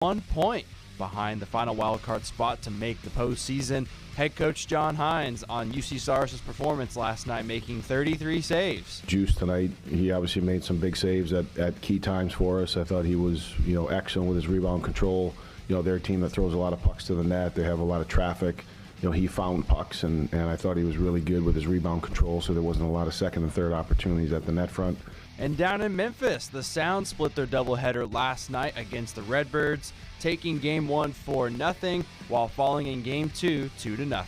1 point behind the final wildcard spot to make the postseason. Head coach John Hines on UC Sars's performance last night, making 33 saves. Juice tonight, he obviously made some big saves at key times for us. I thought he was, excellent with his rebound control. They're a team that throws a lot of pucks to the net. They have a lot of traffic. He found pucks, and I thought he was really good with his rebound control, so there wasn't a lot of second and third opportunities at the net front. And down in Memphis, the Sound split their doubleheader last night against the Redbirds, taking Game 1 4-0, while falling in Game 2 2-0.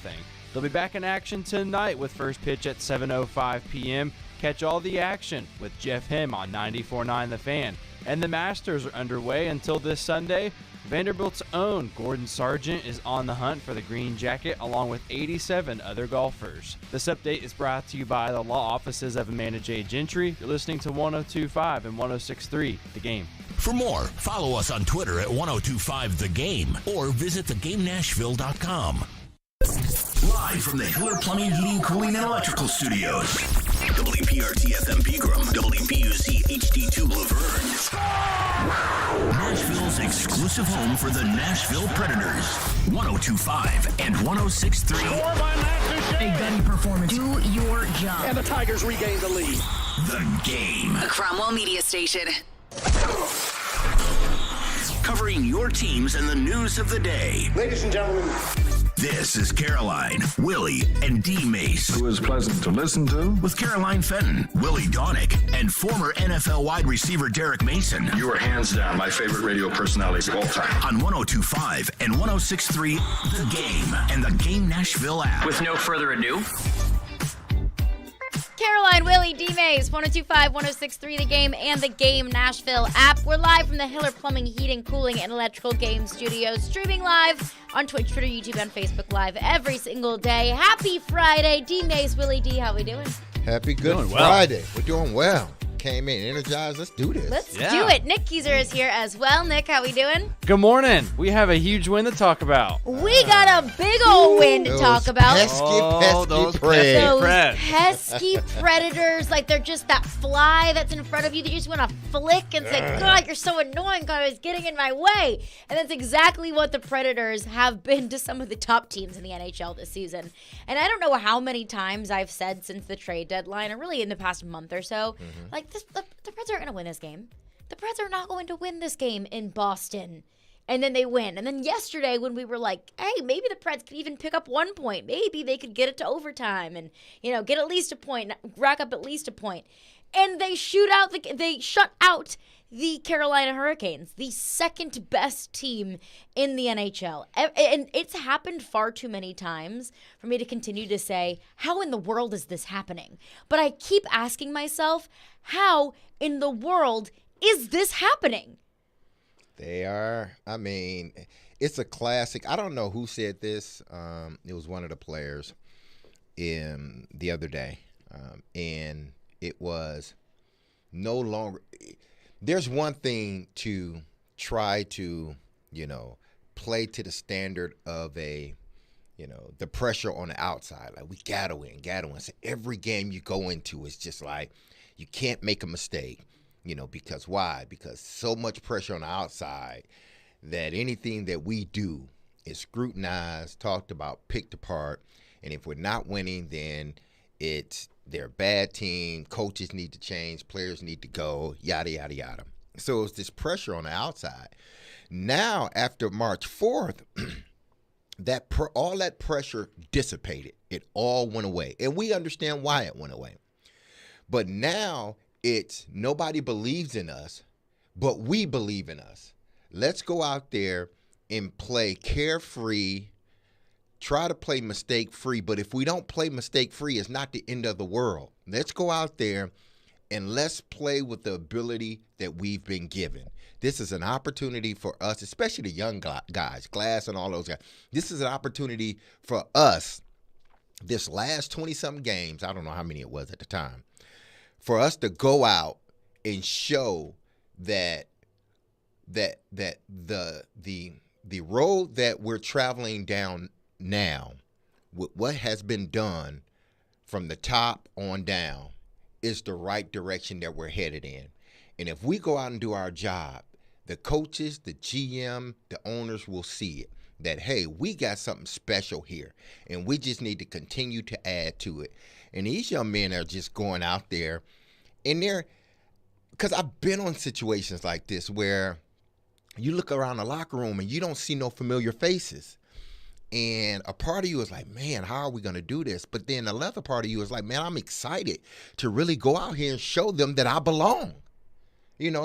They'll be back in action tonight with first pitch at 7:05 p.m. Catch all the action with Jeff Him on 94.9 The Fan. And the Masters are underway until this Sunday. Vanderbilt's own Gordon Sargent is on the hunt for the green jacket, along with 87 other golfers. This update is brought to you by the law offices of Amanda J. Gentry. You're listening to 102.5 and 106.3 The Game. For more, follow us on Twitter at 1025 The Game or visit thegamenashville.com. Live from the Hiller Plumbing, Heating, Cooling, and Electrical Studios. WPRT-FM Pegram, WPUC HD2 Laverne. Nashville's exclusive home for the Nashville Predators. 102.5 and 106.3. A gunny performance. Do your job. And the Tigers regain the lead. The Game. A Cromwell Media Station. Covering your teams and the news of the day. Ladies and gentlemen. This is Caroline, Willie, and D. Mace. Who is pleasant to listen to. With Caroline Fenton, Willie Donick, and former NFL wide receiver Derek Mason. You are hands down my favorite radio personalities of all time. On 102.5 and 106.3 The Game and the Game Nashville app. With no further ado, Caroline, Willie, D-Mays, 102.5, 106.3 The Game, and the Game Nashville app. We're live from the Hiller Plumbing, Heating, Cooling, and Electrical Game Studios, streaming live on Twitch, Twitter, YouTube, and Facebook Live every single day. Happy Friday. D-Mays, Willie D, how we doing? Happy Good Friday. We're doing well. Came in energized. Let's do this. Let's do it. Nick Keyser is here as well. Nick, how we doing? Good morning. We have a huge win to talk about. We got a big old win to talk about. Pesky Predators. Like they're just that fly that's in front of you that you just want to flick and say, God, you're so annoying. God, it's getting in my way. And that's exactly what the Predators have been to some of the top teams in the NHL this season. And I don't know how many times I've said since the trade deadline, or really in the past month or so, like, the Preds aren't going to win this game. The Preds are not going to win this game in Boston. And then they win. And then yesterday when we were like, hey, maybe the Preds could even pick up 1 point. Maybe they could get it to overtime and, get at least a point, rack up at least a point. And they shut out the Carolina Hurricanes, the second best team in the NHL. And it's happened far too many times for me to continue to say, how in the world is this happening? But I keep asking myself, how in the world is this happening? They are. I mean, it's a classic. I don't know who said this. It was one of the players the other day. And it was no longer – there's one thing to try to, play to the standard of the pressure on the outside. Like, we got to win. So every game you go into is just like you can't make a mistake, because why? Because so much pressure on the outside that anything that we do is scrutinized, talked about, picked apart. And if we're not winning, then they're a bad team, coaches need to change, players need to go, yada, yada, yada. So it's this pressure on the outside. Now, after March 4th, all that pressure dissipated. It all went away. And we understand why it went away. But now it's nobody believes in us, but we believe in us. Let's go out there and play carefree, try to play mistake-free. But if we don't play mistake-free, it's not the end of the world. Let's go out there and let's play with the ability that we've been given. This is an opportunity for us, especially the young guys, Glass and all those guys. This is an opportunity for us, this last 20-something games, I don't know how many it was at the time, for us to go out and show that the road that we're traveling down now, with what has been done from the top on down, is the right direction that we're headed in. And if we go out and do our job, the coaches, the GM, the owners will see it. That, hey, we got something special here, and we just need to continue to add to it. And these young men are just going out there, and because I've been on situations like this where you look around the locker room and you don't see no familiar faces. And a part of you is like, man, how are we going to do this? But then the other part of you is like, man, I'm excited to really go out here and show them that I belong.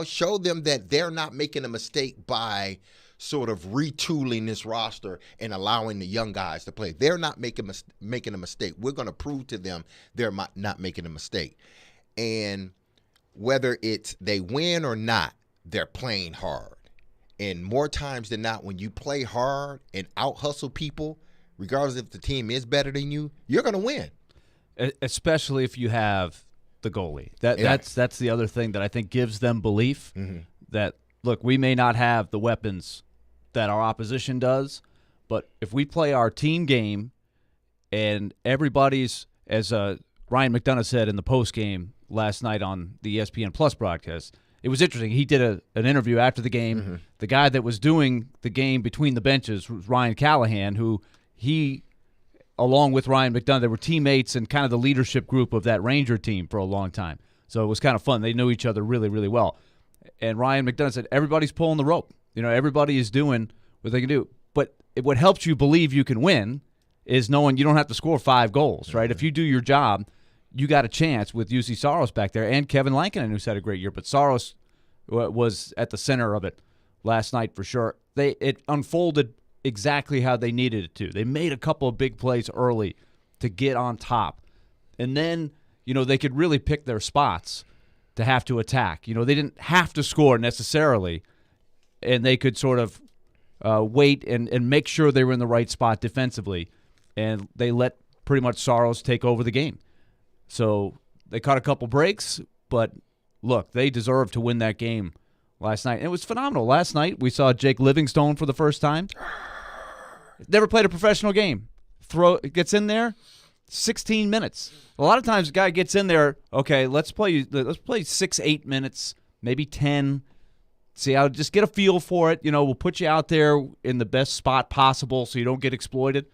Show them that they're not making a mistake by sort of retooling this roster and allowing the young guys to play. They're not making a mistake. We're going to prove to them they're not making a mistake. And whether it's they win or not, they're playing hard. And more times than not, when you play hard and out-hustle people, regardless if the team is better than you, you're going to win. Especially if you have the goalie. That's the other thing that I think gives them belief that, look, we may not have the weapons that our opposition does, but if we play our team game and everybody's, as Ryan McDonough said in the postgame last night on the ESPN Plus broadcast, it was interesting. He did an interview after the game. The guy that was doing the game between the benches was Ryan Callahan, who along with Ryan McDonough, they were teammates and kind of the leadership group of that Ranger team for a long time. So it was kind of fun. They knew each other really, really well. And Ryan McDonough said, everybody's pulling the rope. Everybody is doing what they can do. But what helps you believe you can win is knowing you don't have to score 5 goals, right? If you do your job, you got a chance with UC Saros back there and Kevin Lankinen, who's had a great year. But Saros was at the center of it last night for sure. It unfolded exactly how they needed it to. They made a couple of big plays early to get on top. And then, they could really pick their spots to have to attack. They didn't have to score necessarily, and they could sort of wait and make sure they were in the right spot defensively, and they let pretty much Saros take over the game. So they caught a couple breaks, but look, they deserved to win that game last night. And it was phenomenal. Last night we saw Jake Livingstone for the first time. Never played a professional game. Gets in there, 16 minutes. A lot of times a guy gets in there, okay, let's play 6-8 minutes, maybe 10. See, I'll just get a feel for it. We'll put you out there in the best spot possible so you don't get exploited.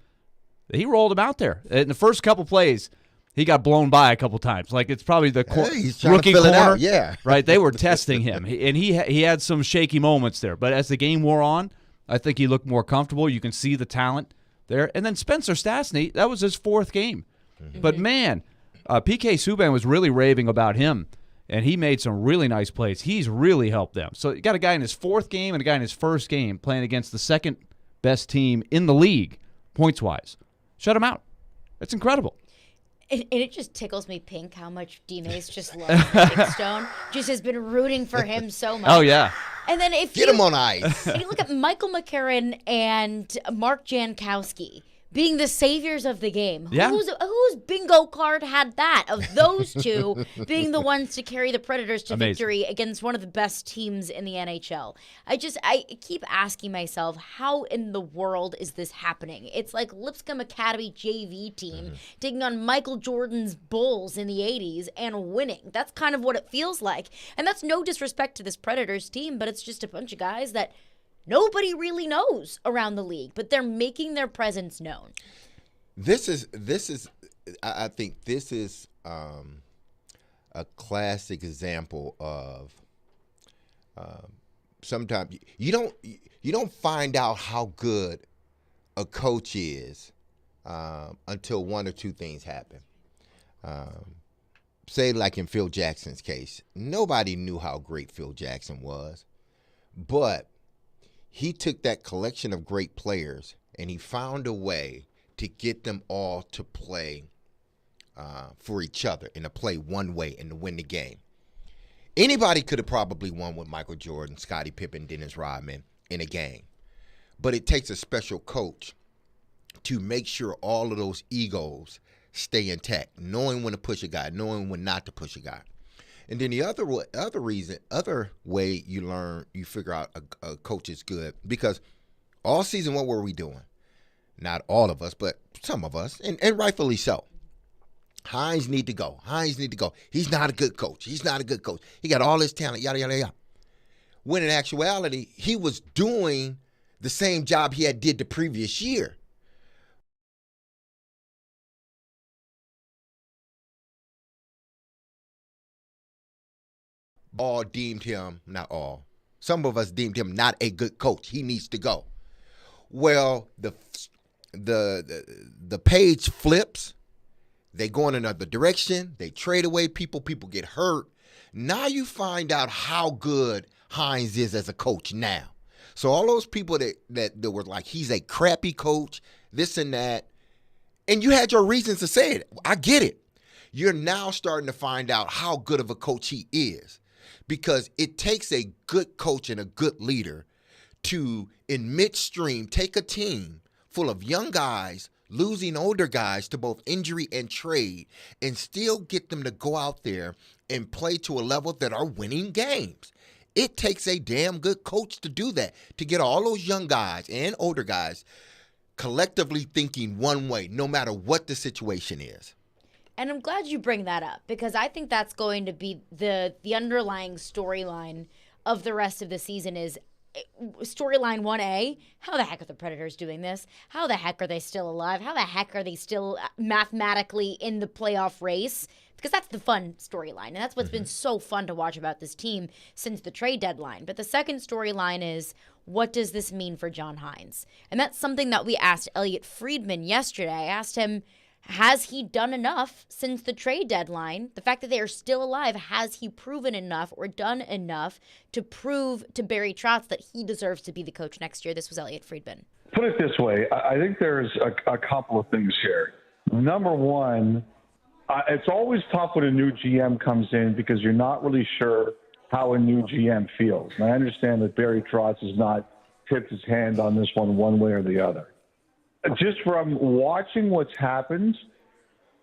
He rolled him out there. In the first couple plays, he got blown by a couple times. Like, it's probably the rookie corner. Yeah. Right? They were testing him. And he had some shaky moments there. But as the game wore on, I think he looked more comfortable. You can see the talent there. And then Spencer Stastny, that was his 4th game. But, man, PK Subban was really raving about him, and he made some really nice plays. He's really helped them. So you got a guy in his 4th game and a guy in his 1st game playing against the 2nd-best team in the league, points-wise. Shut him out. That's incredible. And it just tickles me pink how much D-Mace just loves Livingstone. Just has been rooting for him so much. Oh, yeah. And then if Get him on ice. And you look at Michael McCarron and Mark Jankowski being the saviors of the game. Yeah. Whose bingo card had that, of those two being the ones to carry the Predators to victory against one of the best teams in the NHL? I keep asking myself, how in the world is this happening? It's like Lipscomb Academy JV team taking on Michael Jordan's Bulls in the 80s and winning. That's kind of what it feels like. And that's no disrespect to this Predators team, but it's just a bunch of guys that nobody really knows around the league, but they're making their presence known. I think this is a classic example of sometimes you don't find out how good a coach is until one or two things happen. Say like in Phil Jackson's case, nobody knew how great Phil Jackson was, but he took that collection of great players and he found a way to get them all to play for each other and to play one way and to win the game. Anybody could have probably won with Michael Jordan, Scottie Pippen, Dennis Rodman in a game. But it takes a special coach to make sure all of those egos stay intact, knowing when to push a guy, knowing when not to push a guy. And then the other way you figure out a coach is good, because all season, what were we doing? Not all of us, but some of us, and rightfully so. Hines need to go. He's not a good coach. He got all this talent, yada, yada, yada. when in actuality, he was doing the same job he had did the previous year. All deemed him, not all, some of us deemed him not a good coach. He needs to go. Well, the page flips. They go in another direction. They trade away people. People get hurt. Now you find out how good Hines is as a coach now. So all those people that were like, he's a crappy coach, this and that, and you had your reasons to say it. I get it. You're now starting to find out how good of a coach he is, because it takes a good coach and a good leader to, in midstream, take a team full of young guys, losing older guys to both injury and trade, and still get them to go out there and play to a level that are winning games. It takes a damn good coach to do that, to get all those young guys and older guys collectively thinking one way, no matter what the situation is. And I'm glad you bring that up, because I think that's going to be the underlying storyline of the rest of the season. Is storyline 1A, how the heck are the Predators doing this? How the heck are they still alive? How the heck are they still mathematically in the playoff race? Because that's the fun storyline, and that's what's been so fun to watch about this team since the trade deadline. But the second storyline is, what does this mean for John Hines? And that's something that we asked Elliot Friedman yesterday. I asked him, has he done enough since the trade deadline? The fact that they are still alive, has he proven enough or done enough to prove to Barry Trotz that he deserves to be the coach next year? This was Elliot Friedman. Put it this way. I think there's a couple of things here. Number one, it's always tough when a new GM comes in, because you're not really sure how a new GM feels. And I understand that Barry Trotz has not tipped his hand on this one way or the other. Just from watching what's happened,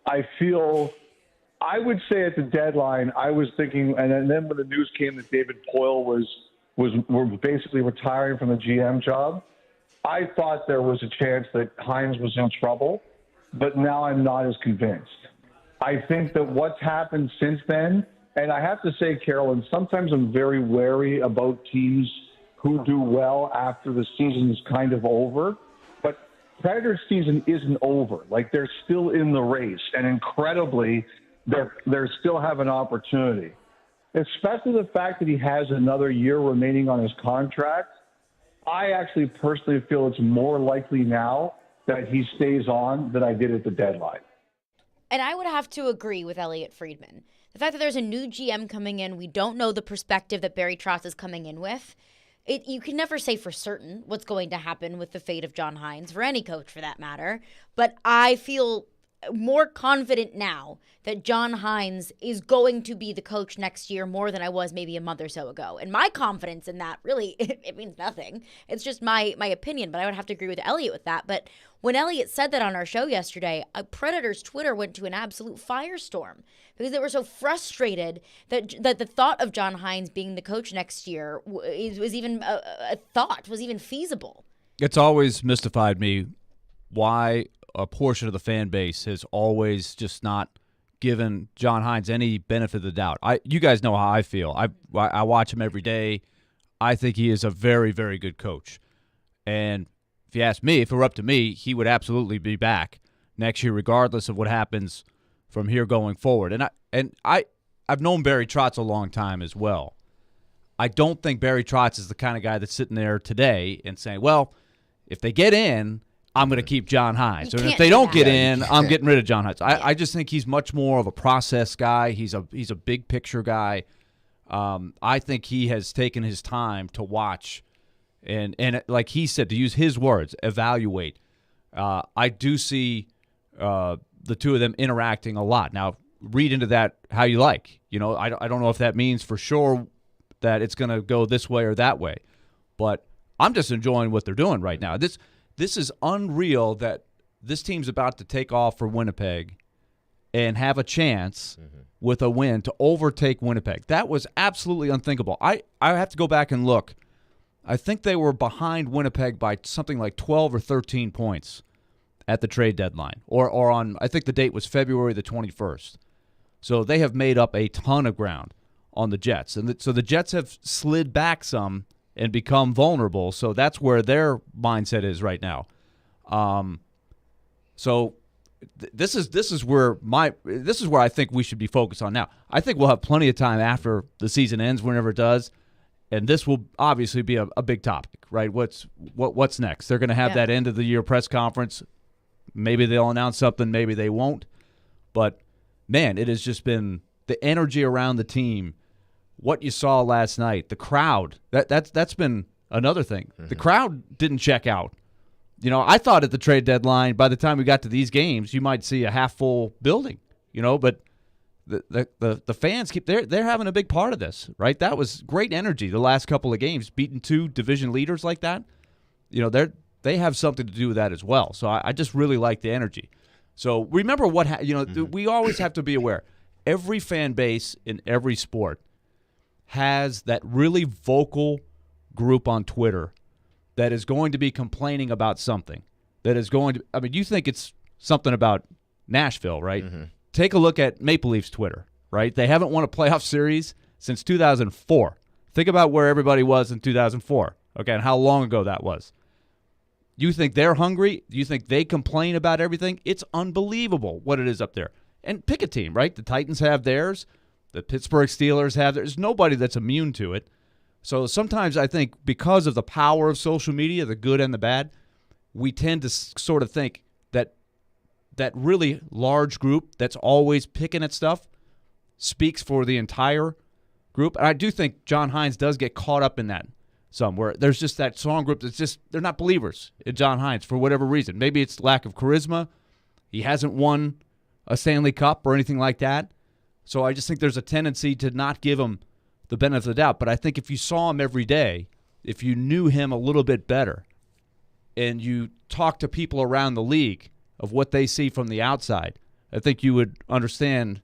I would say at the deadline, I was thinking, and then when the news came that David Poile was basically retiring from the GM job, I thought there was a chance that Hines was in trouble, but now I'm not as convinced. I think that what's happened since then, and I have to say, Carolyn, sometimes I'm very wary about teams who do well after the season is kind of over. But Predators season isn't over. Like, they're still in the race, and incredibly, they still have an opportunity. Especially the fact that he has another year remaining on his contract. I actually personally feel it's more likely now that he stays on than I did at the deadline. And I would have to agree with Elliot Friedman. The fact that there's a new GM coming in, we don't know the perspective that Barry Trotz is coming in with. You can never say for certain what's going to happen with the fate of John Hines, for any coach for that matter. But I feel more confident now that John Hines is going to be the coach next year more than I was maybe a month or so ago. And my confidence in that, really, it means nothing. It's just my opinion, but I would have to agree with Elliot with that. But when Elliot said that on our show yesterday, Predators Twitter went to an absolute firestorm because they were so frustrated that the thought of John Hines being the coach next year was even a thought, was even feasible. It's always mystified me why a portion of the fan base has always just not given John Hines any benefit of the doubt. You guys know how I feel. I watch him every day. I think he is a very, very good coach. And if you ask me, if it were up to me, he would absolutely be back next year, regardless of what happens from here going forward. And I've known Barry Trotz a long time as well. I don't think Barry Trotz is the kind of guy that's sitting there today and saying, well, if they get in, I'm going to keep John Hines. And if they don't get in, I'm getting rid of John Hines. I just think he's much more of a process guy. He's a big picture guy. I think he has taken his time to watch and like he said, to use his words, evaluate. I do see the two of them interacting a lot. Now, read into that how you like. You know, I don't know if that means for sure that it's going to go this way or that way, but I'm just enjoying what they're doing right now. This is unreal that this team's about to take off for Winnipeg and have a chance with a win to overtake Winnipeg. That was absolutely unthinkable. I have to go back and look. I think they were behind Winnipeg by something like 12 or 13 points at the trade deadline, or on, I think the date was February the 21st. So they have made up a ton of ground. on the Jets. And so the Jets have slid back some and become vulnerable. So that's where their mindset is right now. So this is where I think we should be focused on now. I think we'll have plenty of time after the season ends, whenever it does, and this will obviously be a big topic, right? What's next? They're going to have that end of the year press conference. Maybe they'll announce something, maybe they won't. But man, it has just been the energy around the team. What you saw last night, the crowd. That's been another thing. The crowd didn't check out. I thought at the trade deadline, by the time we got to these games, you might see a half full building. But the fans they're having a big part of this, right? That was great energy the last couple of games, beating 2 division leaders like that. They have something to do with that as well. So I just really like the energy. So remember we always have to be aware. Every fan base in every sport has that really vocal group on Twitter that is going to be complaining about something. That is going to, you think it's something about Nashville, right? Mm-hmm. Take a look at Maple Leafs Twitter, right? They haven't won a playoff series since 2004. Think about where everybody was in 2004, okay, and how long ago that was. You think they're hungry? You think they complain about everything? It's unbelievable what it is up there. And pick a team, right? The Titans have theirs. The Pittsburgh Steelers have theirs. There's nobody that's immune to it. So sometimes I think because of the power of social media, the good and the bad, we tend to sort of think that really large group that's always picking at stuff speaks for the entire group. And I do think John Hines does get caught up in that some, where there's just that strong group that's just, they're not believers in John Hines for whatever reason. Maybe it's lack of charisma. He hasn't won a Stanley Cup or anything like that. So I just think there's a tendency to not give him the benefit of the doubt. But I think if you saw him every day, if you knew him a little bit better, and you talk to people around the league of what they see from the outside, I think you would understand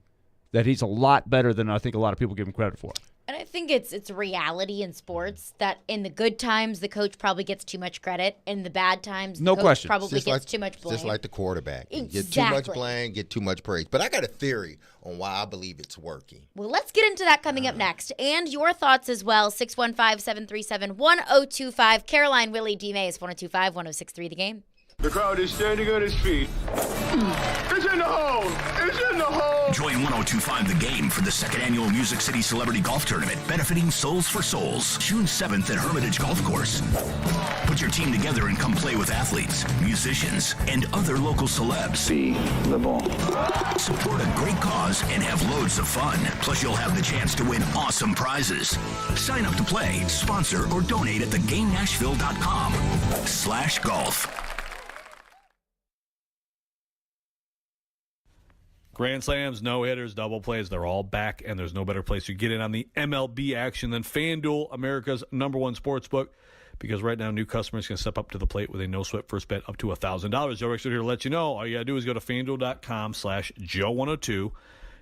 that he's a lot better than I think a lot of people give him credit for. And I think it's reality in sports that in the good times, the coach probably gets too much credit. In the bad times, the coach probably gets too much blame. Just like the quarterback. Exactly. Get too much blame, get too much praise. But I got a theory on why I believe it's working. Well, let's get into that coming up next. And your thoughts as well. 615-737-1025. Caroline, Willie, D. Mays, 1025-1063 The Game. The crowd is standing on its feet. It's in the hole! It's in the hole! Join 1025 The Game for the second annual Music City Celebrity Golf Tournament, benefiting Souls for Souls, June 7th at Hermitage Golf Course. Put your team together and come play with athletes, musicians, and other local celebs. Be the ball. Support a great cause and have loads of fun. Plus, you'll have the chance to win awesome prizes. Sign up to play, sponsor, or donate at thegamenashville.com/golf. Grand slams, no-hitters, double plays, they're all back, and there's no better place to get in on the MLB action than FanDuel, America's #1 sportsbook, because right now new customers can step up to the plate with a no-sweat first bet up to $1,000. Joe Rexford here to let you know. All you got to do is go to FanDuel.com/Joe102.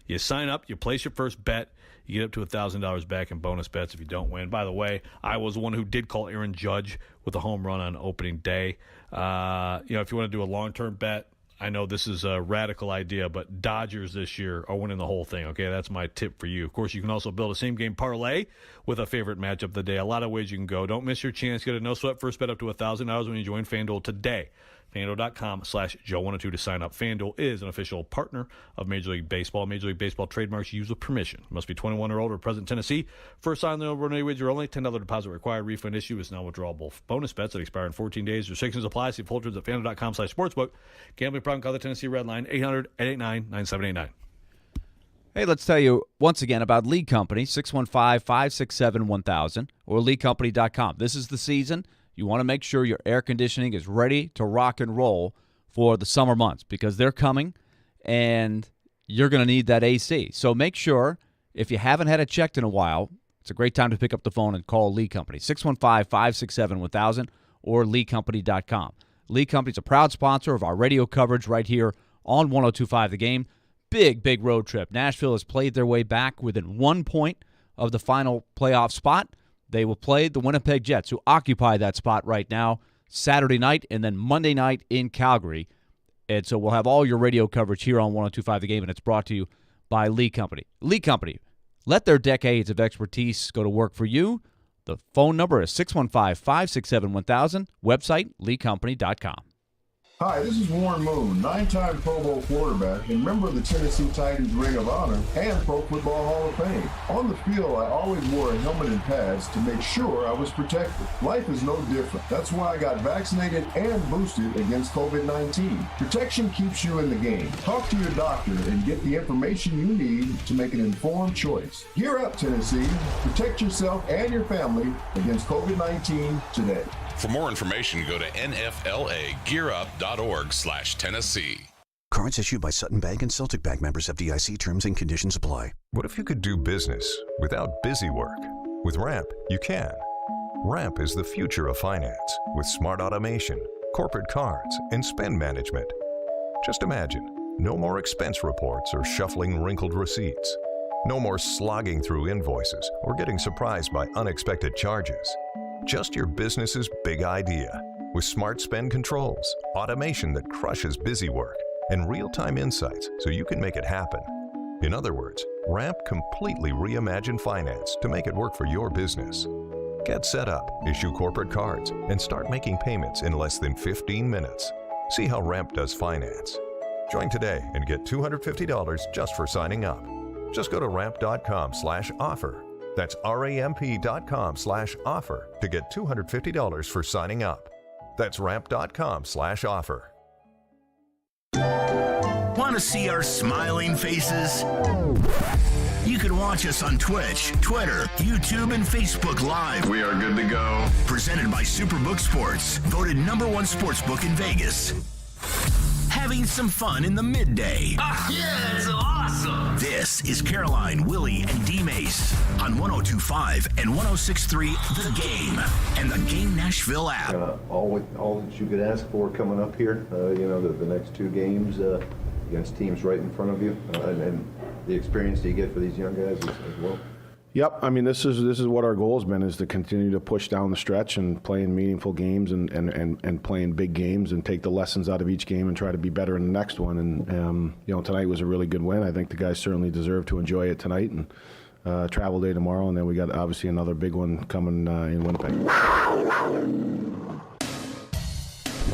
You sign up, you place your first bet, you get up to $1,000 back in bonus bets if you don't win. By the way, I was the one who did call Aaron Judge with a home run on opening day. If you want to do a long-term bet, I know this is a radical idea, but Dodgers this year are winning the whole thing, okay? That's my tip for you. Of course, you can also build a same-game parlay with a favorite matchup of the day. A lot of ways you can go. Don't miss your chance. Get a no-sweat first bet up to $1,000 when you join FanDuel today. FanDuel.com/Joe102 to sign up. FanDuel is an official partner of Major League Baseball. Major League Baseball trademarks used with permission. Must be 21 or older, present in Tennessee. First sign the over wager only. $10 deposit required. Refund issue is now withdrawable. Bonus bets that expire in 14 days. Restrictions apply. See full terms at FanDuel.com/sportsbook. Gambling problem? Call the Tennessee Red Line 800-889-9789. Hey, let's tell you once again about League Company, 615-567-1000 or LeagueCompany.com. This is the season. You want to make sure your air conditioning is ready to rock and roll for the summer months because they're coming and you're going to need that AC. So make sure, if you haven't had it checked in a while, it's a great time to pick up the phone and call League Company, 615-567-1000 or LeagueCompany.com. League Company is a proud sponsor of our radio coverage right here on 102.5 The Game. Big road trip. Nashville has played their way back within 1 point of the final playoff spot. They will play the Winnipeg Jets, who occupy that spot right now, Saturday night and then Monday night in Calgary. And so we'll have all your radio coverage here on 102.5 The Game, and it's brought to you by League Company. League Company, Let their decades of expertise go to work for you. The phone number is 615-567-1000. Website, leecompany.com. Hi, this is Warren Moon, 9-time Pro Bowl quarterback and member of the Tennessee Titans Ring of Honor and Pro Football Hall of Fame. On the field, I always wore a helmet and pads to make sure I was protected. Life is no different. That's why I got vaccinated and boosted against COVID-19. Protection keeps you in the game. Talk to your doctor and get the information you need to make an informed choice. Gear up, Tennessee. Protect yourself and your family against COVID-19 today. For more information, go to nflagearup.org/Tennessee. Cards issued by Sutton Bank and Celtic Bank, members FDIC. Terms and conditions apply. What if you could do business without busy work? With Ramp, you can. Ramp is the future of finance with smart automation, corporate cards, and spend management. Just imagine, no more expense reports or shuffling wrinkled receipts. No more slogging through invoices or getting surprised by unexpected charges. Just your business's big idea with smart spend controls, automation that crushes busy work, and real-time insights so you can make it happen. In other words, Ramp completely reimagined finance to make it work for your business. Get set up, issue corporate cards, and start making payments in less than 15 minutes. See how Ramp does finance. Join today and get $250 just for signing up. Just go to ramp.com/offer. That's ramp.com/offer to get $250 for signing up. That's ramp.com/offer. Want to see our smiling faces? You can watch us on Twitch, Twitter, YouTube, and Facebook Live. We are good to go. Presented by Superbook Sports, voted #1 sportsbook in Vegas. Having some fun in the midday. Yeah, it's awesome. This is Caroline, Willie, and D-Mace on 102.5 and 106.3 The Game and the Game Nashville app. All that you could ask for coming up here, the next two games against teams right in front of you, and the experience that you get for these young guys as well. Yep, I mean this is what our goal has been, is to continue to push down the stretch and playing meaningful games and playing big games and take the lessons out of each game and try to be better in the next one. And tonight was a really good win. I think the guys certainly deserve to enjoy it tonight, and travel day tomorrow, and then we got obviously another big one coming in Winnipeg.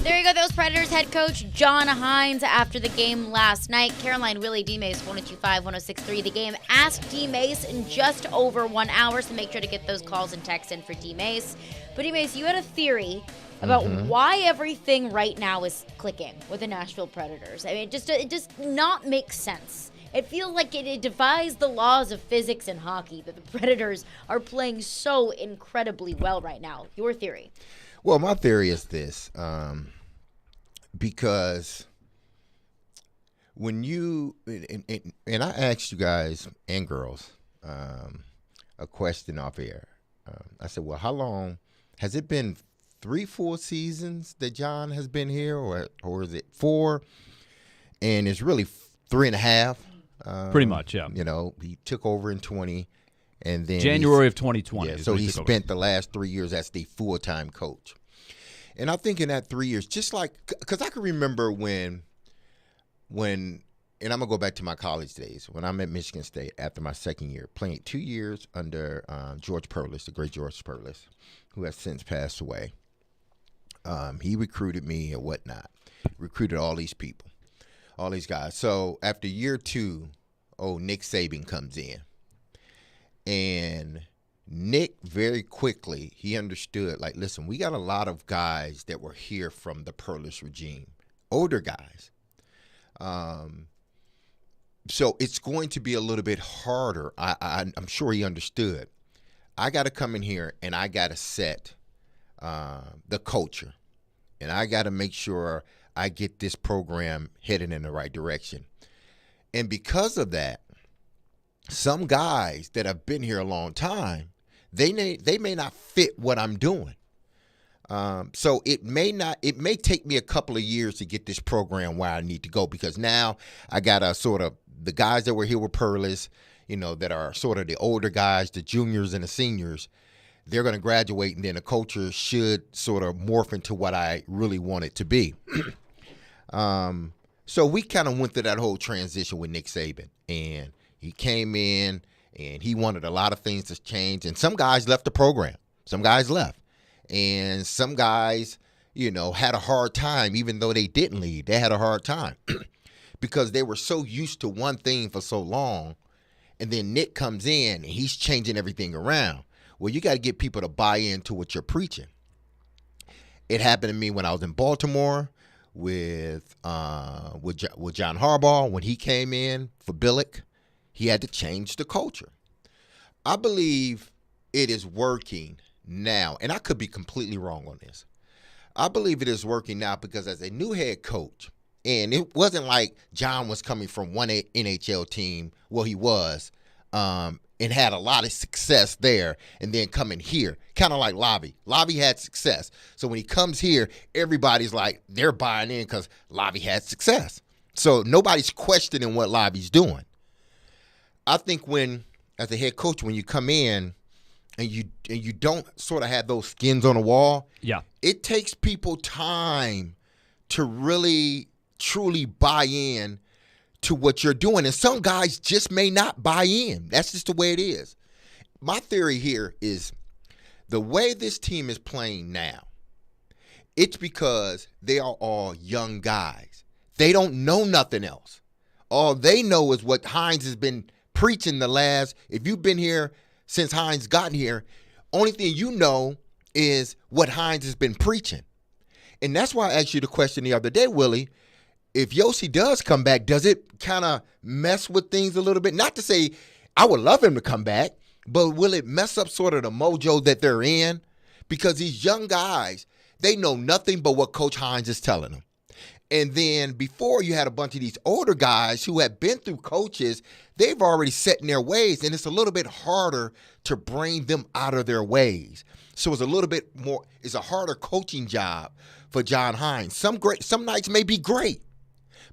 There you go. Those Predators head coach John Hines after the game last night. Caroline, Willie, D-Mace, 102.5, 106.3. The Game asked D-Mace in just over 1 hour, so make sure to get those calls and texts in for D-Mace. But D-Mace, you had a theory about why everything right now is clicking with the Nashville Predators. I mean, it just not makes sense. It feels like it defies the laws of physics and hockey that the Predators are playing so incredibly well right now. Your theory? Well, my theory is this, because when you and I asked you guys and girls a question off air. I said, well, how long has it been? 3 full seasons that John has been here, or is it 4? And it's really 3.5. Pretty much, yeah. He took over in 20. And then January of 2020. Yeah, so he spent the last 3 years as the full-time coach. And I think in that 3 years, just like, because I can remember when, and I'm going to go back to my college days, when I'm at Michigan State after my second year, playing 2 years under George Perlis, the great George Perlis, who has since passed away. He recruited me and whatnot, recruited all these people, all these guys. So after year 2, Nick Saban comes in. And Nick very quickly, he understood, like, listen, we got a lot of guys that were here from the Perlis regime, older guys. So it's going to be a little bit harder. I'm sure he understood. I got to come in here and I got to set the culture. And I got to make sure I get this program headed in the right direction. And because of that, some guys that have been here a long time, they may not fit what I'm doing. So it may take me a couple of years to get this program where I need to go, because now I got a sort of the guys that were here with Perlis, that are sort of the older guys, the juniors and the seniors. They're going to graduate, and then the culture should sort of morph into what I really want it to be. So we kind of went through that whole transition with Nick Saban, and he came in, And he wanted a lot of things to change. And some guys left the program. Some guys left. And some guys, had a hard time, even though they didn't leave. They had a hard time because they were so used to one thing for so long. And then Nick comes in and he's changing everything around. Well, you got to get people to buy into what you're preaching. It happened to me when I was in Baltimore with John Harbaugh. When he came in for Billick, he had to change the culture. I believe it is working now, and I could be completely wrong on this. I believe it is working now because as a new head coach, and it wasn't like John was coming from one NHL team, well, he was, and had a lot of success there, and then coming here, kind of like Robby. Robby had success. So when he comes here, everybody's like, they're buying in because Robby had success. So nobody's questioning what Robby's doing. I think as a head coach, when you come in and you don't sort of have those skins on the wall, it takes people time to really, truly buy in to what you're doing. And some guys just may not buy in. That's just the way it is. My theory here is the way this team is playing now, it's because they are all young guys. They don't know nothing else. All they know is what Hines has been preaching if you've been here since Hines got here, only thing you know is what Hines has been preaching. And that's why I asked you the question the other day, Willie. If Yossi does come back, does it kind of mess with things a little bit? Not to say I would love him to come back, but will it mess up sort of the mojo that they're in? Because these young guys, they know nothing but what Coach Hines is telling them. And then before you had a bunch of these older guys who have been through coaches, they've already set in their ways, and it's a little bit harder to bring them out of their ways. So it's a little bit more, it's a harder coaching job for John Hines. Some nights may be great,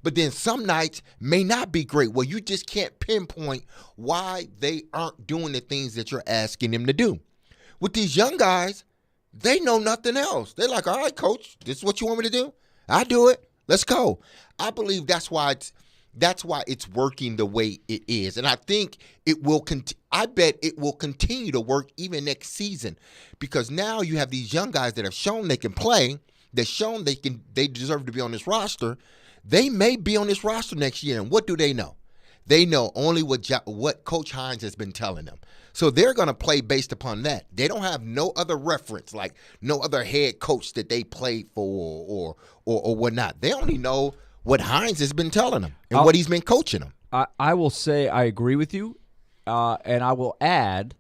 but then some nights may not be great. Well, you just can't pinpoint why they aren't doing the things that you're asking them to do. With these young guys, they know nothing else. They're like, all right, coach, this is what you want me to do? I do it. Let's go. I believe that's why it's working the way it is. And I think it will I bet it will continue to work even next season, because now you have these young guys that have shown they can play, they've shown they deserve to be on this roster. They may be on this roster next year, and what do they know? They know only what Coach Hines has been telling them. So they're going to play based upon that. They don't have no other reference, like no other head coach that they played for or whatnot. They only know what Hines has been telling them and what he's been coaching them. I will say I agree with you, and I will add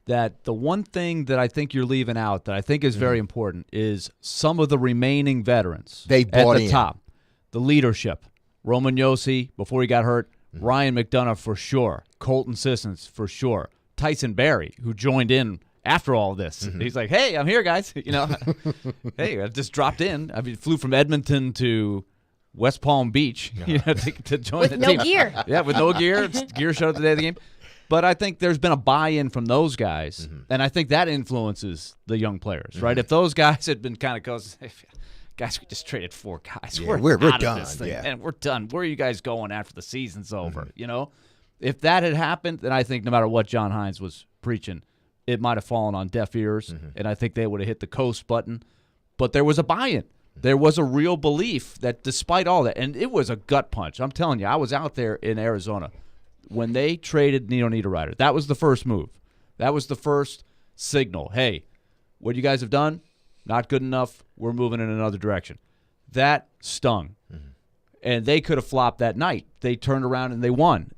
that the one thing that I think you're leaving out that I think is very important is some of the remaining veterans they bought at the top. The leadership. Roman Yossi, before he got hurt, Ryan McDonough for sure, Colton Sissons for sure, Tyson Barrie, who joined in after all this. He's like, hey, I'm here, guys. Hey, I just dropped in. I mean, flew from Edmonton to West Palm Beach to join with the no team. Gear. Yeah, with no gear. Gear showed up the day of the game. But I think there's been a buy-in from those guys, and I think that influences the young players, right? If those guys had been kind of guys, we just traded 4 guys. Yeah, we're out done. Of this thing, yeah. and we're done. Where are you guys going after the season's over? If that had happened, then I think no matter what John Hines was preaching, it might have fallen on deaf ears, and I think they would have hit the coast button. But there was a buy-in. There was a real belief that despite all that, and it was a gut punch. I'm telling you, I was out there in Arizona when they traded Nino Niederreiter. That was the first move. That was the first signal. Hey, what you guys have done, not good enough. We're moving in another direction. That stung. And they could have flopped that night. They turned around and they won.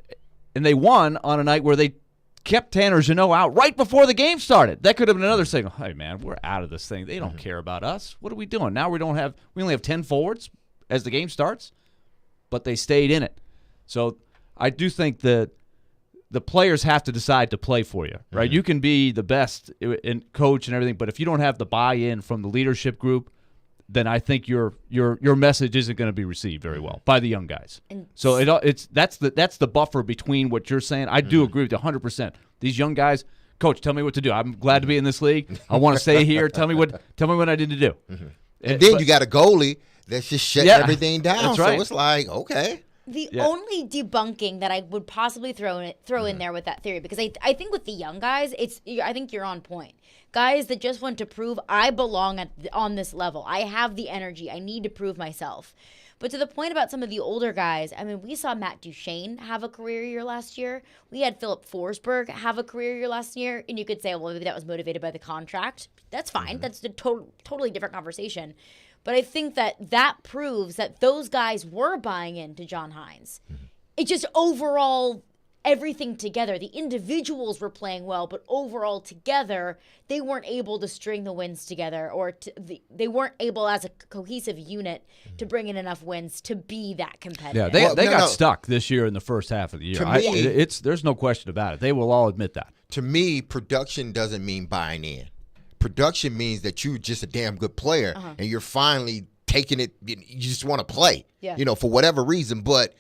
And they won on a night where they kept Tanner Jeannot out right before the game started. That could have been another signal. Hey, man, we're out of this thing. They don't care about us. What are we doing? Now we only have 10 forwards as the game starts, but they stayed in it. So I do think that the players have to decide to play for you, right? You can be the best in coach and everything, but if you don't have the buy-in from the leadership group, then I think your message isn't going to be received very well by the young guys. So that's the buffer between what you're saying. I do agree with you 100%. These young guys, coach, tell me what to do. I'm glad to be in this league. I want to stay here. Tell me what I need to do. And then you got a goalie that's just shutting everything down. That's right. So it's like, okay. The only debunking that I would possibly throw in there with that theory, because I think with the young guys, I think you're on point. Guys that just want to prove I belong on this level. I have the energy. I need to prove myself. But to the point about some of the older guys, I mean, we saw Matt Duchene have a career year last year. We had Philip Forsberg have a career year last year. And you could say, well, maybe that was motivated by the contract. That's fine. That's a totally different conversation. But I think that proves that those guys were buying into John Hines. It just overall, everything together, the individuals were playing well, but overall together, they weren't able to string the wins together, or they weren't able as a cohesive unit to bring in enough wins to be that competitive. Yeah, they got stuck this year in the first half of the year. There's no question about it. They will all admit that. To me, production doesn't mean buying in. Production means that you're just a damn good player, and you're finally taking it. You just want to play, for whatever reason. But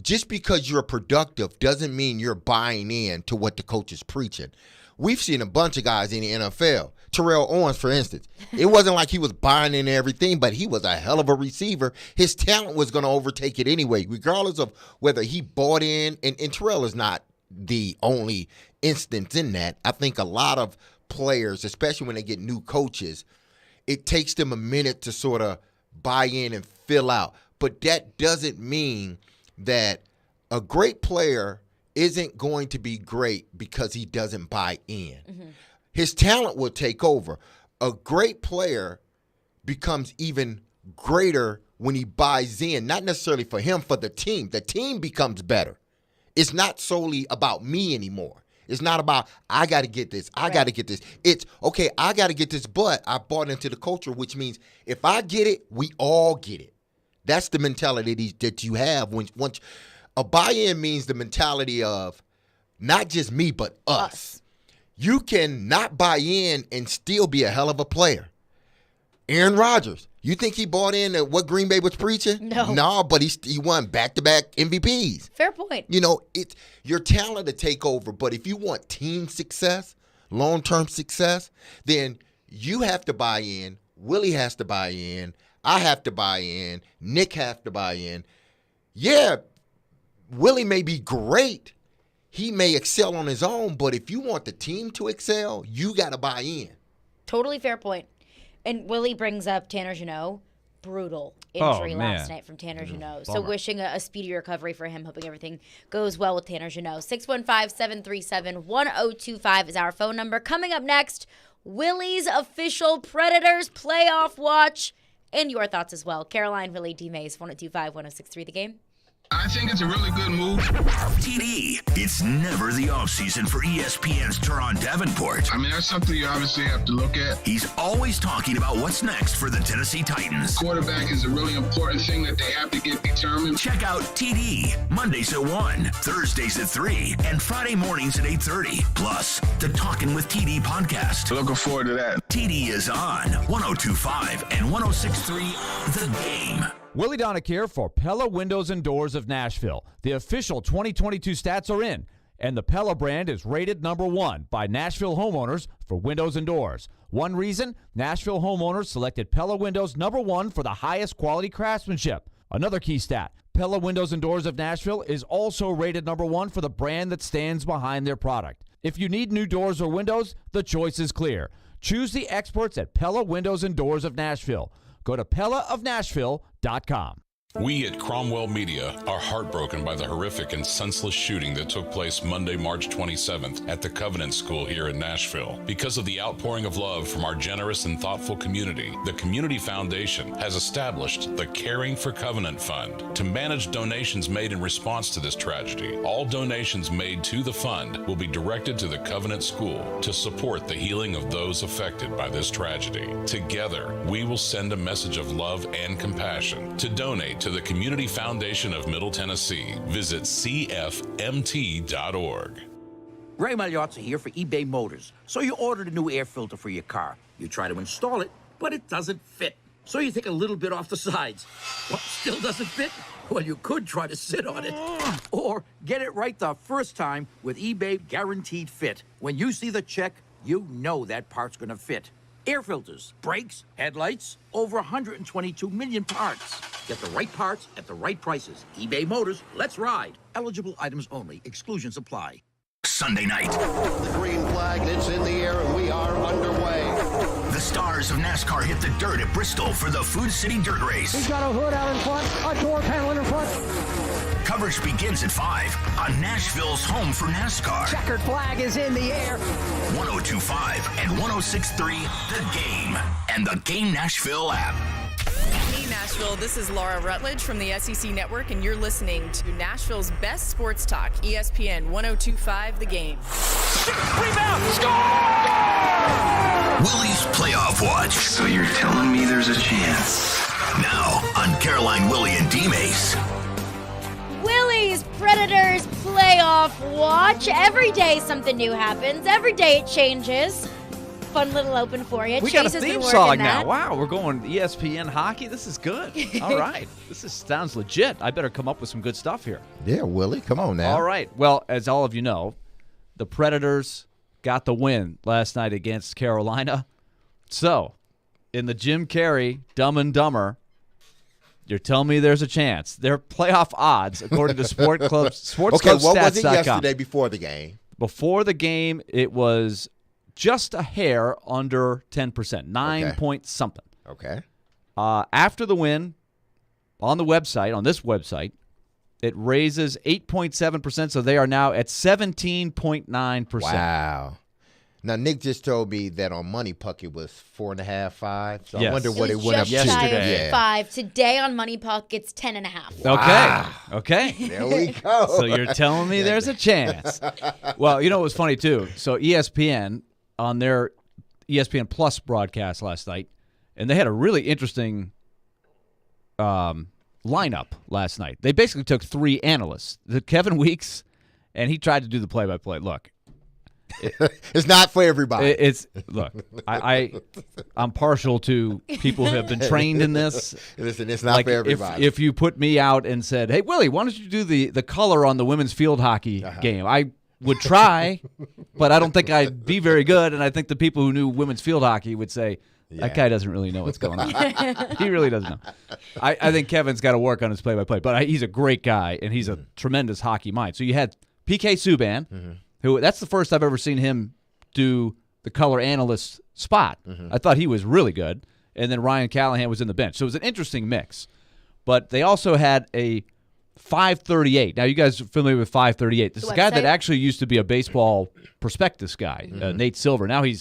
just because you're productive doesn't mean you're buying in to what the coach is preaching. We've seen a bunch of guys in the NFL. Terrell Owens, for instance. It wasn't like he was buying into everything, but he was a hell of a receiver. His talent was going to overtake it anyway, regardless of whether he bought in. And Terrell is not the only instance in that. I think a lot of players, especially when they get new coaches, it takes them a minute to sort of buy in and fill out. But that doesn't mean that a great player isn't going to be great because he doesn't buy in. His talent will take over. A great player becomes even greater when he buys in, not necessarily for him, for the team. The team becomes better. It's not solely about me anymore. It's not about, I got to get this, I got to get this. It's, okay, I got to get this, but I bought into the culture, which means if I get it, we all get it. That's the mentality that you have. Once a buy-in means the mentality of not just me, but us. You can not buy in and still be a hell of a player. Aaron Rodgers, you think he bought in at what Green Bay was preaching? No, but he won back-to-back MVPs. Fair point. It's your talent to take over, but if you want team success, long-term success, then you have to buy in. Willie has to buy in. I have to buy in. Nick have to buy in. Yeah, Willie may be great. He may excel on his own, but if you want the team to excel, you got to buy in. Totally fair point. And Willie brings up Tanner Jeannot. Brutal injury last night from Tanner Jeannot. So wishing a speedy recovery for him, hoping everything goes well with Tanner Jeannot. 615-737-1025 is our phone number. Coming up next, Willie's official Predators playoff watch. And your thoughts as well. Caroline, Willie, D. Mays, 102.5-106.3 The Game. I think it's a really good move. TD, it's never the offseason for ESPN's Teron Davenport. I mean, that's something you obviously have to look at. He's always talking about what's next for the Tennessee Titans. Quarterback is a really important thing that they have to get determined. Check out TD, Mondays at 1, Thursdays at 3, and Friday mornings at 8:30. Plus, the Talkin' with TD podcast. Looking forward to that. TD is on 102.5 and 106.3 The Game. Willie Donick here for Pella Windows and Doors of Nashville. The official 2022 stats are in, and the Pella brand is rated #1 by Nashville homeowners for windows and doors. One reason, Nashville homeowners selected Pella Windows #1 for the highest quality craftsmanship. Another key stat, Pella Windows and Doors of Nashville is also rated #1 for the brand that stands behind their product. If you need new doors or windows, the choice is clear. Choose the experts at Pella Windows and Doors of Nashville. Go to PellaofNashville.com. We at Cromwell Media are heartbroken by the horrific and senseless shooting that took place Monday, March 27th at the Covenant School here in Nashville. Because of the outpouring of love from our generous and thoughtful community, the Community Foundation has established the Caring for Covenant Fund to manage donations made in response to this tragedy. All donations made to the fund will be directed to the Covenant School to support the healing of those affected by this tragedy. Together, we will send a message of love and compassion. To donate to the Community Foundation of Middle Tennessee, visit cfmt.org. Ray Magliozzi here for eBay Motors. So you ordered a new air filter for your car. You try to install it, but it doesn't fit. So you take a little bit off the sides. What, still doesn't fit? Well, you could try to sit on it. Or get it right the first time with eBay Guaranteed Fit. When you see the check, you know that part's gonna fit. Air filters, brakes, headlights, over 122 million parts. Get the right parts at the right prices. eBay Motors, let's ride. Eligible items only. Exclusions apply. Sunday night. The green flag, it's in the air, and we are underway. The stars of NASCAR hit the dirt at Bristol for the Food City Dirt Race. He's got a hood out in front, a door panel in front. Coverage begins at 5 on Nashville's home for NASCAR. Checkered flag is in the air. 102.5 and 106.3 The Game and the Game Nashville app. Hey Nashville, this is Laura Rutledge from the SEC Network, and you're listening to Nashville's best sports talk, ESPN 102.5 The Game. Rebound! Score! Willie's Playoff Watch. So you're telling me there's a chance? Now on Caroline, Willie, and D-Mace. Willie's Predators Playoff Watch. Every day something new happens. Every day it changes. Fun little open for you. We Chase got a has theme been song working now. that. Wow, we're going ESPN hockey. This is good. All right. Sounds legit. I better come up with some good stuff here. Yeah, Willie, come on now. All right. Well, as all of you know, the Predators got the win last night against Carolina. So, in the Jim Carrey Dumb and Dumber, you're telling me there's a chance. Their playoff odds, according to sportsclubstats.com. Okay, what was it yesterday before the game? Before the game, it was just a hair under 10%, 9 point something. Okay. After the win, on the website, on this website, it raises 8.7%, so they are now at 17.9%. Wow. Now, Nick just told me that on Money Puck it was 4.5, 5. So Yes. I wonder what it was went up just to. shy of Yeah. 5. Today on Money Puck, it's 10.5. Okay. Okay. There we go. So you're telling me there's a chance. Well, you know what was funny, too? So ESPN, on their ESPN Plus broadcast last night, and they had a really interesting lineup last night. They basically took 3 analysts. Kevin Weeks, and he tried to do the play-by-play. Look. It's not for everybody. Look, I'm partial to people who have been trained in this. Listen, it's not for everybody. If you put me out and said, "Hey Willie, why don't you do the color on the women's field hockey game?" I would try, but I don't think I'd be very good. And I think the people who knew women's field hockey would say, "That guy doesn't really know what's going on." He really doesn't know. I think Kevin's got to work on his play-by-play, but he's a great guy and he's a tremendous hockey mind. So you had PK Subban. Who that's the first I've ever seen him do the color analyst spot. I thought he was really good. And then Ryan Callahan was in the bench. So it was an interesting mix. But they also had a 538. Now, you guys are familiar with 538. This is a guy that actually used to be a baseball prospectus guy, Nate Silver. Now he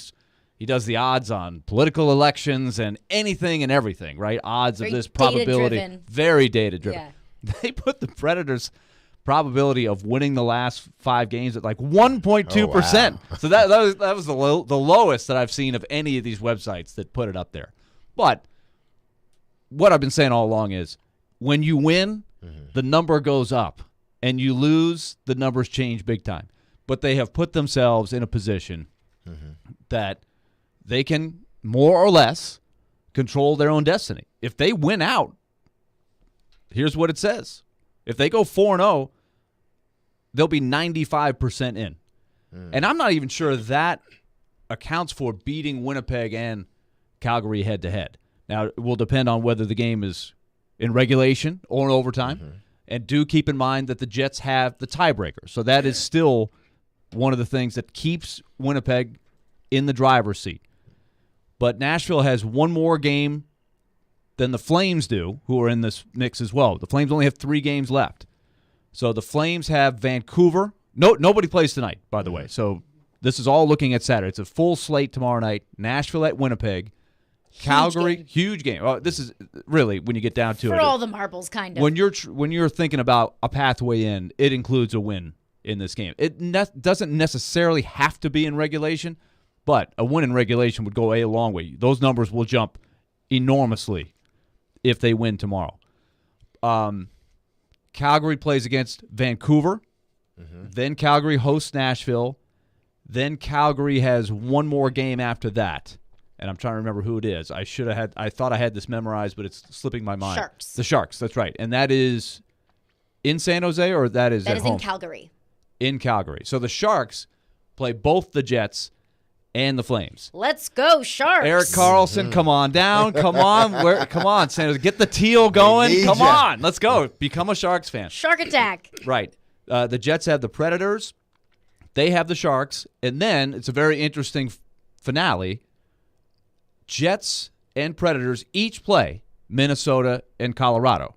does the odds on political elections and anything and everything, right? Odds of this probability. Data-driven. Very data-driven. Yeah. They put the Predators' probability of winning the last 5 games at like 1.2%. wow. So that was the lowest that I've seen of any of these websites that put it up there. But what I've been saying all along is when you win, the number goes up, and you lose, the numbers change big time. But they have put themselves in a position that they can more or less control their own destiny. If they win out, here's what it says. If they go 4-0, they'll be 95% in. And I'm not even sure that accounts for beating Winnipeg and Calgary head-to-head. Now, it will depend on whether the game is in regulation or in overtime. And do keep in mind that the Jets have the tiebreaker. So that is still one of the things that keeps Winnipeg in the driver's seat. But Nashville has one more game than the Flames do, who are in this mix as well. The Flames only have 3 games left. So the Flames have Vancouver. Nobody plays tonight, by the way. So this is all looking at Saturday. It's a full slate tomorrow night. Nashville at Winnipeg. Calgary, huge game. Well, this is really, when you get down to it. For all the marbles, kind of. When you're thinking about a pathway in, it includes a win in this game. It doesn't necessarily have to be in regulation, but a win in regulation would go a long way. Those numbers will jump enormously if they win tomorrow. Calgary plays against Vancouver. Then Calgary hosts Nashville. Then Calgary has one more game after that. And I'm trying to remember who it is. I thought I had this memorized, but it's slipping my mind. Sharks. The Sharks, that's right. And that is in San Jose, or that is at home? In Calgary. In Calgary. So the Sharks play both the Jets and the Flames. Let's go, Sharks. Eric Carlson, come on down. Come on. Come on, Sanders. Get the teal going. Come on. Let's go. Become a Sharks fan. Shark attack. Right. The Jets have the Predators. They have the Sharks. And then it's a very interesting finale. Jets and Predators each play Minnesota and Colorado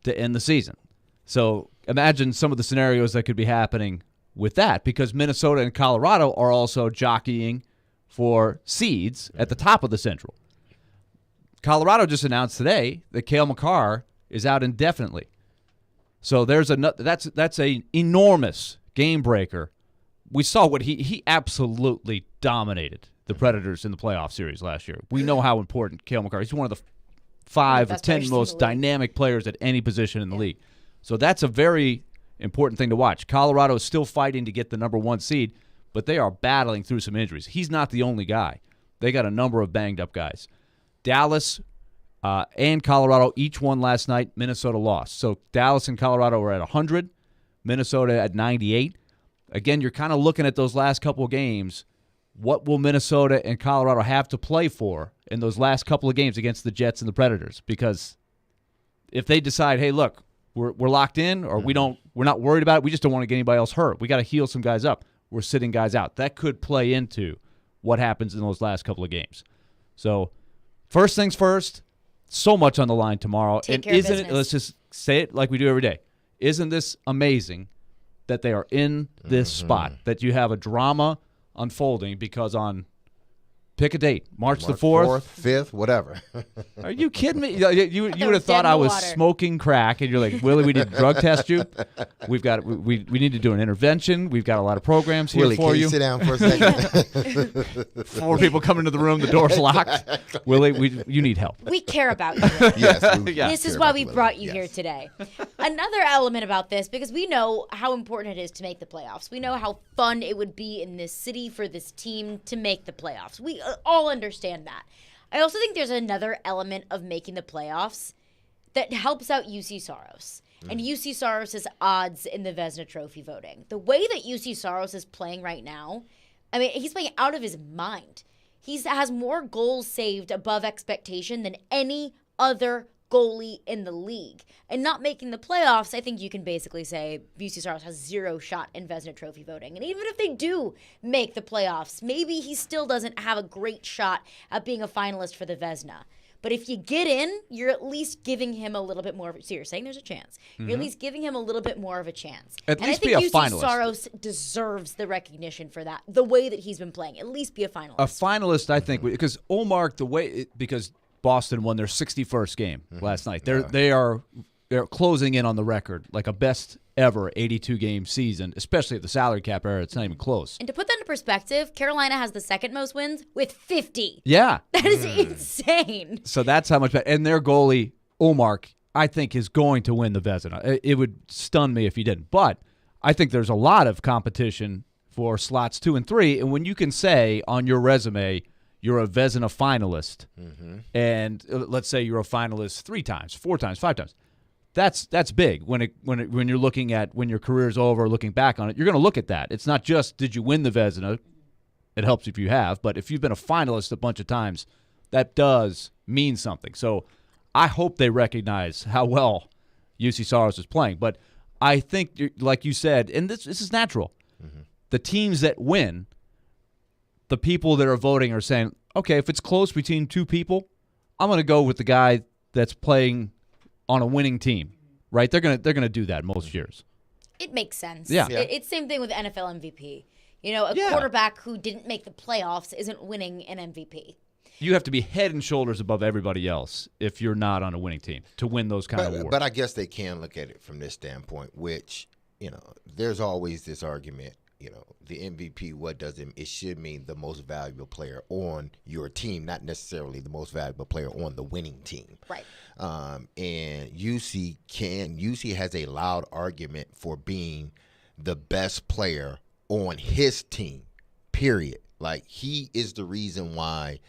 to end the season. So imagine some of the scenarios that could be happening with that, because Minnesota and Colorado are also jockeying for seeds at the top of the Central. Colorado just announced today that Cale Makar is out indefinitely. So there's that's an enormous game breaker. We saw what he absolutely dominated the Predators in the playoff series last year. We know how important Cale Makar is. He's one of the 5 or 10 most dynamic players at any position in the league. So that's a very important thing to watch. Colorado is still fighting to get the number 1 seed, but they are battling through some injuries. He's not the only guy. They got a number of banged-up guys. Dallas and Colorado each won last night. Minnesota lost. So Dallas and Colorado are at 100, Minnesota at 98. Again, you're kind of looking at those last couple of games. What will Minnesota and Colorado have to play for in those last couple of games against the Jets and the Predators? Because if they decide, hey, look, we're locked in, or we're not worried about it, we just don't want to get anybody else hurt, we got to heal some guys up, we're sitting guys out. That could play into what happens in those last couple of games. So first things first, so much on the line tomorrow. Take care of business. Let's just say it like we do every day. Isn't this amazing that they are in this spot, that you have a drama unfolding? Because on, pick a date, March the 4th, 5th, whatever. Are you kidding me? You would have thought I was smoking crack, and you're like, Willie, we need to drug test you. We need to do an intervention. We've got a lot of programs here Willie, for can you. you sit down for a second? 4 people come into the room, the door's locked. Willie, you need help. We care about you. Yes, This is why we brought you here today. Another element about this, because we know how important it is to make the playoffs. We know how fun it would be in this city for this team to make the playoffs. We all understand that. I also think there's another element of making the playoffs that helps out UC Saros and UC Saros' odds in the Vezina Trophy voting. The way that UC Saros is playing right now, I mean, he's playing out of his mind. He has more goals saved above expectation than any other goalie in the league. And not making the playoffs, I think you can basically say UC Saros has 0 shot in Vezina Trophy voting. And even if they do make the playoffs, maybe he still doesn't have a great shot at being a finalist for the Vezina. But if you get in, you're at least giving him a little bit more of a chance. So you're saying there's a chance. You're at least giving him a little bit more of a chance. At least I think be a UC finalist. Saros deserves the recognition for that, the way that he's been playing. At least be a finalist. A finalist, I think, because Ullmark, because Boston won their 61st game last night. They're closing in on the record, like a best ever 82-game season, especially at the salary cap era. It's not even close. And to put that into perspective, Carolina has the second most wins with 50. Yeah. That is insane. So that's how much better. And their goalie, Ullmark, I think is going to win the Vezina. It would stun me if he didn't. But I think there's a lot of competition for slots 2 and 3. And when you can say on your resume you're a Vezina finalist, and let's say you're a finalist 3 times, 4 times, 5 times, that's big. When you're looking at when your career's over, looking back on it, you're going to look at that. It's not just did you win the Vezina. It helps if you have, but if you've been a finalist a bunch of times, that does mean something. So I hope they recognize how well UC Saros is playing. But I think, like you said, and this is natural, the teams that win, the people that are voting are saying, okay, if it's close between 2 people, I'm going to go with the guy that's playing on a winning team, right? They're gonna do that most years. It makes sense. Yeah. It's same thing with NFL MVP. You know, a quarterback who didn't make the playoffs isn't winning an MVP. You have to be head and shoulders above everybody else if you're not on a winning team to win those kind of awards. But I guess they can look at it from this standpoint, which, there's always this argument, the MVP, what does it should mean the most valuable player on your team, not necessarily the most valuable player on the winning team. Right. And UC has a loud argument for being the best player on his team, period. Like, he is the reason why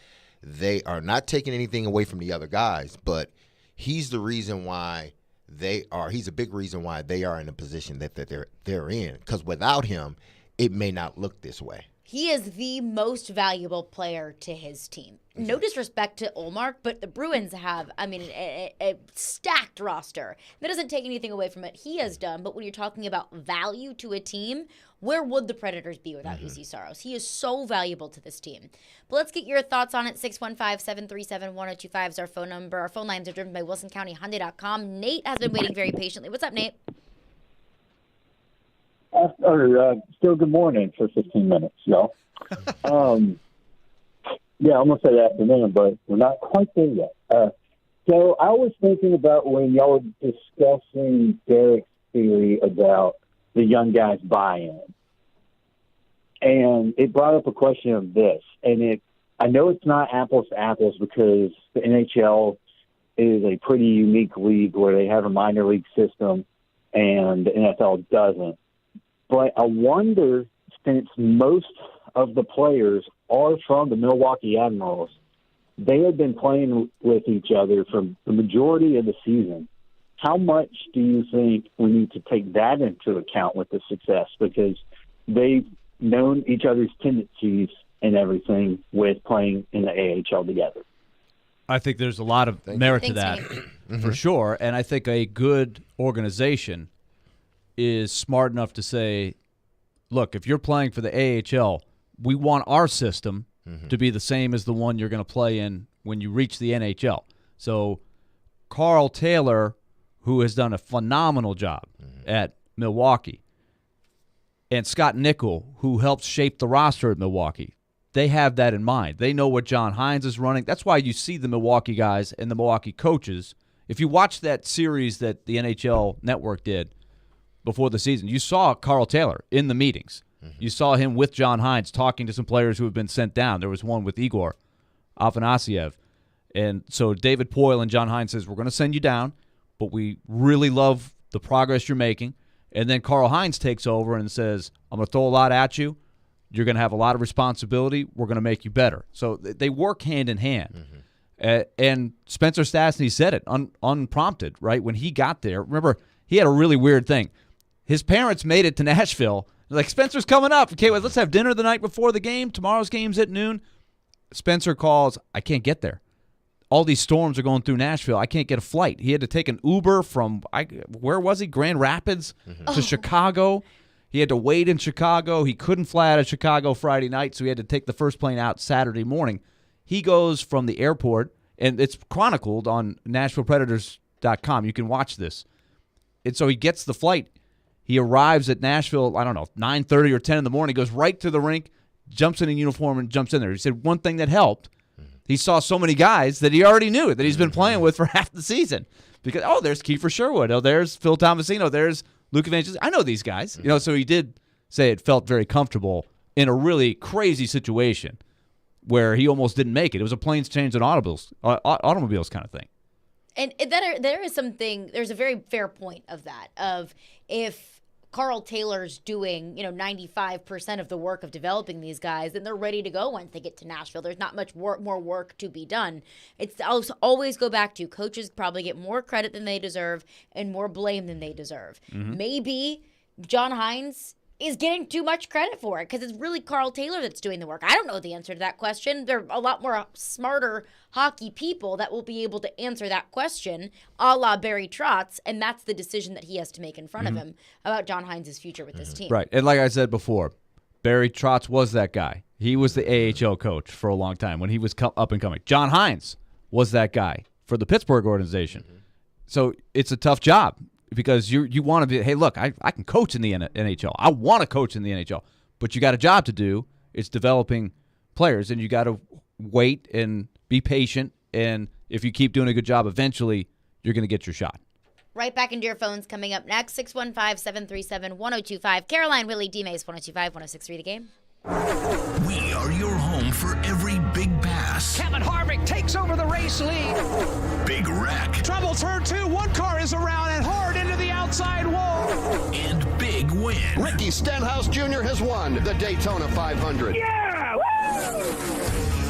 they are not taking anything away from the other guys, but he's the reason why he's a big reason why they are in the position that they're in. Because without him, it may not look this way. He is the most valuable player to his team. No disrespect to Ullmark, but the Bruins have, a stacked roster. That doesn't take anything away from what he has done, but when you're talking about value to a team, where would the Predators be without UC Saros? He is so valuable to this team. But let's get your thoughts on it. 615-737-1025 is our phone number. Our phone lines are driven by WilsonCountyHyundai.com. Nate has been waiting very patiently. What's up, Nate? Still good morning for 15 minutes, y'all. Yeah, I'm going to say afternoon, but we're not quite there yet. So I was thinking about when y'all were discussing Derek's theory about the young guys' buy-in. And it brought up a question of this. And I know it's not apples to apples because the NHL is a pretty unique league where they have a minor league system and the NFL doesn't. But I wonder, since most of the players are from the Milwaukee Admirals, they have been playing with each other for the majority of the season. How much do you think we need to take that into account with the success? Because they've known each other's tendencies and everything with playing in the AHL together. I think there's a lot of merit to that, for sure. And I think a good organization is smart enough to say, look, if you're playing for the AHL, we want our system to be the same as the one you're going to play in when you reach the NHL. So Carl Taylor, who has done a phenomenal job at Milwaukee, and Scott Nickel, who helped shape the roster at Milwaukee, they have that in mind. They know what John Hines is running. That's why you see the Milwaukee guys and the Milwaukee coaches. If you watch that series that the NHL Network did before the season, you saw Carl Taylor in the meetings. You saw him with John Hines talking to some players who have been sent down. There was one with Igor Afanasiev. And so David Poyle and John Hines says, we're going to send you down, but we really love the progress you're making. And then Carl Hines takes over and says, I'm going to throw a lot at you. You're going to have a lot of responsibility. We're going to make you better. So they work hand in hand. And Spencer Stastny said it unprompted, right? When he got there, remember, he had a really weird thing. His parents made it to Nashville. They're like, Spencer's coming up. Okay, well, let's have dinner the night before the game. Tomorrow's game's at noon. Spencer calls, I can't get there. All these storms are going through Nashville. I can't get a flight. He had to take an Uber from, where was he? Grand Rapids to Chicago. He had to wait in Chicago. He couldn't fly out of Chicago Friday night, so he had to take the first plane out Saturday morning. He goes from the airport, and it's chronicled on NashvillePredators.com. You can watch this. And so he gets the flight. He arrives at Nashville, 9:30 or 10 in the morning, goes right to the rink, jumps in a uniform, and jumps in there. He said one thing that helped, he saw so many guys that he already knew, that he's been playing with for half the season. Because, there's Kiefer Sherwood. There's Phil Tomasino. There's Luke Evangelista. I know these guys. So he did say it felt very comfortable in a really crazy situation where he almost didn't make it. It was a planes, trains, and automobiles kind of thing. And there is something, there's a very fair point of that, of if Carl Taylor's doing, 95% of the work of developing these guys, then they're ready to go once they get to Nashville. There's not much more work to be done. I'll always go back to coaches probably get more credit than they deserve and more blame than they deserve. Maybe John Hines is getting too much credit for it because it's really Carl Taylor that's doing the work. I don't know the answer to that question. There are a lot more smarter hockey people that will be able to answer that question, a la Barry Trotz, and that's the decision that he has to make in front of him about John Hines' future with this team. Right, and like I said before, Barry Trotz was that guy. He was the AHL coach for a long time when he was up and coming. John Hines was that guy for the Pittsburgh organization. So it's a tough job. Because you want to be, hey, look, I can coach in the NHL. I want to coach in the NHL. But you got a job to do. It's developing players, and you got to wait and be patient. And if you keep doing a good job, eventually you're going to get your shot. Right back into your phones coming up next, 615-737-1025. Caroline, Willie, D-Mace, 102.5, 106.3 The Game. We are your home for every big pass. Kevin Harvick takes over the race lead. Big wreck. Trouble turn 2. One car is around and hard into the outside wall. And big win. Ricky Stenhouse Jr. has won the Daytona 500. Yeah! Woo!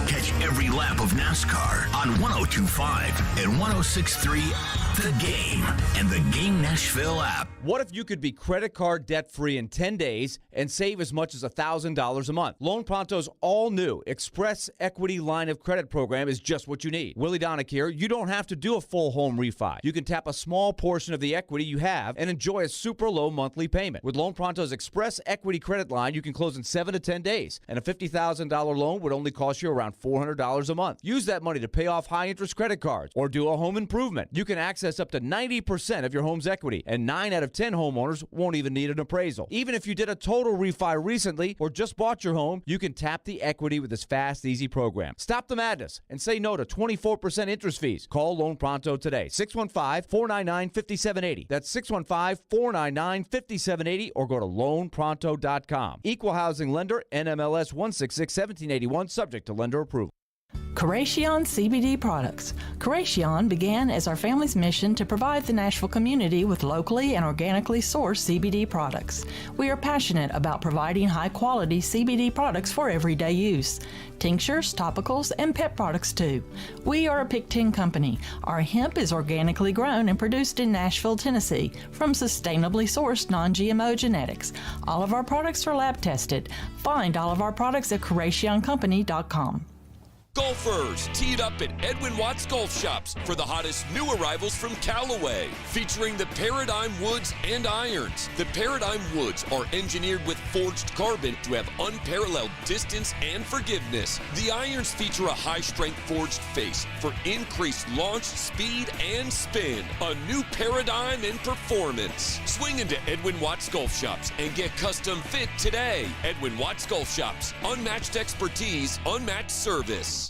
Catch every lap of NASCAR on 102.5 and 106.3 The Game and the Game Nashville app. What if you could be credit card debt-free in 10 days and save as much as $1,000 a month? Loan Pronto's all-new Express Equity Line of Credit program is just what you need. Willie Donick here. You don't have to do a full home refi. You can tap a small portion of the equity you have and enjoy a super low monthly payment. With Loan Pronto's Express Equity Credit Line, you can close in 7 to 10 days, and a $50,000 loan would only cost you around $400 a month. Use that money to pay off high-interest credit cards or do a home improvement. You can access up to 90% of your home's equity, and 9 out of 10 homeowners won't even need an appraisal. Even if you did a total refi recently or just bought your home, you can tap the equity with this fast, easy program. Stop the madness and say no to 24% interest fees. Call Loan Pronto today. 615-499-5780. That's 615-499-5780, or go to loanpronto.com. Equal housing lender, NMLS 166-1781, subject to lender approval. Curacion CBD products. Curacion began as our family's mission to provide the Nashville community with locally and organically sourced CBD products. We are passionate about providing high-quality CBD products for everyday use. Tinctures, topicals, and pet products too. We are a Pick 10 company. Our hemp is organically grown and produced in Nashville, Tennessee from sustainably sourced non-GMO genetics. All of our products are lab tested. Find all of our products at CuracionCompany.com. Golfers teed up at Edwin Watts Golf Shops for the hottest new arrivals from Callaway, featuring the Paradigm Woods and Irons. The Paradigm Woods are engineered with forged carbon to have unparalleled distance and forgiveness. The Irons feature a high-strength forged face for increased launch, speed, and spin. A new paradigm in performance. Swing into Edwin Watts Golf Shops and get custom fit today. Edwin Watts Golf Shops. Unmatched expertise, unmatched service.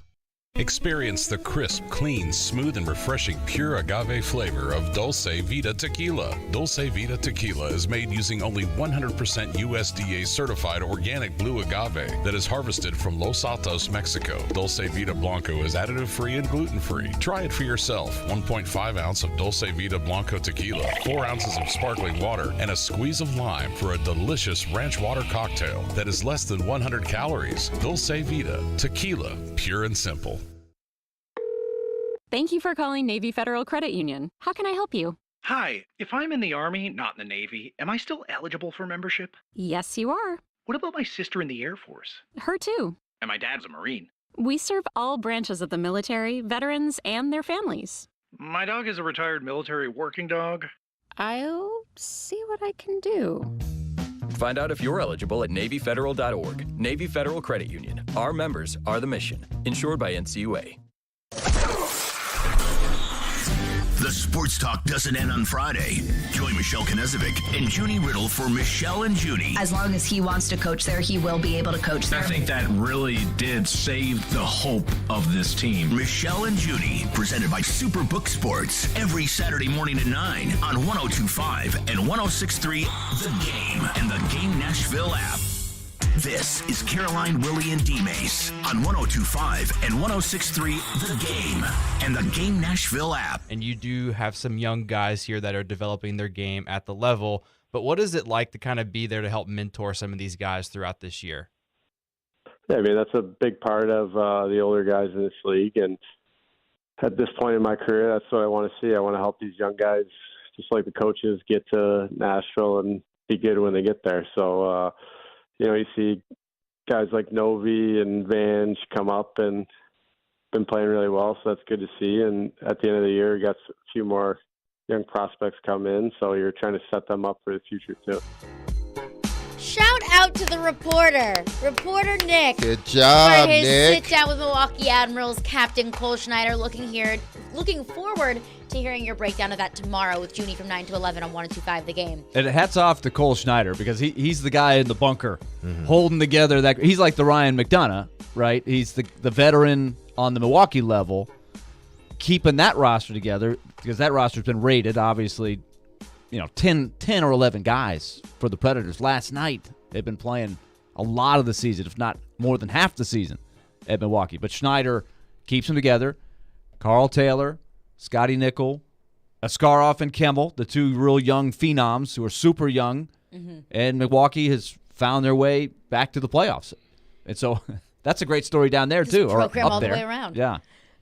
Experience the crisp, clean, smooth, and refreshing pure agave flavor of Dulce Vida Tequila. Dulce Vida Tequila is made using only 100% USDA certified organic blue agave that is harvested from Los Altos, Mexico. Dulce Vida Blanco is additive-free and gluten-free. Try it for yourself. 1.5 ounce of Dulce Vida Blanco Tequila, 4 ounces of sparkling water, and a squeeze of lime for a delicious ranch water cocktail that is less than 100 calories. Dulce Vida Tequila, pure and simple. Thank you for calling Navy Federal Credit Union. How can I help you? Hi, if I'm in the Army, not in the Navy, am I still eligible for membership? Yes, you are. What about my sister in the Air Force? Her too. And my dad's a Marine. We serve all branches of the military, veterans, and their families. My dog is a retired military working dog. I'll see what I can do. Find out if you're eligible at NavyFederal.org. Navy Federal Credit Union. Our members are the mission. Insured by NCUA. The sports talk doesn't end on Friday. Join Michelle Knezovic and Junnie Riddle for Michelle and Junnie. As long as he wants to coach there, he will be able to coach there. I think that really did save the hope of this team. Michelle and Junnie, presented by Superbook Sports, every Saturday morning at 9 on 102.5 and 106.3 The Game and the Game Nashville app. This is Caroline, Willie, and D-Mace on 102.5 and 106.3 The Game and the Game Nashville app. And you do have some young guys here that are developing their game at the level, but what is it like to kind of be there to help mentor some of these guys throughout this year? Yeah, I mean, that's a big part of the older guys in this league, and at this point in my career, that's what I want to see. I want to help these young guys, just like the coaches, get to Nashville and be good when they get there. So, you see guys like Novi and Vange come up and been playing really well, so that's good to see. And at the end of the year, we got a few more young prospects come in, so you're trying to set them up for the future too. Shout out to the reporter Nick. Good job, for his Nick. sit down with Milwaukee Admirals captain Cole Schneider. Looking forward to hearing your breakdown of that tomorrow with Junnie from 9 to 11 on 102.5 The Game. And hats off to Cole Schneider because he's the guy in the bunker holding together that. He's like the Ryan McDonough, right? He's the veteran on the Milwaukee level, keeping that roster together because that roster's been rated, obviously, 10 or 11 guys for the Predators. Last night, they've been playing a lot of the season, if not more than half the season at Milwaukee. But Schneider keeps them together. Carl Taylor, Scotty Nickel, Askarov and Kemmel, the two real young phenoms who are super young. Mm-hmm. And Milwaukee has found their way back to the playoffs. And so that's a great story down there, too. Program or up all there. The way around. Yeah.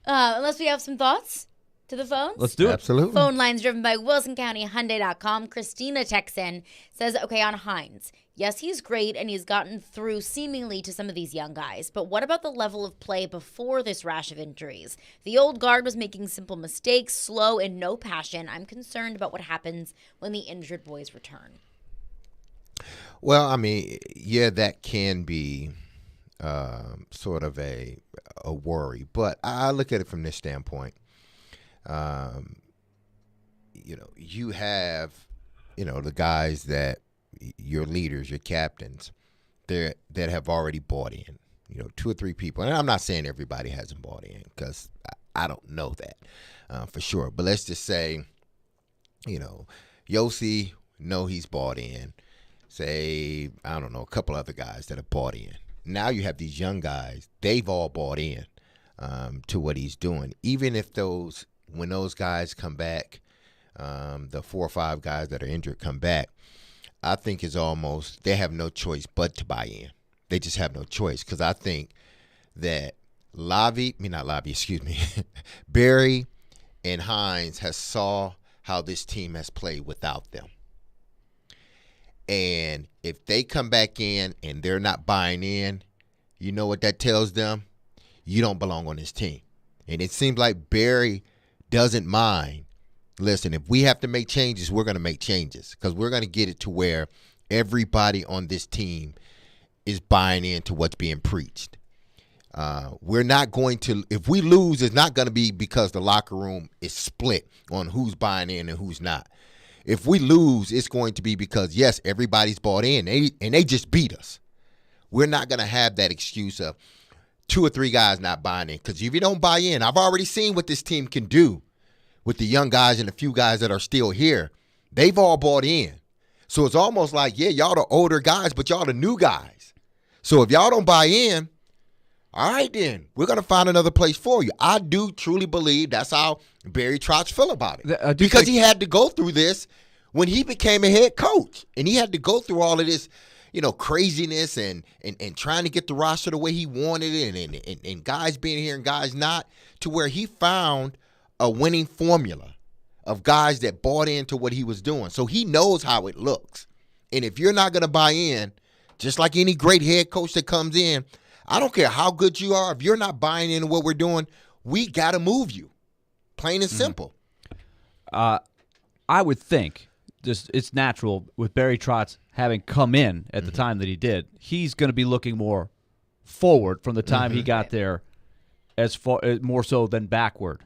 Unless we have some thoughts? To the phones? Let's do it. Absolutely. Phone lines driven by WilsonCountyHyundai.com. Christina Texan says, okay, on Hines. Yes, he's great, and he's gotten through seemingly to some of these young guys. But what about the level of play before this rash of injuries? The old guard was making simple mistakes, slow, and no passion. I'm concerned about what happens when the injured boys return. Well, I mean, yeah, that can be sort of a worry. But I look at it from this standpoint. You have, the guys that your leaders, your captains, that have already bought in, 2 or 3 people. And I'm not saying everybody hasn't bought in because I don't know that for sure. But let's just say, Yossi, he's bought in. Say, I don't know, a couple other guys that have bought in. Now you have these young guys, they've all bought in to what he's doing. Even if when those guys come back, the 4 or 5 guys that are injured come back, I think it's almost they have no choice but to buy in. They just have no choice because I think that Barry and Hines has saw how this team has played without them. And if they come back in and they're not buying in, you know what that tells them? You don't belong on this team. And it seems like Barry doesn't mind. Listen, if we have to make changes, we're going to make changes because we're going to get it to where everybody on this team is buying into what's being preached. We're not going to – if we lose, it's not going to be because the locker room is split on who's buying in and who's not. If we lose, it's going to be because, yes, everybody's bought in and they just beat us. We're not going to have that excuse of 2 or 3 guys not buying in because if you don't buy in, I've already seen what this team can do with the young guys and the few guys that are still here. They've all bought in. So it's almost like, yeah, y'all the older guys, but y'all the new guys. So if y'all don't buy in, all right then, we're going to find another place for you. I do truly believe that's how Barry Trotz feel about it. Because he had to go through this when he became a head coach. And he had to go through all of this, craziness and trying to get the roster the way he wanted it and guys being here and guys not, to where he found a winning formula of guys that bought into what he was doing. So he knows how it looks. And if you're not going to buy in, just like any great head coach that comes in, I don't care how good you are. If you're not buying into what we're doing, we got to move you. Plain and simple. I would think it's natural with Barry Trotz having come in at the time that he did. He's going to be looking more forward from the time he got there as far more so than backward.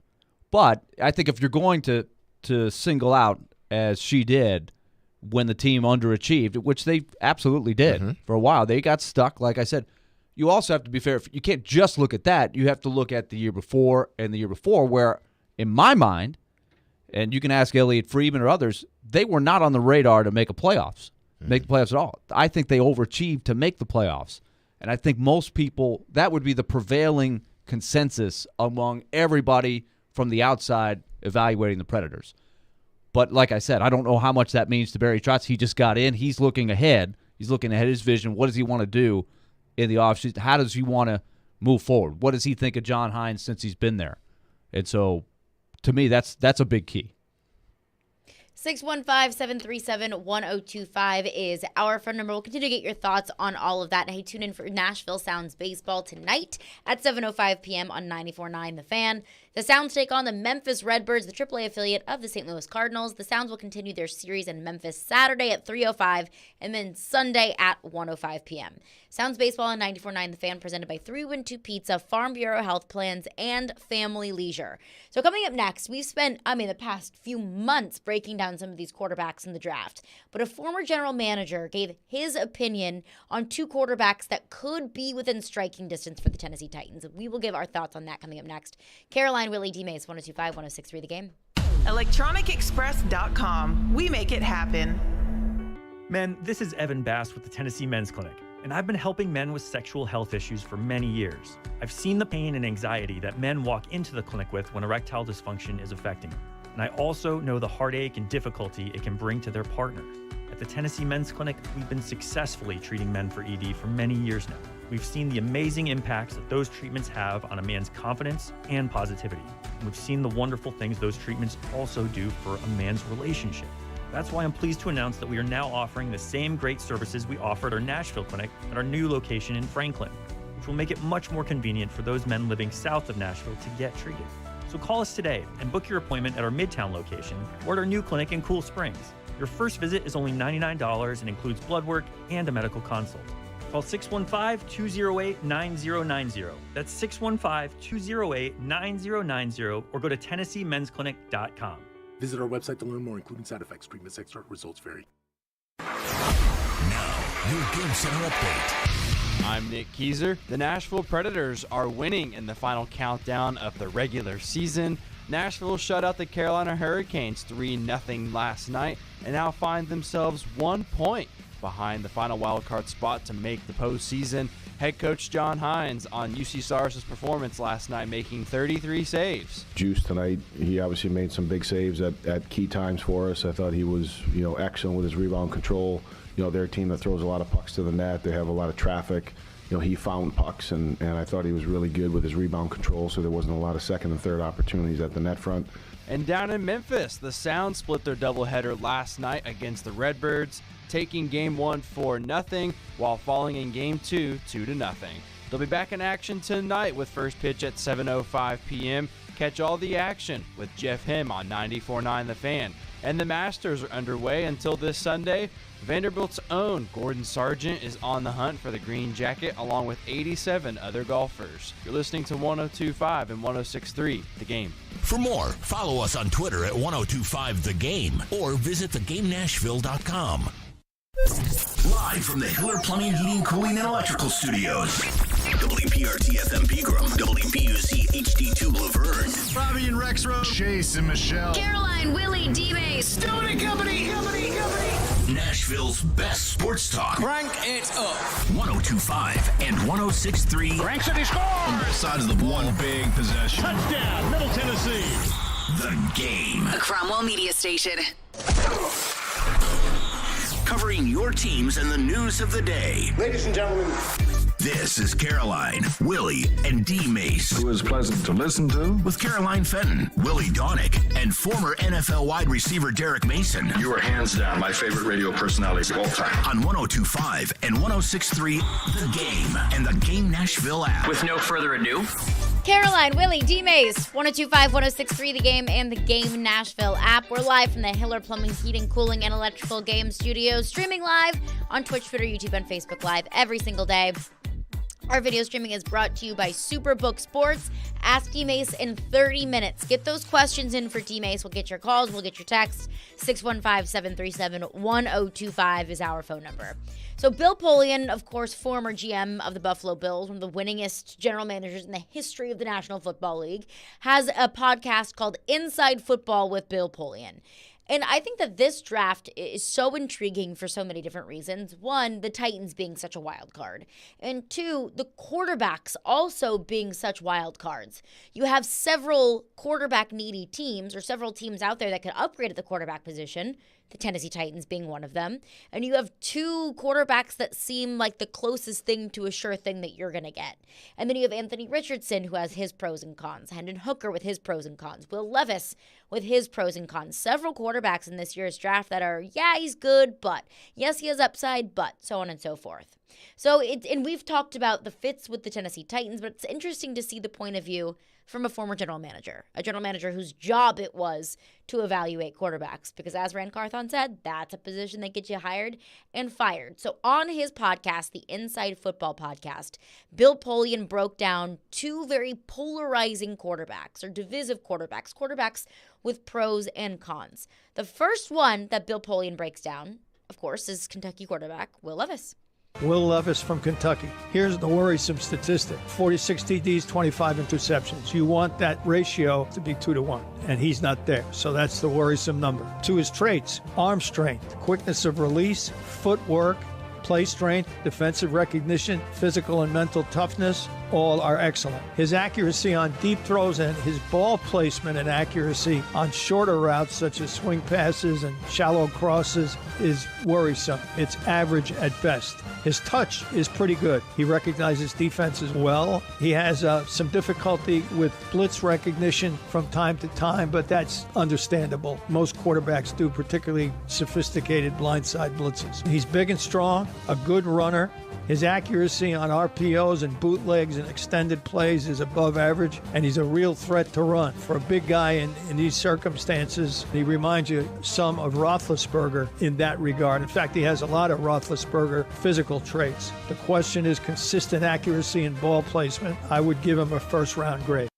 But I think if you're going to single out, as she did, when the team underachieved, which they absolutely did for a while, they got stuck, like I said. You also have to be fair. You can't just look at that. You have to look at the year before and the year before where, in my mind, and you can ask Elliott Friedman or others, they were not on the radar to make the playoffs at all. I think they overachieved to make the playoffs. And I think most people, that would be the prevailing consensus among everybody from the outside evaluating the Predators. But like I said, I don't know how much that means to Barry Trotz. He just got in. He's looking ahead. He's looking ahead his vision. What does he want to do in the offseason? How does he want to move forward? What does he think of John Hines since he's been there? And so, to me, that's a big key. 615-737-1025 is our phone number. We'll continue to get your thoughts on all of that. And hey, tune in for Nashville Sounds Baseball tonight at 7:05 p.m. on 94.9 The Fan. The Sounds take on the Memphis Redbirds, the AAA affiliate of the St. Louis Cardinals. The Sounds will continue their series in Memphis Saturday at 3:05 and then Sunday at 1:05 p.m. Sounds Baseball on 94.9 The Fan, presented by 312 Pizza, Farm Bureau Health Plans, and Family Leisure. So coming up next, we've spent, the past few months breaking down some of these quarterbacks in the draft. But a former general manager gave his opinion on 2 quarterbacks that could be within striking distance for the Tennessee Titans. We will give our thoughts on that coming up next. Caroline, Willie, D-Mays, 102.5, 106.3 The Game. ElectronicExpress.com. We make it happen. Men, this is Evan Bass with the Tennessee Men's Clinic, and I've been helping men with sexual health issues for many years. I've seen the pain and anxiety that men walk into the clinic with when erectile dysfunction is affecting them. And I also know the heartache and difficulty it can bring to their partner. At the Tennessee Men's Clinic, we've been successfully treating men for ED for many years now. We've seen the amazing impacts that those treatments have on a man's confidence and positivity. And we've seen the wonderful things those treatments also do for a man's relationship. That's why I'm pleased to announce that we are now offering the same great services we offer at our Nashville clinic at our new location in Franklin, which will make it much more convenient for those men living south of Nashville to get treated. So call us today and book your appointment at our Midtown location or at our new clinic in Cool Springs. Your first visit is only $99 and includes blood work and a medical consult. Call 615-208-9090. That's 615-208-9090 or go to TennesseeMen'sClinic.com. Visit our website to learn more, including side effects. Treatment sex start results vary. Now, your Game Center update. I'm Nick Keyser. The Nashville Predators are winning in the final countdown of the regular season. Nashville shut out the Carolina Hurricanes 3-0 last night and now find themselves 1 point behind the final wildcard spot to make the postseason. Head coach John Hines on UC Sars's performance last night, making 33 saves. Juice tonight, he obviously made some big saves at key times for us. I thought he was, excellent with his rebound control. They're a team that throws a lot of pucks to the net. They have a lot of traffic. He found pucks, and I thought he was really good with his rebound control, so there wasn't a lot of second and third opportunities at the net front. And down in Memphis, the Sound split their doubleheader last night against the Redbirds, taking Game 1 4-0 while falling in Game 2 2-0. They'll be back in action tonight with first pitch at 7:05 p.m. Catch all the action with Jeff Him on 94.9 The Fan. And the Masters are underway until this Sunday. Vanderbilt's own Gordon Sargent is on the hunt for the green jacket along with 87 other golfers. You're listening to 102.5 and 106.3 The Game. For more, follow us on Twitter at 102.5 The Game or visit thegamenashville.com. Live from the Hiller Plumbing, Heating, Cooling, and Electrical Studios. WPRT-FM Pegram, WPUC HD2 Laverne. Robby and Rex Road. Chase and Michelle. Caroline, Willie, D-Mace. Stone and Company. Nashville's best sports talk. Crank it up. 102.5 and 106.3. Rank City score. On both sides of the ball. One big possession. Touchdown, Middle Tennessee. The Game. A Cromwell media station. Covering your teams and the news of the day. Ladies and gentlemen. This is Caroline, Willie, and D. Mace. Who is pleasant to listen to. With Caroline Fenton, Willie Donick, and former NFL wide receiver Derek Mason. You are hands down my favorite radio personality of all time. On 102.5 and 106.3 The Game and the Game Nashville app. With no further ado, Caroline, Willie, D-Mace, 102.5, 106.3 The Game and the Game Nashville app. We're live from the Hiller Plumbing, Heating, Cooling, and Electrical Game Studios, streaming live on Twitch, Twitter, YouTube, and Facebook Live every single day. Our video streaming is brought to you by Superbook Sports. Ask D-Mace in 30 minutes. Get those questions in for D-Mace. We'll get your calls. We'll get your texts. 615-737-1025 is our phone number. So Bill Polian, of course, former GM of the Buffalo Bills, one of the winningest general managers in the history of the National Football League, has a podcast called Inside Football with Bill Polian. And I think that this draft is so intriguing for so many different reasons. One, the Titans being such a wild card. And two, the quarterbacks also being such wild cards. You have several quarterback-needy teams, or several teams out there that could upgrade at the quarterback position, the Tennessee Titans being one of them. And you have two quarterbacks that seem like the closest thing to a sure thing that you're going to get. And then you have Anthony Richardson, who has his pros and cons. Hendon Hooker with his pros and cons. Will Levis with his pros and cons. Several quarterbacks in this year's draft that are, yeah, he's good, but. Yes, he has upside, but. So on and so forth. So, and we've talked about the fits with the Tennessee Titans, but it's interesting to see the point of view from a former general manager, a general manager whose job it was to evaluate quarterbacks. Because as Rand Carthon said, that's a position that gets you hired and fired. So on his podcast, the Inside Football podcast, Bill Polian broke down two very polarizing quarterbacks, or divisive quarterbacks, quarterbacks with pros and cons. The first one that Bill Polian breaks down, of course, is Kentucky quarterback Will Levis. Will Levis from Kentucky. Here's the worrisome statistic. 46 TDs, 25 interceptions. You want that ratio to be 2-to-1, and he's not there. So that's the worrisome number. To his traits, arm strength, quickness of release, footwork, play strength, defensive recognition, physical and mental toughness, all are excellent. His accuracy on deep throws and his ball placement and accuracy on shorter routes such as swing passes and shallow crosses is worrisome. It's average at best. His touch is pretty good. He recognizes defenses well. He has some difficulty with blitz recognition from time to time, but that's understandable. Most quarterbacks do, particularly sophisticated blindside blitzes. He's big and strong, a good runner. His accuracy on RPOs and bootlegs and extended plays is above average, and he's a real threat to run. For a big guy in these circumstances, he reminds you some of Roethlisberger in that regard. In fact, he has a lot of Roethlisberger physical traits. The question is consistent accuracy and ball placement. I would give him a first-round grade.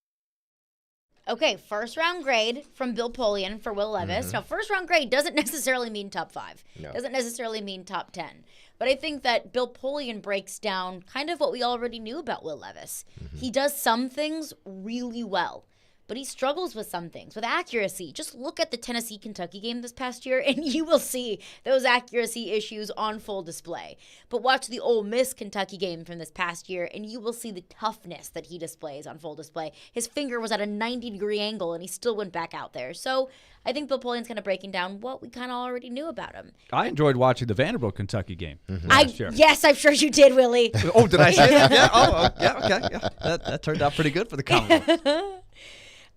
Okay, first-round grade from Bill Polian for Will Levis. Now, first-round grade doesn't necessarily mean top 5. No. Doesn't necessarily mean top 10. But I think that Bill Polian breaks down kind of what we already knew about Will Levis. He does some things really well, but he struggles with some things. With accuracy, just look at the Tennessee-Kentucky game this past year, and you will see those accuracy issues on full display. But watch the Ole Miss-Kentucky game from this past year, and you will see the toughness that he displays on full display. His finger was at a 90-degree angle, and he still went back out there. So I think Bill Polian's kind of breaking down what we kind of already knew about him. I enjoyed watching the Vanderbilt-Kentucky game last year. Yes, I'm sure you did, Willie. Oh, did I say that? Yeah. Oh, yeah, okay. Yeah. That turned out pretty good for the Commonwealth.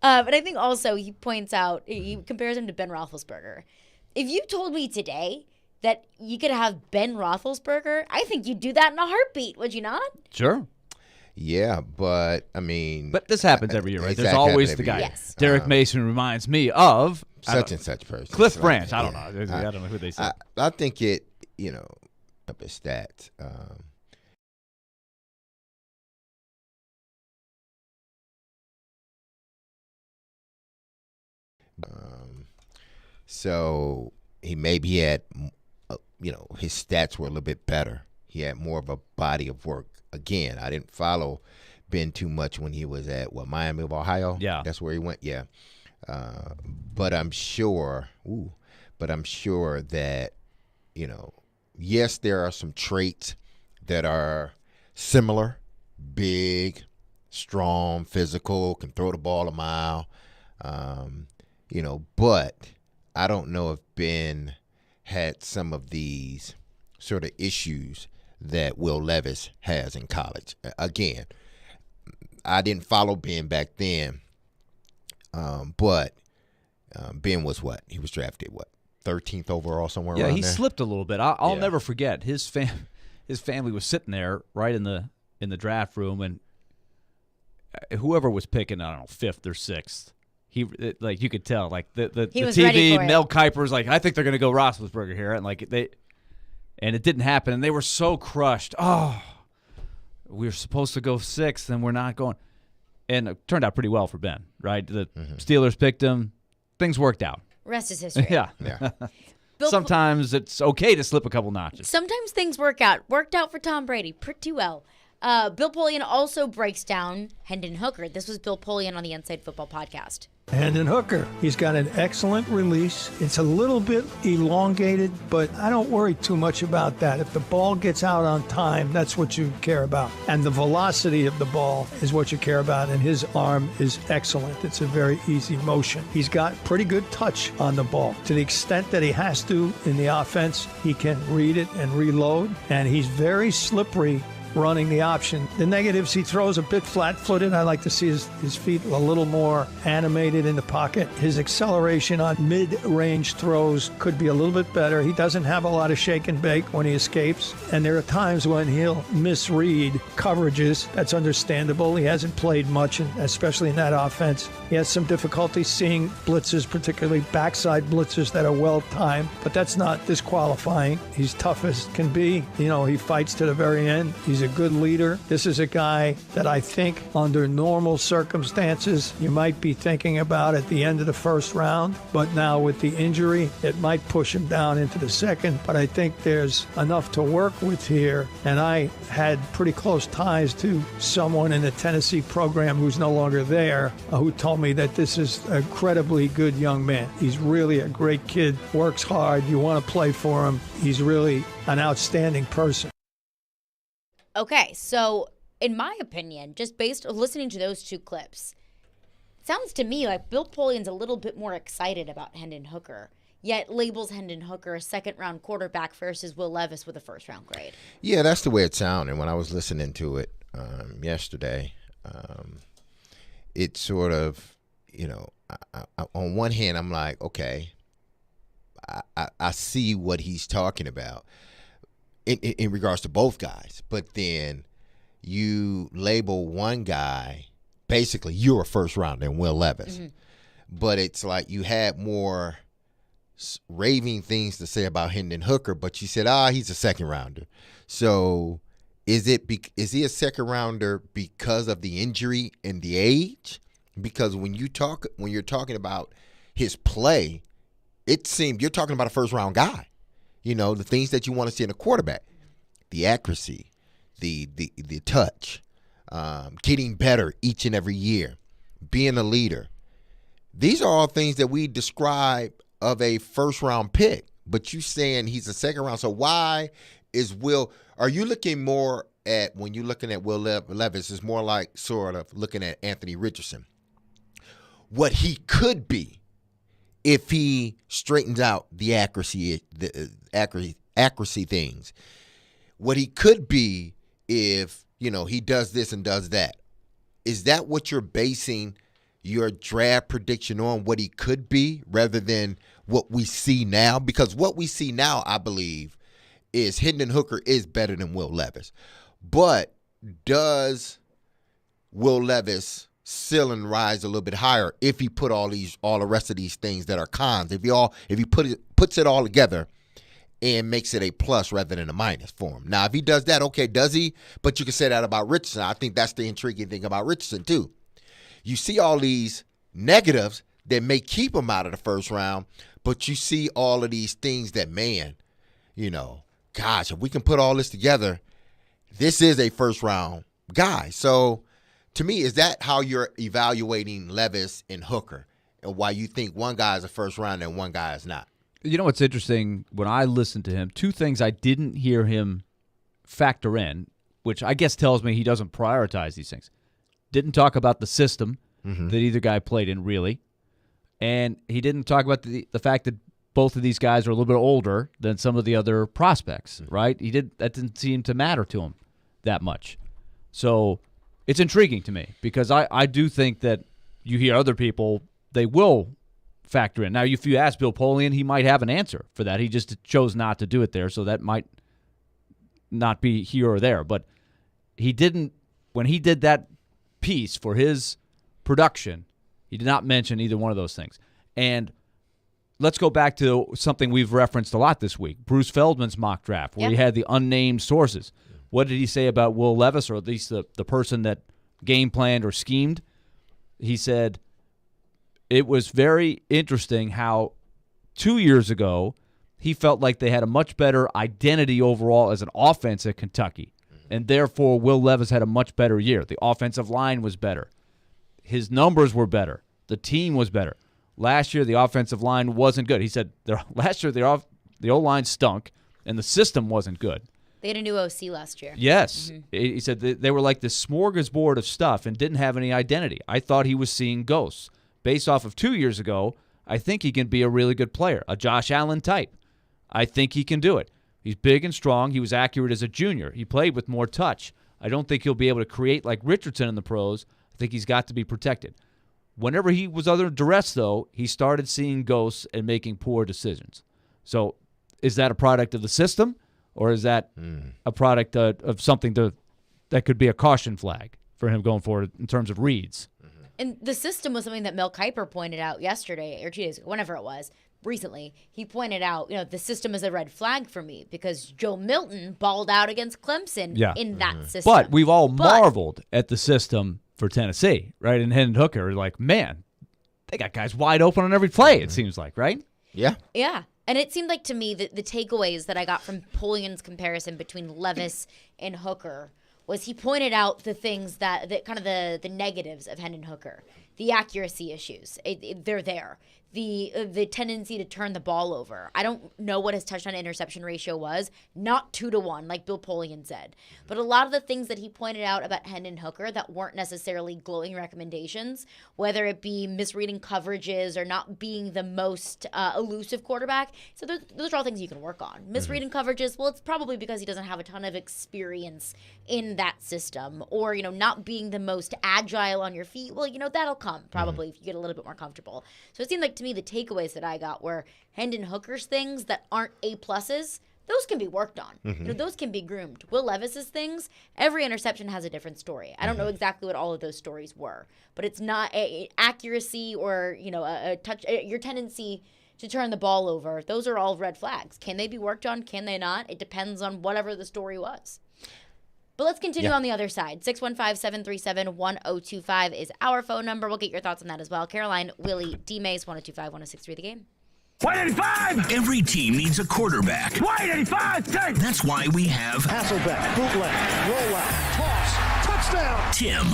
But I think also he points out, he compares him to Ben Roethlisberger. If you told me today that you could have Ben Roethlisberger, I think you'd do that in a heartbeat, would you not? Sure. Yeah, but I mean, but this happens every year, right? Exactly, There's always the guy. Yes. Derek Mason reminds me of such and such person. Cliff Branch. I don't know. I don't know who they say. I think it, up his stats. So he maybe had, his stats were a little bit better. He had more of a body of work. Again, I didn't follow Ben too much when he was at Miami of Ohio. Yeah, that's where he went. Yeah, but I'm sure that yes, there are some traits that are similar: big, strong, physical, can throw the ball a mile. But I don't know if Ben had some of these sort of issues that Will Levis has in college. Again, I didn't follow Ben back then, but Ben was what? He was drafted, 13th overall, somewhere around there? Yeah, he slipped a little bit. I'll never forget. His family was sitting there right in the draft room, and whoever was picking, I don't know, 5th or 6th, you could tell, the TV, Mel Kiper's like, I think they're going to go Roethlisberger here, and it didn't happen, and they were so crushed. Oh, we were supposed to go 6th, and we're not going. And it turned out pretty well for Ben, right? The Steelers picked him. Things worked out. Rest is history. Yeah. Sometimes it's okay to slip a couple notches. Sometimes things work out. Worked out for Tom Brady pretty well. Bill Polian also breaks down Hendon Hooker. This was Bill Polian on the Inside Football podcast. Hendon Hooker, he's got an excellent release. It's a little bit elongated, but I don't worry too much about that. If the ball gets out on time, that's what you care about. And the velocity of the ball is what you care about, and his arm is excellent. It's a very easy motion. He's got pretty good touch on the ball. To the extent that he has to in the offense, he can read it and reload, and he's very slippery running the option. The negatives, he throws a bit flat-footed. I like to see his feet a little more animated in the pocket. His acceleration on mid-range throws could be a little bit better. He doesn't have a lot of shake and bake when he escapes, and there are times when he'll misread coverages. That's understandable. He hasn't played much, especially in that offense. He has some difficulty seeing blitzes, particularly backside blitzes that are well-timed, but that's not disqualifying. He's tough as can be. He fights to the very end. He's a good leader. This is a guy that I think under normal circumstances you might be thinking about at the end of the first round, but now with the injury it might push him down into the second, but I think there's enough to work with here, and I had pretty close ties to someone in the Tennessee program who's no longer there who told me that this is an incredibly good young man. He's really a great kid, works hard, you want to play for him. He's really an outstanding person. Okay, so in my opinion, just based on listening to those two clips, sounds to me like Bill Polian's a little bit more excited about Hendon Hooker, yet labels Hendon Hooker a second-round quarterback versus Will Levis with a first-round grade. Yeah, that's the way it sounded when I was listening to it yesterday. It sort of, on one hand, I'm like, okay, I see what he's talking about in regards to both guys. But then you label one guy, basically you're a first rounder in Will Levis. Mm-hmm. But it's like you had more raving things to say about Hendon Hooker, but you said, he's a second rounder. So is he a second rounder because of the injury and the age? Because when you're talking about his play, it seemed you're talking about a first round guy. The things that you want to see in a quarterback, the accuracy, the touch, getting better each and every year, being a leader. These are all things that we describe of a first round pick, but you saying he's a second round. So why is are you looking more at, when you're looking at Will Levis, is more like sort of looking at Anthony Richardson, what he could be if he straightens out the accuracy things, what he could be if, he does this and does that. Is that what you're basing your draft prediction on, what he could be, rather than what we see now? Because what we see now, I believe, is Hendon Hooker is better than Will Levis. But does Will Levis ceiling rise a little bit higher if he put all the rest of these things that are cons? If he puts it all together and makes it a plus rather than a minus for him. Now, if he does that, okay, does he? But you can say that about Richardson. I think that's the intriguing thing about Richardson too. You see all these negatives that may keep him out of the first round, but you see all of these things that, man, gosh, if we can put all this together, this is a first round guy. So to me, is that how you're evaluating Levis and Hooker, and why you think one guy is a first rounder and one guy is not? What's interesting, when I listened to him, two things I didn't hear him factor in, which I guess tells me he doesn't prioritize these things. Didn't talk about the system that either guy played in, really. And he didn't talk about the fact that both of these guys are a little bit older than some of the other prospects, right? That didn't seem to matter to him that much. So it's intriguing to me, because I do think that you hear other people, they will factor in. Now, if you ask Bill Polian, he might have an answer for that. He just chose not to do it there, so that might not be here or there. But he didn't, when he did that piece for his production, he did not mention either one of those things. And let's go back to something we've referenced a lot this week, Bruce Feldman's mock draft, where he had the unnamed sources. What did he say about Will Levis, or at least the person that game planned or schemed? He said it was very interesting how 2 years ago he felt like they had a much better identity overall as an offense at Kentucky, and therefore Will Levis had a much better year. The offensive line was better. His numbers were better. The team was better. Last year, the offensive line wasn't good. He said last year the O-line stunk, and the system wasn't good. They had a new OC last year. Yes. Mm-hmm. He said they were like this smorgasbord of stuff and didn't have any identity. I thought he was seeing ghosts. Based off of 2 years ago, I think he can be a really good player, a Josh Allen type. I think he can do it. He's big and strong. He was accurate as a junior. He played with more touch. I don't think he'll be able to create like Richardson in the pros. I think he's got to be protected. Whenever he was under duress, though, he started seeing ghosts and making poor decisions. So is that a product of the system, or is that a product of something that could be a caution flag for him going forward in terms of reads? And the system was something that Mel Kiper pointed out yesterday, or 2 days ago, whenever it was, recently. He pointed out, the system is a red flag for me because Joe Milton balled out against Clemson in that system. But we've all marveled at the system for Tennessee, right? And Hendon Hooker, like, man, they got guys wide open on every play, it seems like, right? Yeah. Yeah. And it seemed like to me that the takeaways that I got from Polian's comparison between Levis and Hooker was he pointed out the things that kind of the negatives of Hendon Hooker, the accuracy issues. They're there. the tendency to turn the ball over. I don't know what his touchdown interception ratio was, not 2-1 like Bill Polian said, but a lot of the things that he pointed out about Hendon Hooker that weren't necessarily glowing recommendations, whether it be misreading coverages or not being the most elusive quarterback. So those are all things you can work on. Misreading coverages, well, it's probably because he doesn't have a ton of experience in that system, or not being the most agile on your feet. Well, that'll come probably if you get a little bit more comfortable. So it seemed like to me the takeaways that I got were Hendon Hooker's things that aren't A+, those can be worked on. Those can be groomed. Will Levis's things, every interception has a different story. I don't know exactly what all of those stories were, but it's not accuracy or a touch. Your tendency to turn the ball over. Those are all red flags. Can they be worked on? Can they not? It depends on whatever the story was. But let's continue on the other side. 615-737-1025 is our phone number. We'll get your thoughts on that as well. Caroline, Willie, D-Mace, 102.5-106.3 The Game. 185! Every team needs a quarterback. 185! That's why we have Hasselbeck, bootleg, rollout, toss, touchdown. Tim.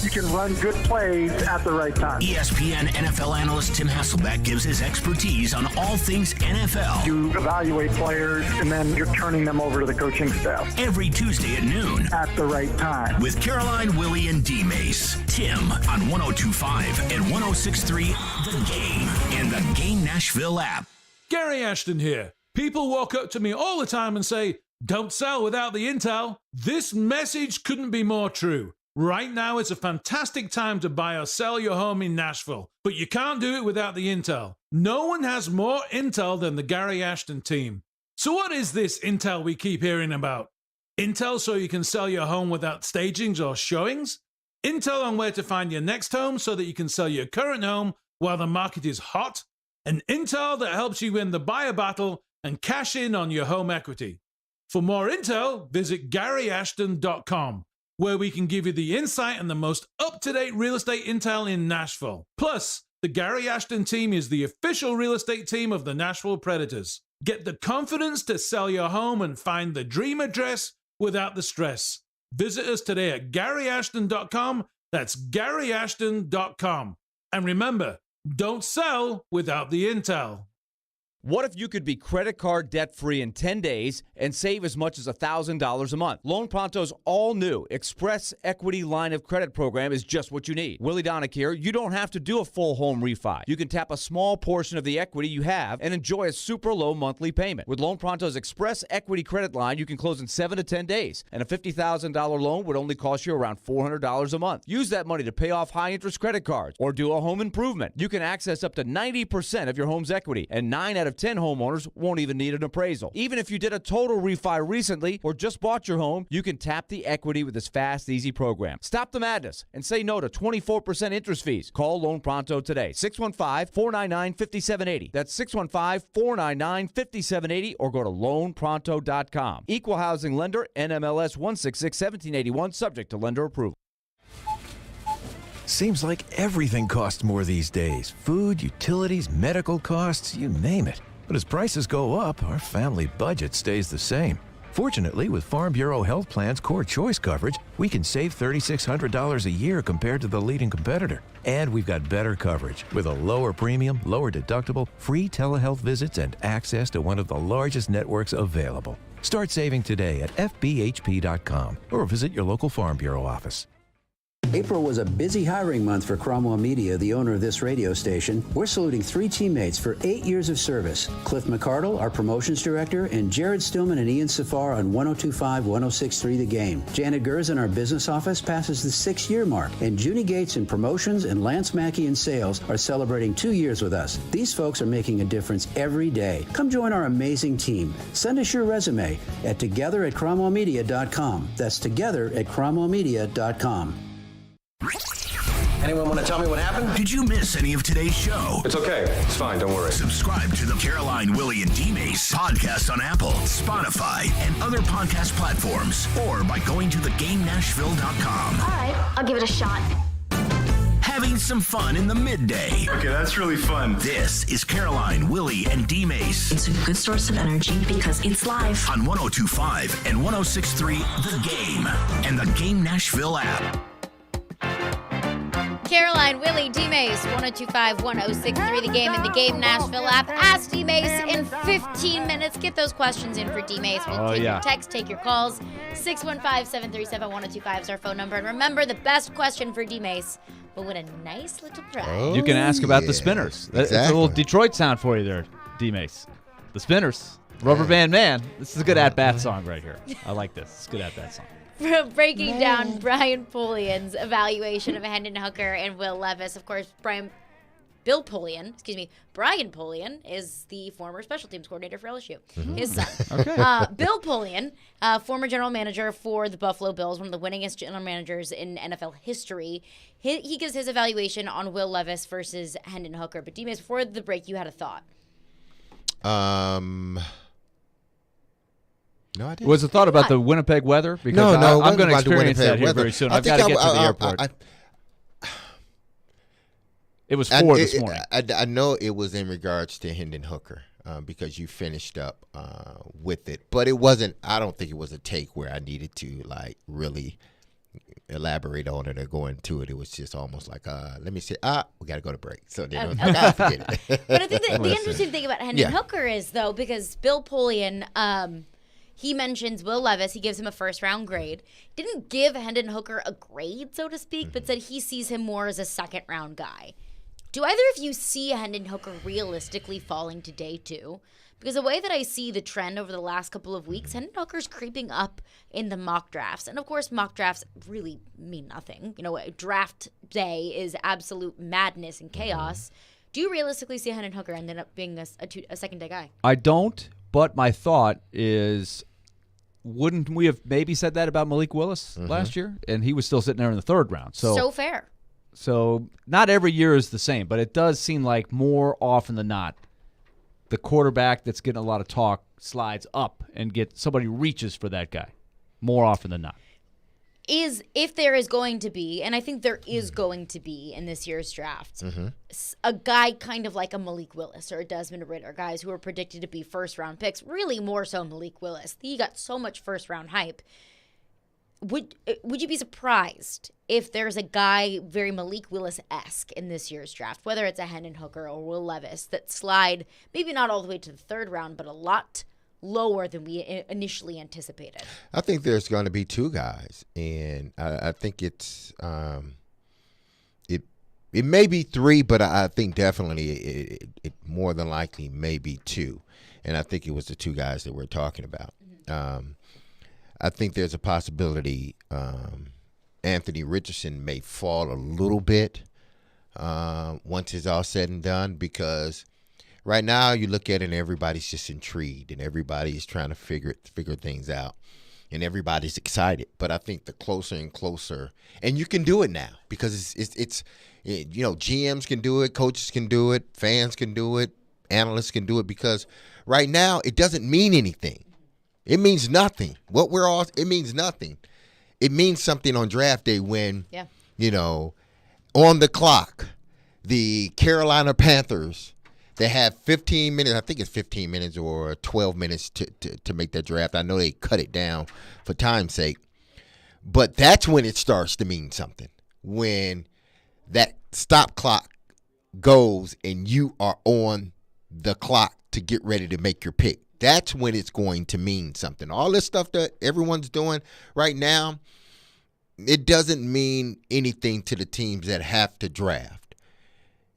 You can run good plays at the right time. ESPN NFL analyst Tim Hasselbeck gives his expertise on all things NFL. You evaluate players, and then you're turning them over to the coaching staff. Every Tuesday at noon. At the right time. With Caroline, Willie, and D-Mace. Tim on 102.5 and 106.3 The Game and the Game Nashville app. Gary Ashton here. People walk up to me all the time and say, don't sell without the intel. This message couldn't be more true. Right now, it's a fantastic time to buy or sell your home in Nashville, but you can't do it without the intel. No one has more intel than the Gary Ashton team. So what is this intel we keep hearing about? Intel so you can sell your home without stagings or showings? Intel on where to find your next home so that you can sell your current home while the market is hot? And intel that helps you win the buyer battle and cash in on your home equity. For more intel, visit GaryAshton.com. where we can give you the insight and the most up-to-date real estate intel in Nashville. Plus, the Gary Ashton team is the official real estate team of the Nashville Predators. Get the confidence to sell your home and find the dream address without the stress. Visit us today at GaryAshton.com. That's GaryAshton.com. And remember, don't sell without the intel. What if you could be credit card debt-free in 10 days and save as much as $1,000 a month? Loan Pronto's all-new Express Equity Line of Credit program is just what you need. Willie Donick here. You don't have to do a full home refi. You can tap a small portion of the equity you have and enjoy a super low monthly payment. With Loan Pronto's Express Equity Credit Line, you can close in 7 to 10 days, and a $50,000 loan would only cost you around $400 a month. Use that money to pay off high-interest credit cards or do a home improvement. You can access up to 90% of your home's equity, and 9 out of 10 homeowners won't even need an appraisal. Even if you did a total refi recently or just bought your home, you can tap the equity with this fast, easy program. Stop the madness and say no to 24% interest fees. Call Loan Pronto today. 615-499-5780. That's 615-499-5780 or go to loanpronto.com. Equal housing lender, NMLS 166-1781, subject to lender approval. Seems like everything costs more these days. Food, utilities, medical costs, you name it. But as prices go up, our family budget stays the same. Fortunately, with Farm Bureau Health Plan's Core Choice coverage, we can save $3,600 a year compared to the leading competitor. And we've got better coverage with a lower premium, lower deductible, free telehealth visits, and access to one of the largest networks available. Start saving today at FBHP.com or visit your local Farm Bureau office. April was a busy hiring month for Cromwell Media, the owner of this radio station. We're saluting 3 teammates for 8 years of service. Cliff McCardle, our promotions director, and Jared Stillman and Ian Safar on 102.5, 106.3 The Game. Janet Gers in our business office passes the 6-year mark, and Junnie Gates in promotions and Lance Mackey in sales are celebrating 2 years with us. These folks are making a difference every day. Come join our amazing team. Send us your resume at together@cromwellmedia.com. That's together@cromwellmedia.com. Anyone want to tell me what happened? Did you miss any of today's show? It's okay. It's fine. Don't worry. Subscribe to the Caroline, Willie, and D-Mace podcast on Apple, Spotify, and other podcast platforms, or by going to theGameNashville.com. All right, I'll give it a shot. Having some fun in the midday. Okay, that's really fun. This is Caroline, Willie, and D-Mace. It's a good source of energy because it's live. On 102.5 and 106.3 The Game and the Game Nashville app. Caroline, Willie, D-Mace, 1025-1063, the game in the Game Nashville app. Ask D-Mace in 15 minutes. Get those questions in for D-Mace. We'll take your texts, take your calls. 615-737-1025 is our phone number. And remember, the best question for D-Mace will win a nice little prize. You can ask about the Spinners. It's a little Detroit sound for you there, D-Mace. The Spinners. Rubber Band Man. This is a good at-bat song right here. I like this. It's a good at-bat song. Breaking down Brian Polian's evaluation of Hendon Hooker and Will Levis. Of course, Brian Polian is the former special teams coordinator for LSU. Mm-hmm. His son. Okay. Bill Polian, former general manager for the Buffalo Bills, one of the winningest general managers in NFL history. He gives his evaluation on Will Levis versus Hendon Hooker. But D-Mace, before the break, you had a thought. No, I didn't. Was it thought about the Winnipeg weather? Because I'm going to experience that here very soon. I've got to get to the airport. It was 4 this morning. I know it was in regards to Hendon Hooker because you finished up with it. But it wasn't – I don't think it was a take where I needed to, really elaborate on it or go into it. It was just almost like, let me see. We got to go to break. So then forget it. But I think the interesting thing about Hendon Hooker is, though, because Bill Polian he mentions Will Levis. He gives him a first-round grade. Didn't give Hendon Hooker a grade, so to speak, but said he sees him more as a second-round guy. Do either of you see Hendon Hooker realistically falling to day 2? Because the way that I see the trend over the last couple of weeks, Hendon Hooker's creeping up in the mock drafts. And, of course, mock drafts really mean nothing. Draft day is absolute madness and chaos. Do you realistically see Hendon Hooker ended up being a second-day guy? I don't, but my thought is, wouldn't we have maybe said that about Malik Willis last year? And he was still sitting there in the 3rd round. So fair. So not every year is the same, but it does seem like more often than not, the quarterback that's getting a lot of talk slides up and somebody reaches for that guy more often than not. If there is going to be, and I think there is going to be in this year's draft, a guy kind of like a Malik Willis or a Desmond Ridder, guys who are predicted to be first-round picks, really more so Malik Willis. He got so much first-round hype. Would you be surprised if there's a guy very Malik Willis-esque in this year's draft, whether it's a Hendon Hooker or Will Levis, that slide maybe not all the way to the 3rd round, but a lot lower than we initially anticipated? I think there's going to be 2 guys, and I think it's it may be 3, but I think definitely it more than likely may be 2, and I think it was the 2 guys that we're talking about. I think there's a possibility Anthony Richardson may fall a little bit once it's all said and done, because right now you look at it and everybody's just intrigued and everybody's trying to figure things out and everybody's excited. But I think the closer and closer, and you can do it now because it's GMs can do it, coaches can do it, fans can do it, analysts can do it, because right now it doesn't mean anything. It means nothing. It means nothing. It means something on draft day when, on the clock, the Carolina Panthers, they have 15 minutes. I think it's 15 minutes or 12 minutes to make that draft. I know they cut it down for time's sake. But that's when it starts to mean something. When that stop clock goes and you are on the clock to get ready to make your pick. That's when it's going to mean something. All this stuff that everyone's doing right now, it doesn't mean anything to the teams that have to draft.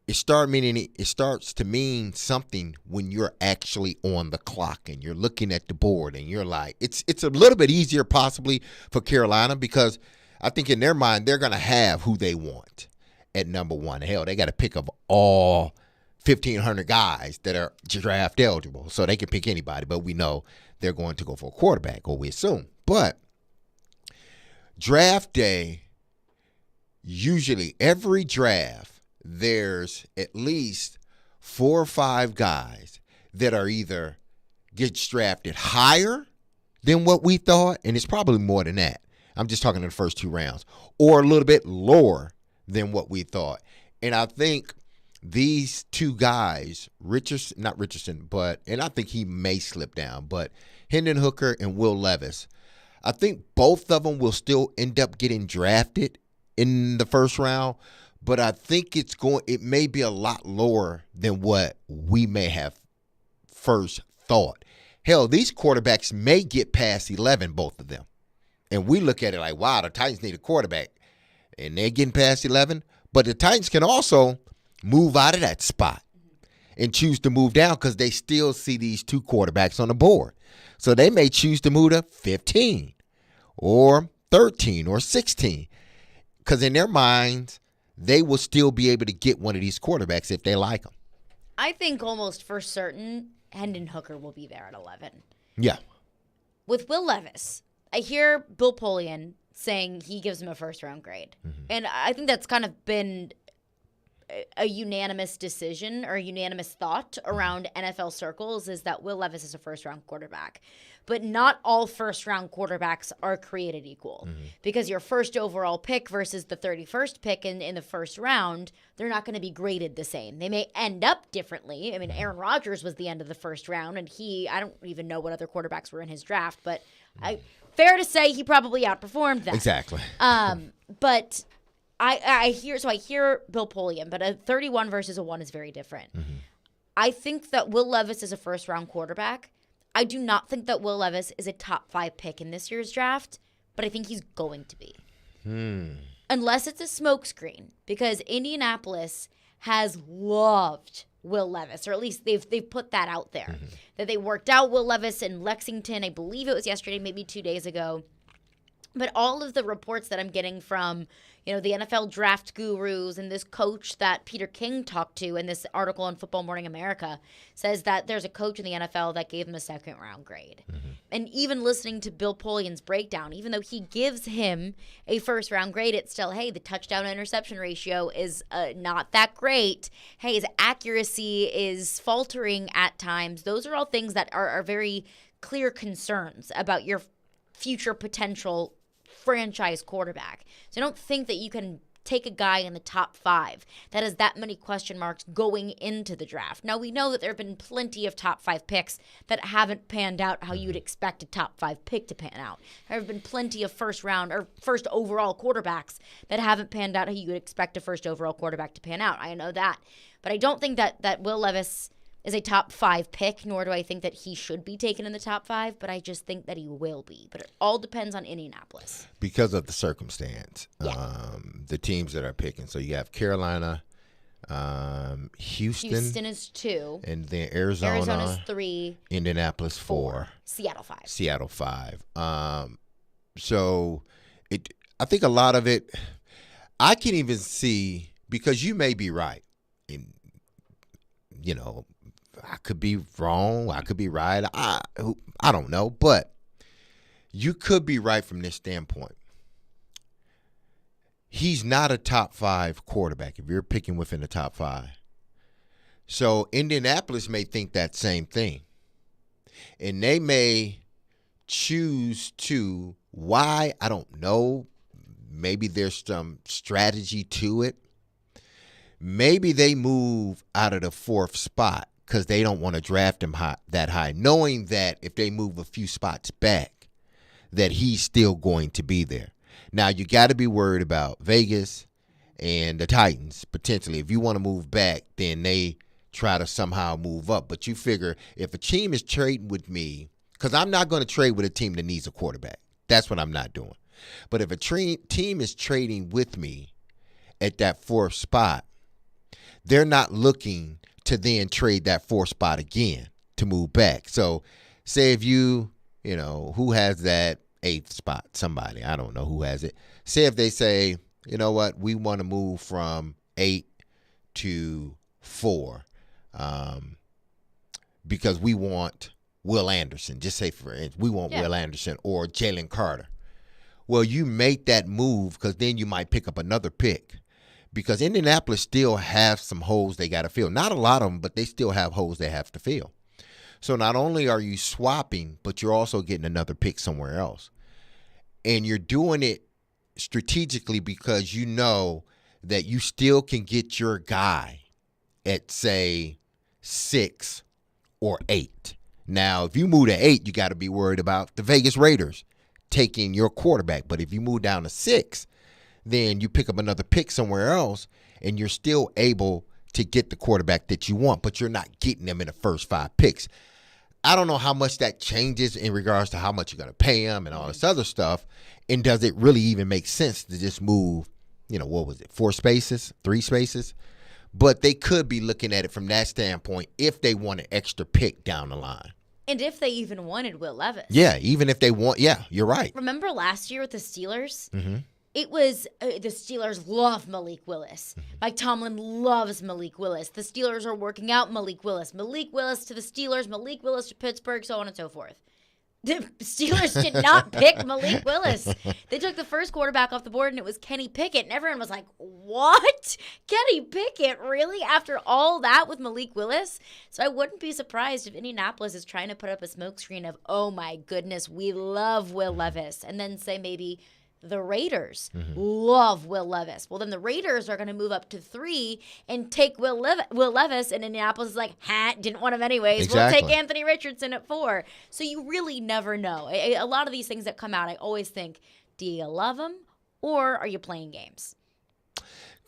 It starts to mean something when you're actually on the clock and you're looking at the board and you're like, it's a little bit easier possibly for Carolina, because I think in their mind they're going to have who they want at number 1. Hell, they got to pick up all 1,500 guys that are draft eligible, so they can pick anybody. But we know they're going to go for a quarterback, or we assume. But draft day, usually every draft, there's at least 4 or 5 guys that are either get drafted higher than what we thought, and it's probably more than that. I'm just talking in the first 2 rounds, or a little bit lower than what we thought. And I think these 2 guys, not Richardson, and I think he may slip down, but Hendon Hooker and Will Levis, I think both of them will still end up getting drafted in the first round, but I think it may be a lot lower than what we may have first thought. Hell, these quarterbacks may get past 11, both of them. And we look at it like, wow, the Titans need a quarterback. And they're getting past 11. But the Titans can also move out of that spot and choose to move down because they still see these two quarterbacks on the board. So they may choose to move to 15 or 13 or 16 because in their minds, they will still be able to get one of these quarterbacks if they like them. I think almost for certain Hendon Hooker will be there at 11. Yeah. With Will Levis, I hear Bill Polian saying he gives him a first-round grade. And I think that's kind of been a unanimous decision or a unanimous thought around NFL circles is that Will Levis is a first-round quarterback. But not all first-round quarterbacks are created equal because your first overall pick versus the 31st pick in the first round, they're not going to be graded the same. They may end up differently. I mean, Aaron Rodgers was the end of the first round, and I don't even know what other quarterbacks were in his draft, but fair to say he probably outperformed that. Exactly. But I hear Bill Polian, but a 31 versus a 1 is very different. I think that Will Levis is a first-round quarterback. I do not think that Will Levis is a top 5 pick in this year's draft, but I think he's going to be. Unless it's a smokescreen, because Indianapolis has loved Will Levis, or at least they've put that out there, that they worked out Will Levis in Lexington. I believe it was yesterday, maybe 2 days ago. But all of the reports that I'm getting from, the NFL draft gurus and this coach that Peter King talked to in this article in Football Morning America says that there's a coach in the NFL that gave him a second-round grade. And even listening to Bill Polian's breakdown, even though he gives him a first-round grade, it's still, hey, the touchdown-interception ratio is not that great. Hey, his accuracy is faltering at times. Those are all things that are very clear concerns about your future potential franchise quarterback. So I don't think that you can take a guy in the top 5 that has that many question marks going into the draft. Now, we know that there have been plenty of top 5 picks that haven't panned out how you'd expect a top 5 pick to pan out. There have been plenty of first round or first overall quarterbacks that haven't panned out how you would expect a first overall quarterback to pan out. I know that. But I don't think that Will Levis is a top 5 pick, nor do I think that he should be taken in the top 5, but I just think that he will be. But it all depends on Indianapolis. Because of the circumstance, the teams that are picking. So you have Carolina, Houston. Houston is 2. And then Arizona's 3. Indianapolis 4. Seattle 5. Seattle 5. So I think a lot of it, I can even see, because you may be right. I could be wrong. I could be right. I don't know. But you could be right from this standpoint. He's not a top 5 quarterback if you're picking within the top 5. So Indianapolis may think that same thing. And they may choose to, why? I don't know. Maybe there's some strategy to it. Maybe they move out of the 4th spot because they don't want to draft him that high, knowing that if they move a few spots back, that he's still going to be there. Now, you got to be worried about Vegas and the Titans, potentially. If you want to move back, then they try to somehow move up. But you figure if a team is trading with me, because I'm not going to trade with a team that needs a quarterback. That's what I'm not doing. But if a team is trading with me at that 4th spot, they're not looking to then trade that 4th spot again to move back. So say if who has that 8th spot? Somebody. I don't know who has it. Say if they say, you know what, we want to move from 8 to 4 because we want Will Anderson. Just say, for instance, we want Will Anderson or Jalen Carter. Well, you make that move because then you might pick up another pick. Because Indianapolis still have some holes they got to fill. Not a lot of them, but they still have holes they have to fill. So not only are you swapping, but you're also getting another pick somewhere else. And you're doing it strategically because you know that you still can get your guy at, say, 6 or 8. Now, if you move to 8, you got to be worried about the Vegas Raiders taking your quarterback. But if you move down to 6, then you pick up another pick somewhere else, and you're still able to get the quarterback that you want, but you're not getting them in the first 5 picks. I don't know how much that changes in regards to how much you're going to pay them and all this other stuff, and does it really even make sense to just move, 4 spaces, 3 spaces? But they could be looking at it from that standpoint if they want an extra pick down the line. And if they even wanted Will Levis. Yeah, even if they want, you're right. Remember last year with the Steelers? Mm-hmm. It was the Steelers love Malik Willis. Mike Tomlin loves Malik Willis. The Steelers are working out Malik Willis. Malik Willis to the Steelers, Malik Willis to Pittsburgh, so on and so forth. The Steelers did not pick Malik Willis. They took the first quarterback off the board, and it was Kenny Pickett. And everyone was like, what? Kenny Pickett? Really? After all that with Malik Willis? So I wouldn't be surprised if Indianapolis is trying to put up a smokescreen of, oh, my goodness, we love Will Levis. And then say maybe the Raiders love Will Levis. Well, then the Raiders are going to move up to 3 and take Will Levis, and Indianapolis is like, didn't want him anyways. Exactly. We'll take Anthony Richardson at 4. So you really never know. A lot of these things that come out, I always think, do you love them or are you playing games?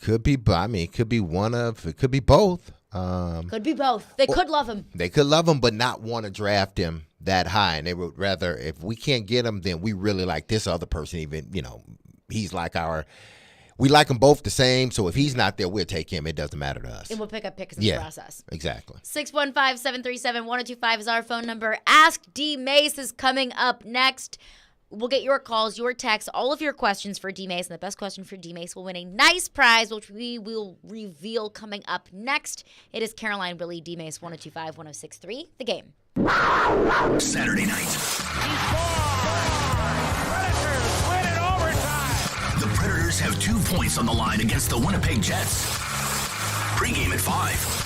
Could be, it could be it could be both. Could be both. They could love him. They could love him, but not want to draft him that high. And they would rather, if we can't get him, then we really like this other person. Even, he's like we like them both the same. So if he's not there, we'll take him. It doesn't matter to us. And we'll pick up picks in the process. Exactly. 615-737-1025 is our phone number. Ask D. Mace is coming up next. We'll get your calls, your texts, all of your questions for D. Mace. And the best question for D. Mace will win a nice prize, which we will reveal coming up next. It is Caroline, Willie, D. Mace, 1025, 1063, The Game. Saturday night. The Predators have 2 points on the line against the Winnipeg Jets. Pre-game at 5.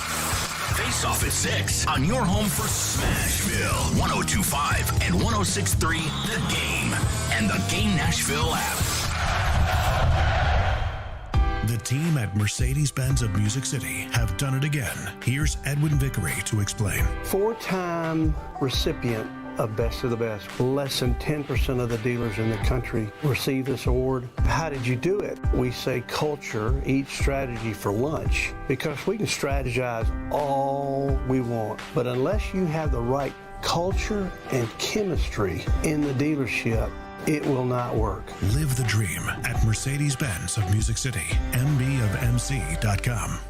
Face-off at 6 on your home for Smashville. 102.5 and 106.3 The Game and the Game Nashville app. The team at Mercedes-Benz of Music City have done it again. Here's Edwin Vickery to explain. 4-time recipient of Best of the Best. Less than 10% of the dealers in the country receive this award. How did you do it? We say culture eats strategy for lunch, because we can strategize all we want, but unless you have the right culture and chemistry in the dealership, it will not work. Live the dream at Mercedes-Benz of Music City. mbofmc.com.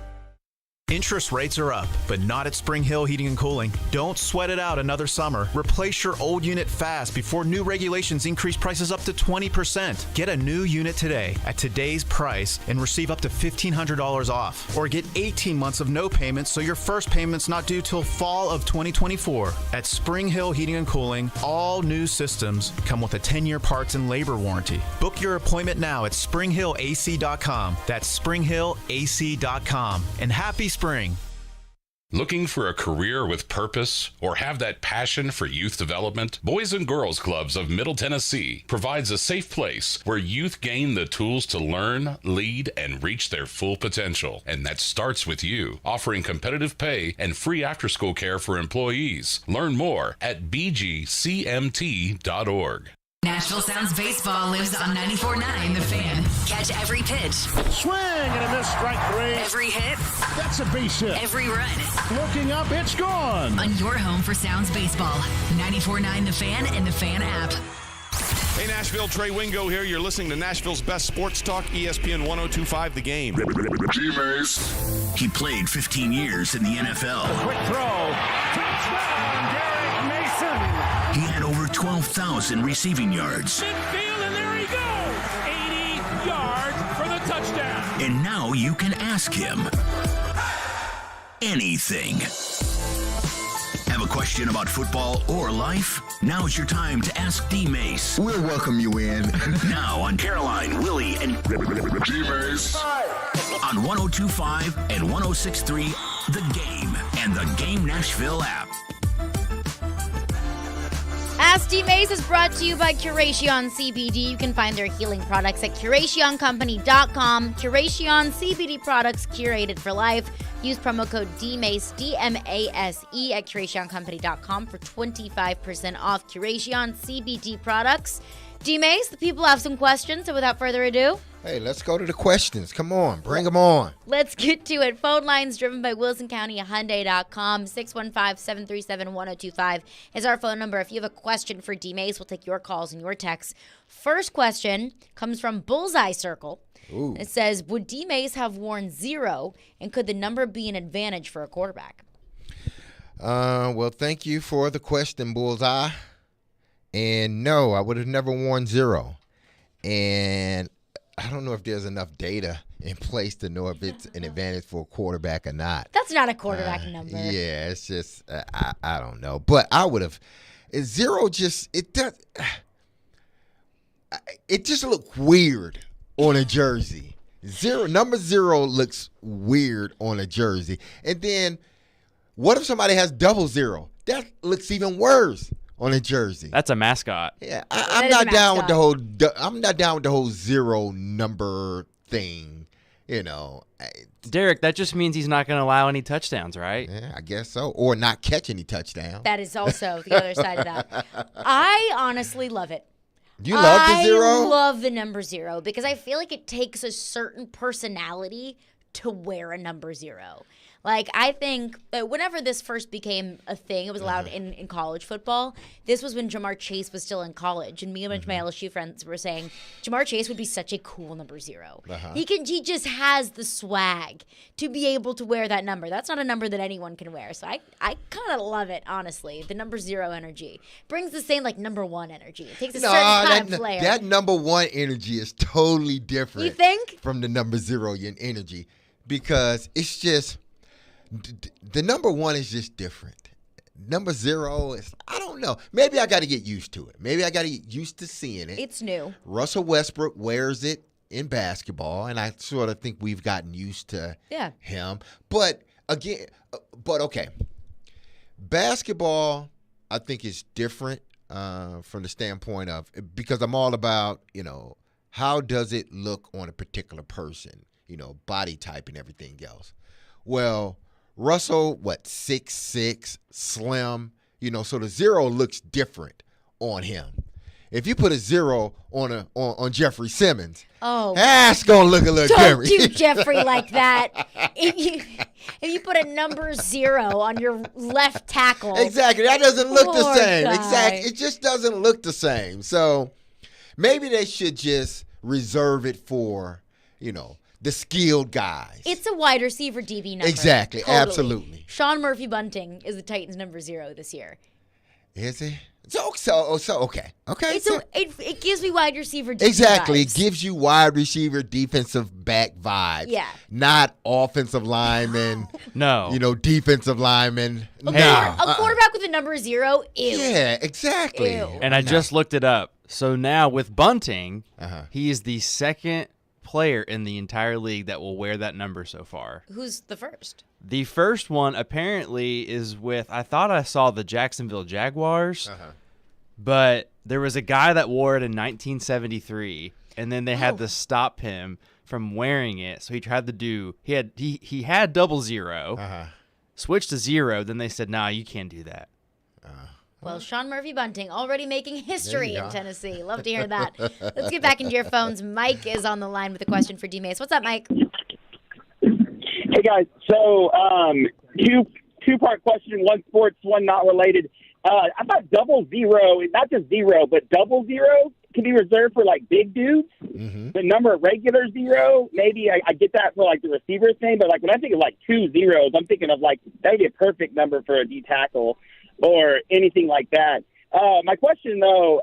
Interest rates are up, but not at Spring Hill Heating and Cooling. Don't sweat it out another summer. Replace your old unit fast before new regulations increase prices up to 20%. Get a new unit today at today's price and receive up to $1,500 off. Or get 18 months of no payments so your first payment's not due till fall of 2024. At Spring Hill Heating and Cooling, all new systems come with a 10-year parts and labor warranty. Book your appointment now at springhillac.com. That's springhillac.com. And happy spring. Looking for a career with purpose or have that passion for youth development? Boys and Girls Clubs of Middle Tennessee provides a safe place where youth gain the tools to learn, lead, and reach their full potential. And that starts with you, offering competitive pay and free after-school care for employees. Learn more at bgcmt.org. Nashville Sounds Baseball lives on 94.9 The Fan. Catch every pitch. Swing and a miss, strike 3. Every hit. That's a base hit. Every run. Looking up, it's gone. On your home for Sounds Baseball. 94.9 The Fan and The Fan app. Hey, Nashville, Trey Wingo here. You're listening to Nashville's best sports talk, ESPN 102.5 The Game. G-Mace. He played 15 years in the NFL. Quick throw. Touchdown, Derek Mason. He had over 12,000 receiving yards. Midfield, and there he goes. 80 yards for the touchdown. And now you can ask him anything. Have a question about football or life? Now's your time to ask D-Mace. We'll welcome you in. Now on Caroline, Willie, and G-Mace. On 102.5 and 106.3 The Game and the Game Nashville app. Ask D. Mace is brought to you by Curation CBD. You can find their healing products at CurationCompany.com. Curation CBD products curated for life. Use promo code DMACE, D-M-A-S-E at CurationCompany.com for 25% off Curation CBD products. D-Mace, the people have some questions, so without further ado, Hey, let's go to the questions. Come on, bring them on. let's get to it. Phone lines driven by WilsonCountyHyundai.com. 615-737-1025 is our phone number. If you have a question for D-Mace, we'll take your calls and your texts. First question comes from Bullseye Circle. Ooh. It says, would D-Mace have worn 0, and could the number be an advantage for a quarterback? Well, thank you for the question, Bullseye. And no, I would have never worn 0. And I don't know if there's enough data in place to know if it's an advantage for a quarterback or not. That's not a quarterback number. Yeah, it's just, I don't know. But I would have, 0 just, it just looked weird on a jersey. Number 0 looks weird on a jersey. And then, what if somebody has 00? That looks even worse on a jersey. That's a mascot. Yeah, I'm not down with the whole. I'm not down with the whole 0 number thing. You know, Derek, that just means he's not going to allow any touchdowns, right? Yeah, I guess so, or not catch any touchdowns. That is also the other side of that. I honestly love it. You love the 0? I love the number 0 because I feel like it takes a certain personality to wear a number 0. Like, I think that whenever this first became a thing, it was allowed in college football. This was when Jamar Chase was still in college. And me and a bunch of my LSU friends were saying, Jamar Chase would be such a cool number 0. He just has the swag to be able to wear that number. That's not a number that anyone can wear. So I kind of love it, honestly. The number 0 energy. Brings the same, like, number 1 energy. It takes a certain kind of flair. That number 1 energy is totally different. You think? From the number 0 energy. Because it's just... The number 1 is just different. Number 0 is, I don't know. Maybe I got to get used to it. Maybe I got to get used to seeing it. It's new. Russell Westbrook wears it in basketball, and I sort of think we've gotten used to him. But again, okay. Basketball, I think, is different from the standpoint of, because I'm all about, how does it look on a particular person, body type and everything else. Well, Russell, 6'6", slim, so the 0 looks different on him. If you put a 0 on Jeffrey Simmons, that's gonna look a little different. Don't do Jeffrey like that. If you put a number 0 on your left tackle, exactly, that doesn't look the same. Guy. Exactly, it just doesn't look the same. So maybe they should just reserve it for, the skilled guys. It's a wide receiver DB number. Exactly, totally. Absolutely. Sean Murphy-Bunting is the Titans' number 0 this year. Is he? So okay. It gives me wide receiver DB exactly. vibes. It gives you wide receiver defensive back vibes. Yeah. Not offensive lineman. No. Defensive lineman. A quarterback with a number 0. Ew. Yeah, exactly. Ew. And I just looked it up. So now with Bunting, he is the second player in the entire league that will wear that number so far. Who's the first? The first one apparently is with, I thought I saw the Jacksonville Jaguars, but there was a guy that wore it in 1973, and then they had to stop him from wearing it. So he tried to do, he had 00, switched to 0, then they said, nah, you can't do that. Well, Sean Murphy-Bunting already making history in Tennessee. Love to hear that. Let's get back into your phones. Mike is on the line with a question for D-Mace. What's up, Mike? Hey, guys. So, two-part question, one sports, one not related. I thought 00, not just 0, but 00 can be reserved for, big dudes. The number of regular 0, maybe I get that for, the receiver thing, but, when I think of, 2 zeros, I'm thinking of, that would be a perfect number for a D-tackle or anything like that. My question, though,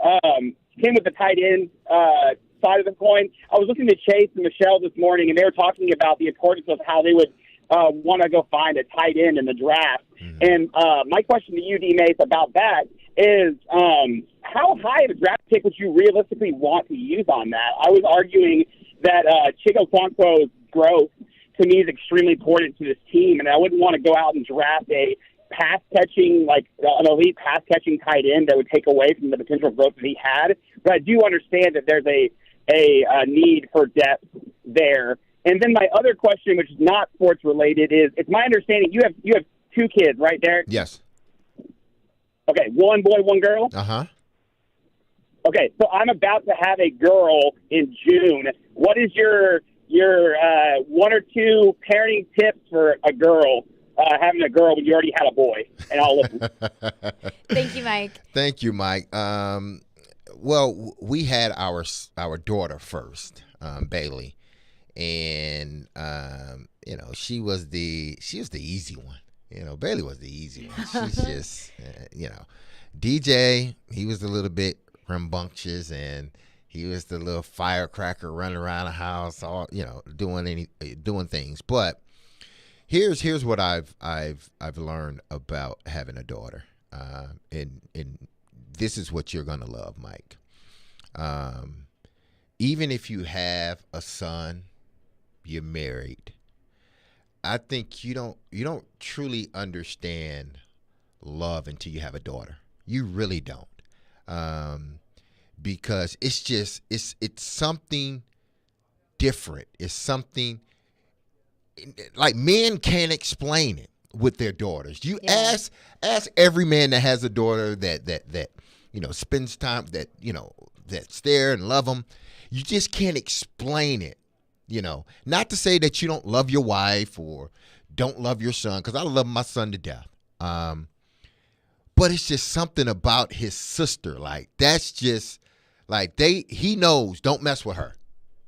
came with the tight end side of the coin. I was listening to Chase and Michelle this morning, and they were talking about the importance of how they would want to go find a tight end in the draft. And my question to you, D-Mace, about that is how high of a draft pick would you realistically want to use on that? I was arguing that Chico Okonkwo's growth, to me, is extremely important to this team, and I wouldn't want to go out and draft a pass-catching, an elite pass-catching tight end that would take away from the potential growth that he had. But I do understand that there's a need for depth there. And then my other question, which is not sports-related, is it's my understanding you have 2 kids, right, Derek? Yes. Okay, 1 boy, 1 girl? Okay, so I'm about to have a girl in June. What is your one or two parenting tips for a girl having a girl when you already had a boy? And I'll listen. Thank you, Mike. Thank you, Mike. Well, we had our daughter first, Bailey, and she was the easy one. Bailey was the easy one. She's just DJ. He was a little bit rambunctious, and he was the little firecracker running around the house, all doing things. But here's what I've learned about having a daughter, and this is what you're gonna love, Mike. Even if you have a son, you're married. I think you don't truly understand love until you have a daughter. You really don't. Because it's something different. It's something like men can't explain it with their daughters. You ask every man that has a daughter that spends time that's there and love them. You just can't explain it. Not to say that you don't love your wife or don't love your son, because I love my son to death. But it's just something about his sister. Like, that's just like he knows, don't mess with her.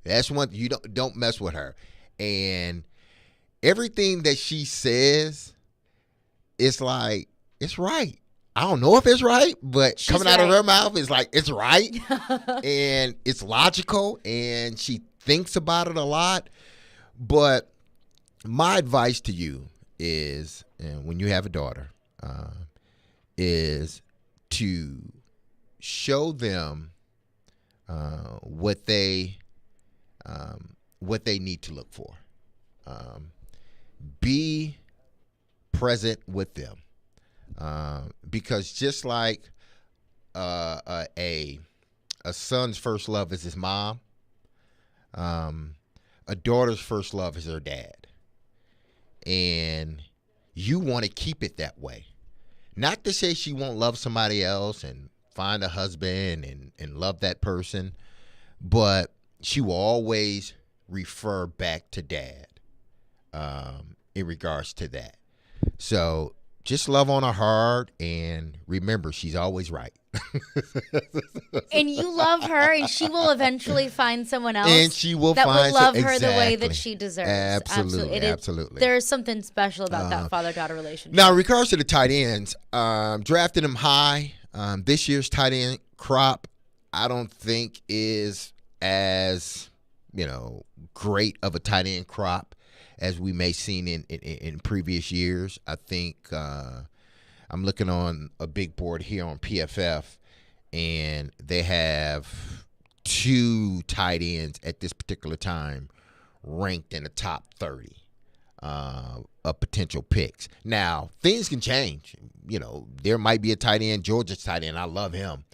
That's one, you don't mess with her. And everything that she says, it's like, it's right. I don't know if it's right, but she's coming out of her mouth is like, it's right. And it's logical, and she thinks about it a lot. But my advice to you is, and when you have a daughter, is to show them what they need to look for. Be present with them, because just like a son's first love is his mom, a daughter's first love is her dad, and you want to keep it that way. Not to say she won't love somebody else and find a husband and love that person, but she will always refer back to dad in regards to that. So just love on her hard, and remember, she's always right. And you love her, and she will eventually find someone else, and she will that find will love her exactly. the way that she deserves. Absolutely. There is something special about that father-daughter relationship. Now, in regards to the tight ends, drafting them high, this year's tight end crop, I don't think is as great of a tight end crop as we may seen in previous years. I think I'm looking on a big board here on PFF, and they have 2 tight ends at this particular time ranked in the top 30 of potential picks. Now, things can change. There might be a tight end, Georgia's tight end. I love him.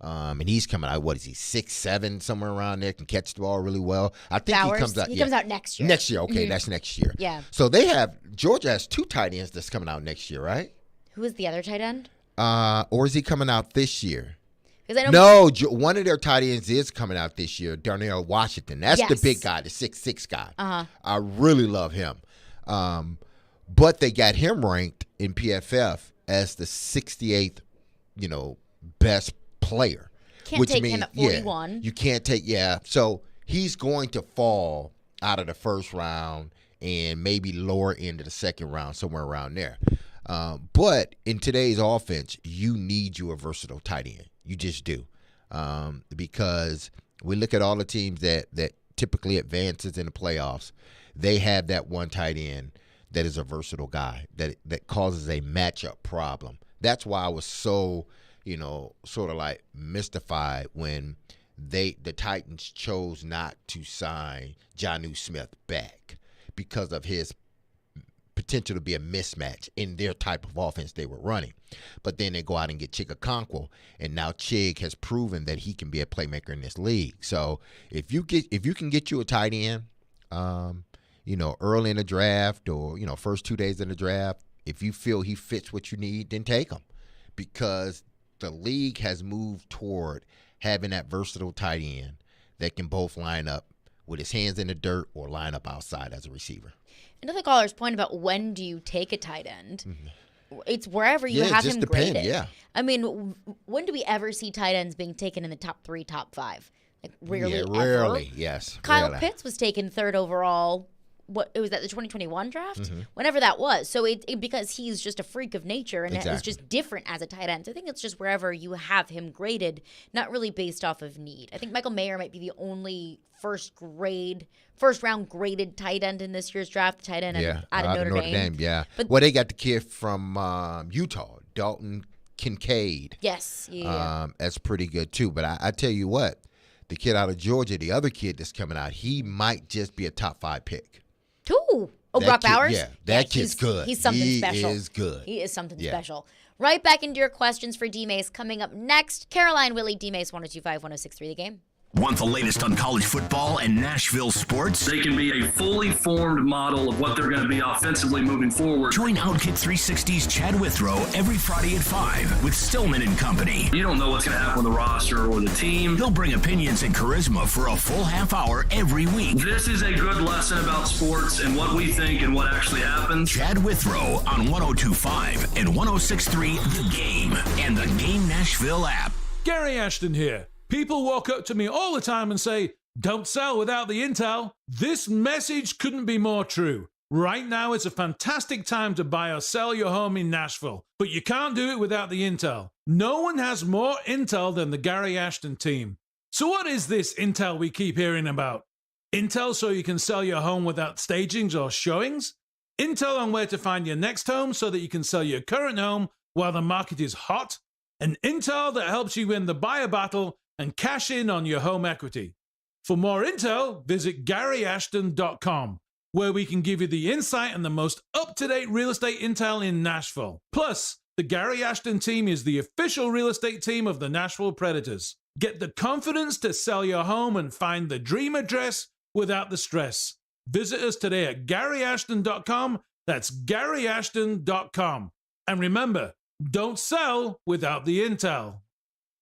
And he's coming out, what is he, 6'7", somewhere around there, can catch the ball really well. I think Bowers, he comes out. He comes out next year. Next year, okay, that's next year. Yeah. So Georgia has 2 tight ends that's coming out next year, right? Who is the other tight end? Or is he coming out this year? I know one of their tight ends is coming out this year, Darnell Washington. That's the big guy, the 6'6" guy. I really love him. But they got him ranked in PFF as the 68th, best player. Can't take him at 41. You can't take, So he's going to fall out of the first round and maybe lower end of the second round, somewhere around there. But in today's offense, you need you a versatile tight end. You just do. Because we look at all the teams that typically advances in the playoffs. They have that one tight end that is a versatile guy that causes a matchup problem. That's why I was so, sort of like mystified when the Titans chose not to sign Jonnu Smith back because of his potential to be a mismatch in their type of offense they were running. But then they go out and get Chig Okonkwo, and now Chig has proven that he can be a playmaker in this league. So if you can get you a tight end, early in the draft or first 2 days in the draft, if you feel he fits what you need, then take him, because the league has moved toward having that versatile tight end that can both line up with his hands in the dirt or line up outside as a receiver. Another caller's point about when do you take a tight end? It's wherever you have him graded. Yeah. I mean, when do we ever see tight ends being taken in the top 3, top 5? Like rarely. Yeah, rarely. Yes. Kyle rarely. Pitts was taken 3rd overall. It was at the 2021 draft, whenever that was. So because he's just a freak of nature and it's just different as a tight end. So I think it's just wherever you have him graded, not really based off of need. I think Michael Mayer might be the only first round graded tight end in this year's draft. Tight end out of Notre Dame. Yeah. But they got the kid from Utah, Dalton Kincaid. Yes. Yeah. That's pretty good too. But I tell you what, the kid out of Georgia, the other kid that's coming out, he might just be a top 5 pick. Ooh. Oh, Brock Bowers? Yeah, that kid's good. He's something special. He is good. He is something special. Right back into your questions for D-Mace coming up next. Caroline Willie, D-Mace 102.5, 106.3 The Game. Want the latest on college football and Nashville sports? They can be a fully formed model of what they're going to be offensively moving forward. Join Outkick 360's Chad Withrow every Friday at 5 with Stillman and company. You don't know what's going to happen with the roster or the team. He'll bring opinions and charisma for a full half hour every week. This is a good lesson about sports and what we think and what actually happens. Chad Withrow on 102.5 and 106.3 The Game and the Game Nashville app. Gary Ashton here. People walk up to me all the time and say, don't sell without the intel. This message couldn't be more true. Right now, it's a fantastic time to buy or sell your home in Nashville, but you can't do it without the intel. No one has more intel than the Gary Ashton team. So what is this intel we keep hearing about? Intel so you can sell your home without stagings or showings? Intel on where to find your next home so that you can sell your current home while the market is hot? And intel that helps you win the buyer battle and cash in on your home equity. For more intel, visit GaryAshton.com, where we can give you the insight and the most up-to-date real estate intel in Nashville. Plus, the Gary Ashton team is the official real estate team of the Nashville Predators. Get the confidence to sell your home and find the dream address without the stress. Visit us today at GaryAshton.com. That's GaryAshton.com. And remember, don't sell without the intel.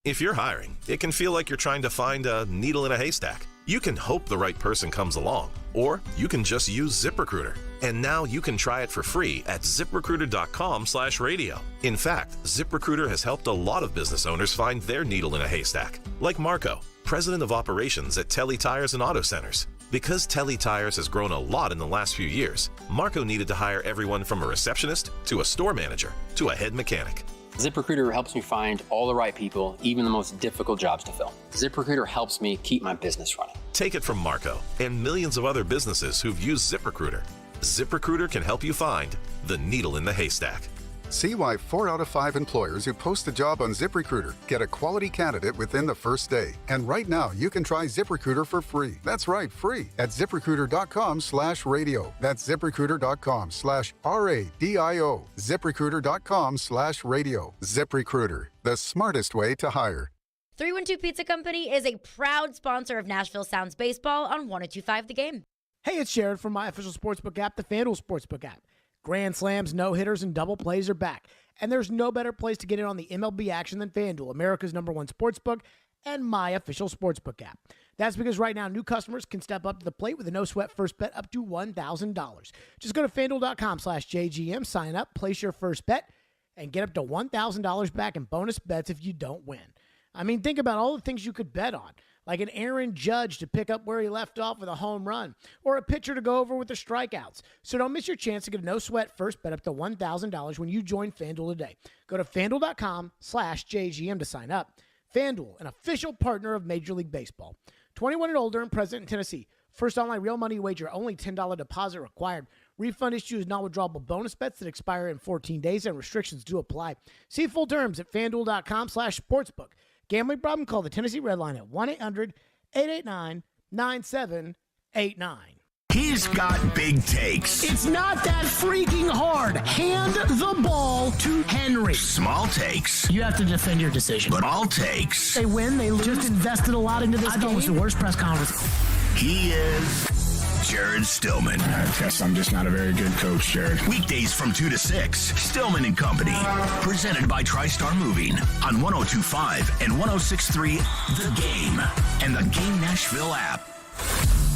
If you're hiring, it can feel like you're trying to find a needle in a haystack. You can hope the right person comes along, or you can just use ZipRecruiter. And now you can try it for free at ZipRecruiter.com/radio. In fact, ZipRecruiter has helped a lot of business owners find their needle in a haystack, like Marco, president of operations at Telly Tires and Auto Centers. Because Telly Tires has grown a lot in the last few years, Marco needed to hire everyone from a receptionist to a store manager to a head mechanic. ZipRecruiter helps me find all the right people, even the most difficult jobs to fill. ZipRecruiter helps me keep my business running. Take it from Marco and millions of other businesses who've used ZipRecruiter. ZipRecruiter can help you find the needle in the haystack. See why 4 out of 5 employers who post a job on ZipRecruiter get a quality candidate within the first day. And right now, you can try ZipRecruiter for free. That's right, free at ZipRecruiter.com/radio. That's ZipRecruiter.com/RADIO. ZipRecruiter.com/radio. ZipRecruiter, the smartest way to hire. 312 Pizza Company is a proud sponsor of Nashville Sounds Baseball on 102.5 The Game. Hey, it's Jared from my official sportsbook app, the FanDuel Sportsbook app. Grand slams, no-hitters, and double plays are back. And there's no better place to get in on the MLB action than FanDuel, America's #1 sportsbook and my official sportsbook app. That's because right now, new customers can step up to the plate with a no-sweat first bet up to $1,000. Just go to FanDuel.com/JGM, sign up, place your first bet, and get up to $1,000 back in bonus bets if you don't win. I mean, think about all the things you could bet on, like an Aaron Judge to pick up where he left off with a home run, or a pitcher to go over with the strikeouts. So don't miss your chance to get a no-sweat first bet up to $1,000 when you join FanDuel today. Go to FanDuel.com/JGM to sign up. FanDuel, an official partner of Major League Baseball. 21 and older and present in Tennessee. First online real money wager, only $10 deposit required. Refund issues, non-withdrawable bonus bets that expire in 14 days, and restrictions do apply. See full terms at FanDuel.com/sportsbook. Gambling problem? Call the Tennessee Red Line at 1-800-889-9789. He's got big takes. It's not that freaking hard. Hand the ball to Henry. Small takes. You have to defend your decision. But all takes. They win, they lose. Just invested a lot into this game. I thought it was the worst press conference. He is Jared Stillman. I guess I'm just not a very good coach, Jared. Weekdays from 2 to 6, Stillman and Company. Presented by TriStar Moving on 102.5 and 106.3 The Game and the Game Nashville app.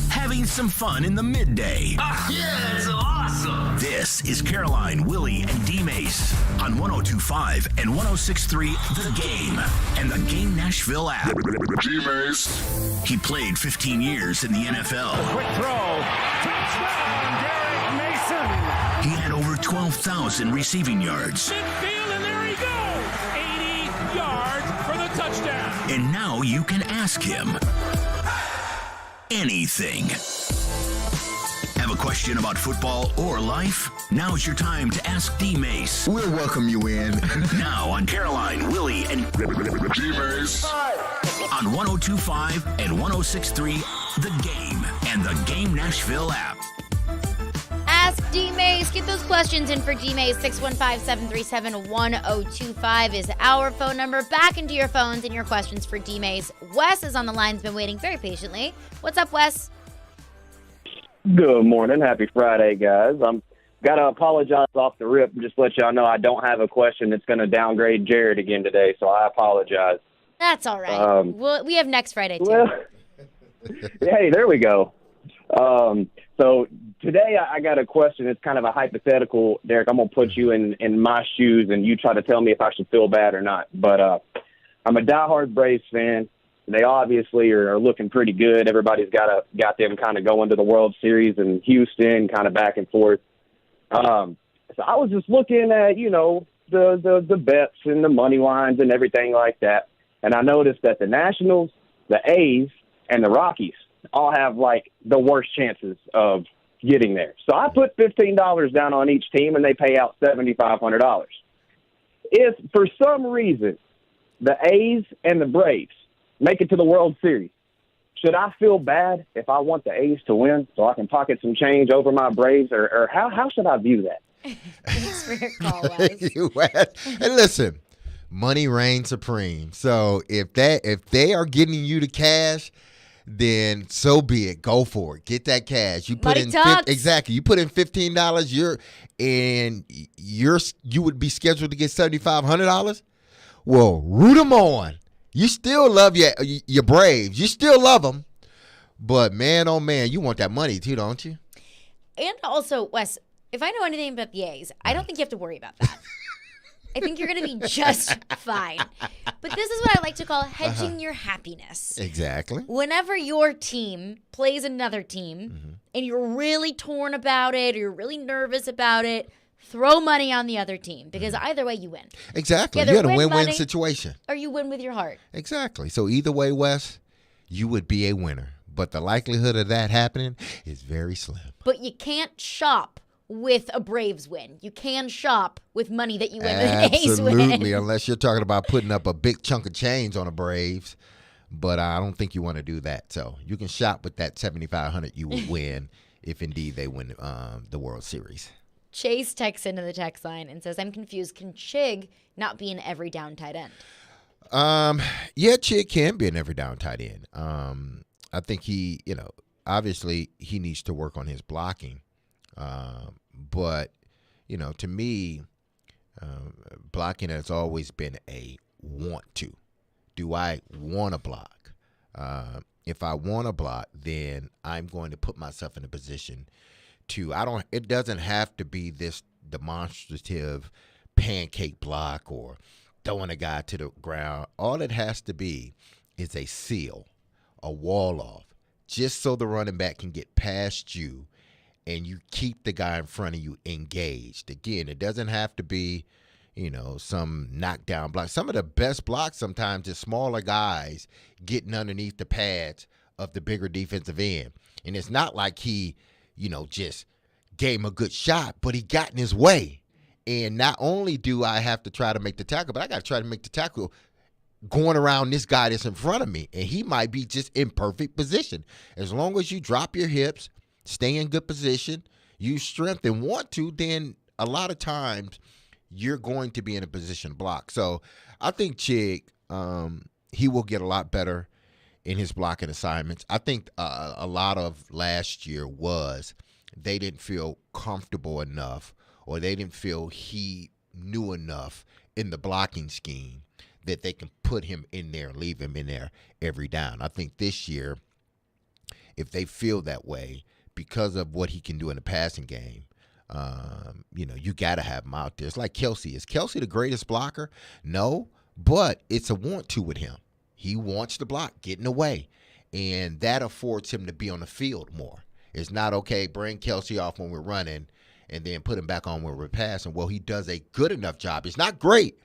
Having some fun in the midday. Yeah, it's awesome. This is Caroline, Willie, and D-Mace on 102.5 and 106.3 The Game and the Game Nashville app. D-Mace. He played 15 years in the NFL. Quick throw. Touchdown, Derek Mason. He had over 12,000 receiving yards. Midfield, and there he goes. 80 yards for the touchdown. And now you can ask him anything. Have a question about football or life? Now's your time to ask D-Mace. We'll welcome you in. Now on Caroline, Willie, and D-Mace. On 102.5 and 106.3 The Game and the Game Nashville app. Ask D-Mace. Get those questions in for D-Mace. 615-737-1025 is our phone number. Back into your phones and your questions for D-Mace. Wes is on the line. He's been waiting very patiently. What's up, Wes? Good morning. Happy Friday, guys. I'm got to apologize off the rip and just let y'all know I don't have a question that's going to downgrade Jared again today, so I apologize. That's all right. We have next Friday, too. Well, hey, there we go. So today I got a question. It's kind of a hypothetical, Derek. I'm going to put you in my shoes, and you try to tell me if I should feel bad or not. But I'm a diehard Braves fan. They obviously are looking pretty good. Everybody's got them kind of going to the World Series in Houston, kind of back and forth. So I was just looking at, the bets and the money lines and everything like that. And I noticed that the Nationals, the A's, and the Rockies all have, the worst chances of getting there. So I put $15 down on each team, and they pay out $7,500. If, for some reason, the A's and the Braves make it to the World Series, should I feel bad if I want the A's to win so I can pocket some change over my Braves, or how should I view that? Thanks for your call, Wes. And listen, money reigns supreme. So if they are getting you the cash, then so be it. Go for it. Get that cash. You put exactly. You put in $15. You would be scheduled to get $7,500. Well, root them on. You still love your Braves. You still love them. But, man, oh, man, you want that money too, don't you? And also, Wes, if I know anything about the A's, I don't think you have to worry about that. I think you're going to be just fine. But this is what I like to call hedging your happiness. Exactly. Whenever your team plays another team and you're really torn about it or you're really nervous about it, throw money on the other team because either way you win. Exactly. You had a win-win situation. Or you win with your heart. Exactly. So either way, Wes, you would be a winner. But the likelihood of that happening is very slim. But you can't shop with a Braves win. You can shop with money that you win with an A's win. Absolutely, unless you're talking about putting up a big chunk of change on the Braves. But I don't think you want to do that. So you can shop with that $7,500 you would win if indeed they win the World Series. Chase texts into the text line and says, I'm confused. Can Chig not be an every down tight end? Yeah, Chig can be an every down tight end. I think he, obviously he needs to work on his blocking. But, to me, blocking has always been a want to. Do I want to block? If I want to block, then I'm going to put myself in a position it doesn't have to be this demonstrative pancake block or throwing a guy to the ground. All it has to be is a seal, a wall off, just so the running back can get past you and you keep the guy in front of you engaged. Again, it doesn't have to be, some knockdown block. Some of the best blocks sometimes is smaller guys getting underneath the pads of the bigger defensive end. And it's not like he, just gave him a good shot, but he got in his way. And not only do I have to try to make the tackle, but I got to try to make the tackle going around this guy that's in front of me. And he might be just in perfect position. As long as you drop your hips, stay in good position, use strength and want to, then a lot of times you're going to be in a position to block. So I think Chig, he will get a lot better in his blocking assignments. I think a lot of last year was they didn't feel comfortable enough, or they didn't feel he knew enough in the blocking scheme that they can put him in there and leave him in there every down. I think this year, if they feel that way because of what he can do in the passing game, you got to have him out there. It's like Kelsey. Is Kelsey the greatest blocker? No, but it's a want to with him. He wants to block, get in the way, and that affords him to be on the field more. It's not, okay, bring Kelsey off when we're running and then put him back on when we're passing. Well, he does a good enough job. It's not great.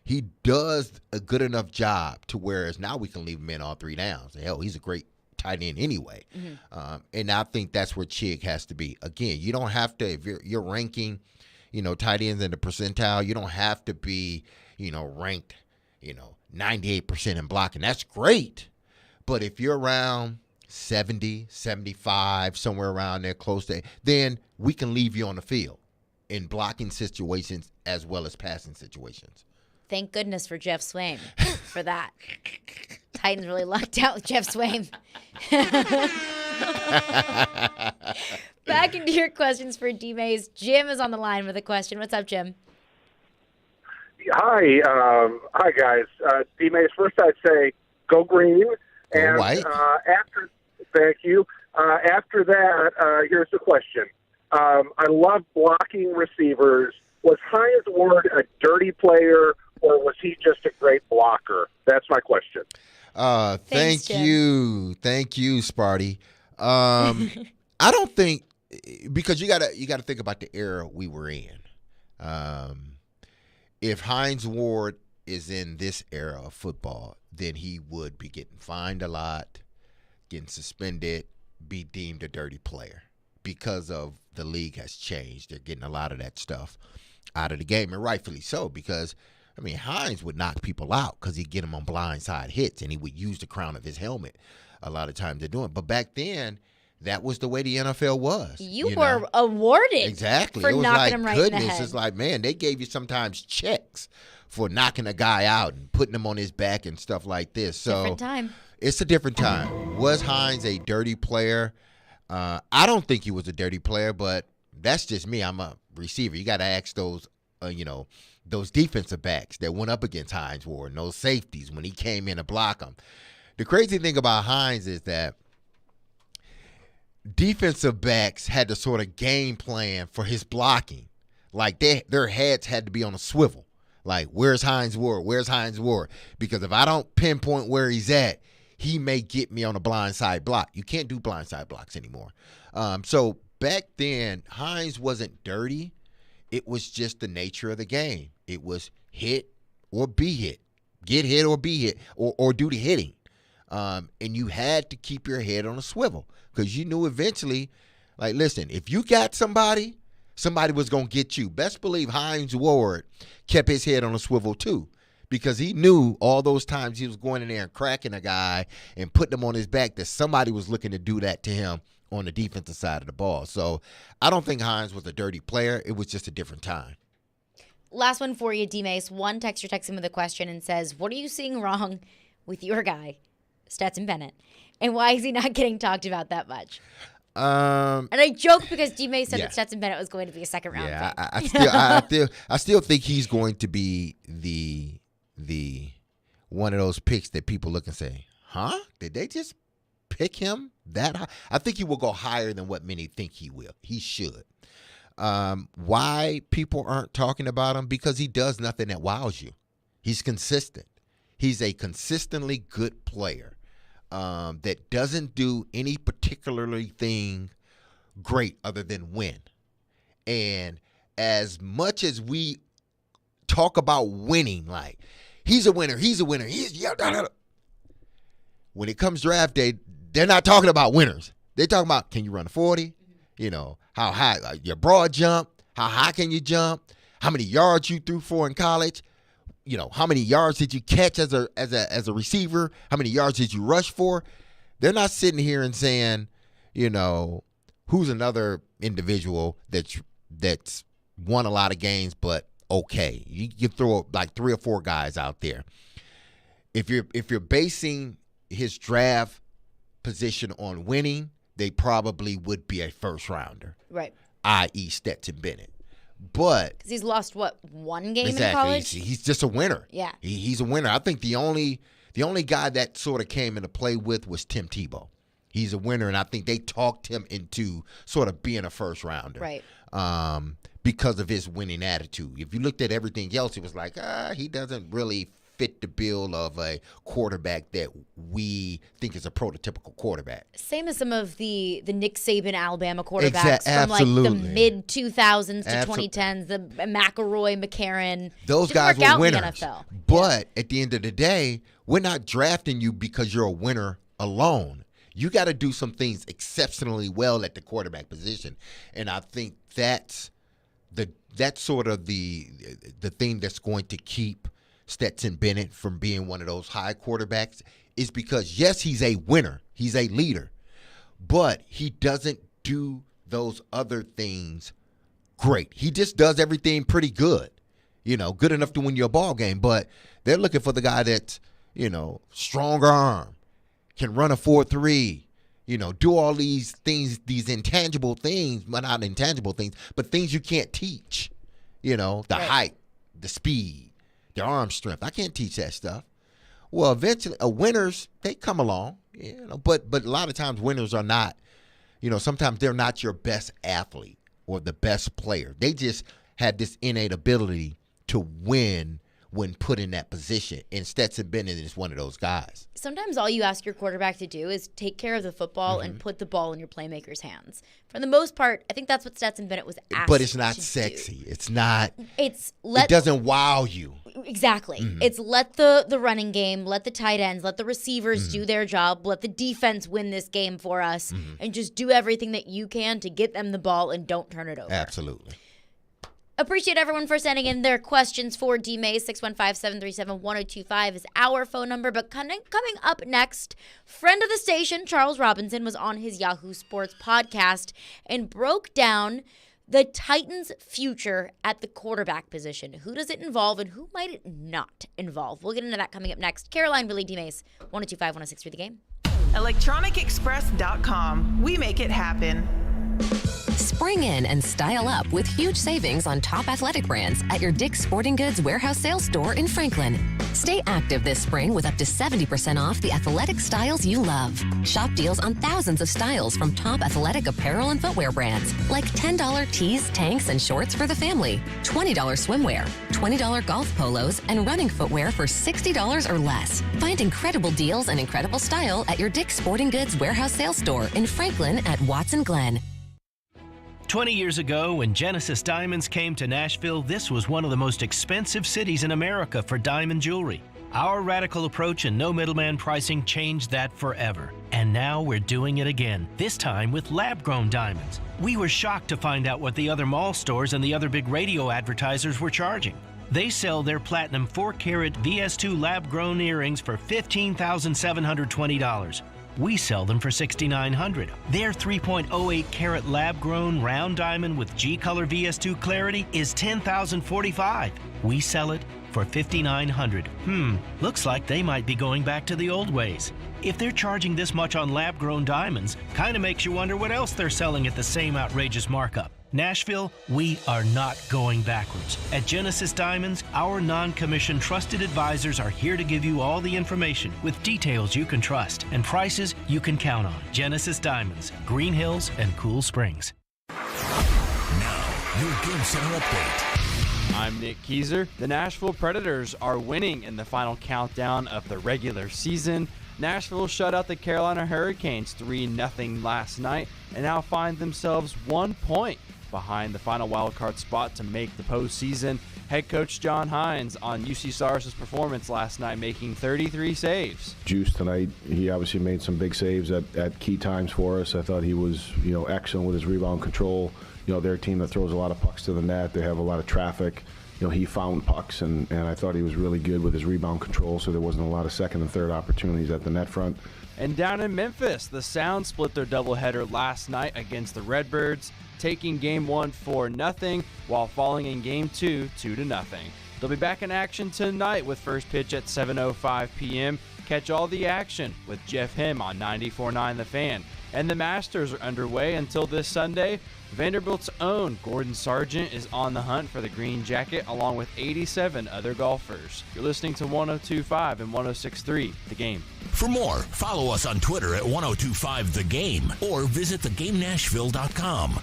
He does a good enough job to whereas now we can leave him in all 3 downs. Hell, he's a great tight end anyway. And I think that's where Chig has to be. Again, you don't have to, if you're ranking, tight ends in the percentile, you don't have to be, ranked, 98% in blocking. That's great. But if you're around 70, 75, somewhere around there, close to, then we can leave you on the field in blocking situations as well as passing situations. Thank goodness for Jeff Swaim for that. Titans really lucked out with Jeff Swaim. Back into your questions for D-Mays. Jim is on the line with a question. What's up, Jim? Hi, guys. D-Mays, first I'd say go green. And white. Thank you. After that, here's the question. I love blocking receivers. Was Hines Ward a dirty player, or was he just a great blocker? That's my question. Thank you, Sparty. I don't think, because you gotta think about the era we were in. If Hines Ward is in this era of football, then he would be getting fined a lot, getting suspended, be deemed a dirty player because of the league has changed. They're getting a lot of that stuff out of the game, and rightfully so, because Hines would knock people out because he'd get them on blindside hits, and he would use the crown of his helmet a lot of times they're doing. But back then, that was the way the NFL was. You were awarded exactly for it was knocking like, him right goodness, in the head. It's like, man, they gave you sometimes checks for knocking a guy out and putting him on his back and stuff like this. So different time. It's a different time. Was Hines a dirty player? I don't think he was a dirty player, but that's just me. I'm a receiver. You got to ask those, those defensive backs that went up against Hines Ward and those safeties when he came in to block them. The crazy thing about Hines is that defensive backs had to sort of game plan for his blocking. Like their heads had to be on a swivel. Like, where's Hines Ward? Where's Hines Ward? Because if I don't pinpoint where he's at, he may get me on a blindside block. You can't do blindside blocks anymore. So back then, Hines wasn't dirty. It was just the nature of the game. It was hit or be hit. Get hit or be hit, or do the hitting. And you had to keep your head on a swivel because you knew eventually, like, listen, if you got somebody was going to get you. Best believe Hines Ward kept his head on a swivel too, because he knew all those times he was going in there and cracking a guy and putting him on his back that somebody was looking to do that to him on the defensive side of the ball. So I don't think Hines was a dirty player. It was just a different time. Last one for you, D-Mace. One texter texts him with a question and says, what are you seeing wrong with your guy, Stetson Bennett? And why is he not getting talked about that much? And I joke because D-Mace said that Stetson Bennett was going to be a second round pick. I still think he's going to be the one of those picks that people look and say, huh? Did they just pick him that high? I think he will go higher than what many think he will. He should. Why people aren't talking about him? Because he does nothing that wows you. He's consistent. He's a consistently good player that doesn't do any particularly thing great other than win. And as much as we talk about winning, like, he's a winner, when it comes draft day, they're not talking about winners. They're talking about, can you run a 40? How high your broad jump, how high can you jump, how many yards you threw for in college, how many yards did you catch as a receiver, how many yards did you rush for. They're not sitting here and saying, who's another individual that's won a lot of games, but okay. You throw like 3 or 4 guys out there. If you're basing his draft position on winning, they probably would be a first rounder, Right. i.e. Stetson Bennett. But Because he's lost, what, one game exactly, in college? he's just a winner. Yeah. He's a winner. I think the only guy that sort of came into play with was Tim Tebow. He's a winner, and I think they talked him into sort of being a first rounder. Right. Because of his winning attitude. If you looked at everything else, it was like, he doesn't really fit the bill of a quarterback that we think is a prototypical quarterback. Same as some of the Nick Saban Alabama quarterbacks from absolutely. like the mid 2000s to 2010s, the McElroy, McCarron. Those Didn't guys work out were in the winners. NFL. But at the end of the day, we're not drafting you because you're a winner alone. You got to do some things exceptionally well at the quarterback position. And I think that's sort of the thing that's going to keep Stetson Bennett from being one of those high quarterbacks, is because, yes, he's a winner. He's a leader. But he doesn't do those other things great. He just does everything pretty good. Good enough to win you a ball game. But they're looking for the guy that's, strong arm, can run a 4.3, do all these things, these intangible things, well, not intangible things, but things you can't teach. The height, the speed, the arm strength. I can't teach that stuff. Well, eventually, winners, they come along, but a lot of times winners are not, sometimes they're not your best athlete or the best player. They just have this innate ability to win when put in that position. And Stetson Bennett is one of those guys. Sometimes all you ask your quarterback to do is take care of the football and put the ball in your playmaker's hands. For the most part, I think that's what Stetson Bennett was asked to do. But it's not sexy. It's not. It doesn't wow you. Exactly. It's let the running game, let the tight ends, let the receivers do their job, let the defense win this game for us, and just do everything that you can to get them the ball and don't turn it over. Absolutely. Appreciate everyone for sending in their questions for D-Mays. 615-737-1025 is our phone number. But coming up next, friend of the station, Charles Robinson, was on his Yahoo Sports podcast and broke down the Titans' future at the quarterback position. Who does it involve and who might it not involve? We'll get into that coming up next. Caroline, Willie, D-Mays, 102.5, 106 The Game. ElectronicExpress.com. We make it happen. Spring in and style up with huge savings on top athletic brands at your Dick's Sporting Goods warehouse sales store in Franklin. Stay active this spring with up to 70% off the athletic styles you love. Shop deals on thousands of styles from top athletic apparel and footwear brands, like $10 tees, tanks, and shorts for the family, $20 swimwear, $20 golf polos, and running footwear for $60 or less. Find incredible deals and incredible style at your Dick's Sporting Goods warehouse sales store in Franklin at Watson Glen. 20 years ago, when Genesis Diamonds came to Nashville, this was one of the most expensive cities in America for diamond jewelry. Our radical approach and no middleman pricing changed that forever. And now we're doing it again, this time with lab-grown diamonds. We were shocked to find out what the other mall stores and the other big radio advertisers were charging. They sell their platinum 4-carat VS2 lab-grown earrings for $15,720. We sell them for $6,900. Their 3.08 carat lab-grown round diamond with G-Color VS2 clarity is $10,045. We sell it for $5,900. Looks like they might be going back to the old ways. If they're charging this much on lab-grown diamonds, kind of makes you wonder what else they're selling at the same outrageous markup. Nashville, we are not going backwards. At Genesis Diamonds, our non-commissioned trusted advisors are here to give you all the information with details you can trust and prices you can count on. Genesis Diamonds, Green Hills and Cool Springs. Now, your Game Center update. I'm Nick Keyser. The Nashville Predators are winning in the final countdown of the regular season. Nashville shut out the Carolina Hurricanes 3-0 last night and now find themselves 1 point behind the final wildcard spot to make the postseason. Head coach John Hines on UC Sars's performance last night, making 33 saves. Juice tonight, he obviously made some big saves at key times for us. I thought he was, excellent with his rebound control. They're a team that throws a lot of pucks to the net. They have a lot of traffic. He found pucks, and I thought he was really good with his rebound control, so there wasn't a lot of second and third opportunities at the net front. And down in Memphis, the Sound split their doubleheader last night against the Redbirds, taking Game 1 4-0 while falling in Game 2 2-0. They'll be back in action tonight with first pitch at 7:05 p.m. Catch all the action with Jeff Him on 94.9 The Fan. And the Masters are underway until this Sunday. Vanderbilt's own Gordon Sargent is on the hunt for the green jacket along with 87 other golfers. You're listening to 102.5 and 106.3 The Game. For more, follow us on Twitter at 1025 The Game or visit thegamenashville.com.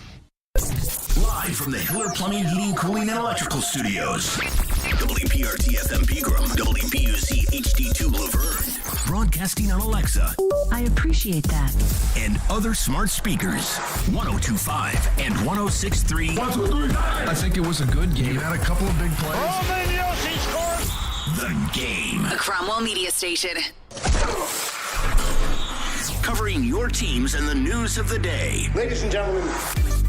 Live from the Hiller Plumbing, Heating, Cooling, and Electrical Studios. WPRT FM Pegram, WPUC HD2 Laverne. Broadcasting on Alexa. I appreciate that. And other smart speakers. 1025 and 1063. 1, 2, 3, 9. I think it was a good game. Had a couple of big plays. The Game. A Cromwell Media Station. Covering your teams and the news of the day. Ladies and gentlemen.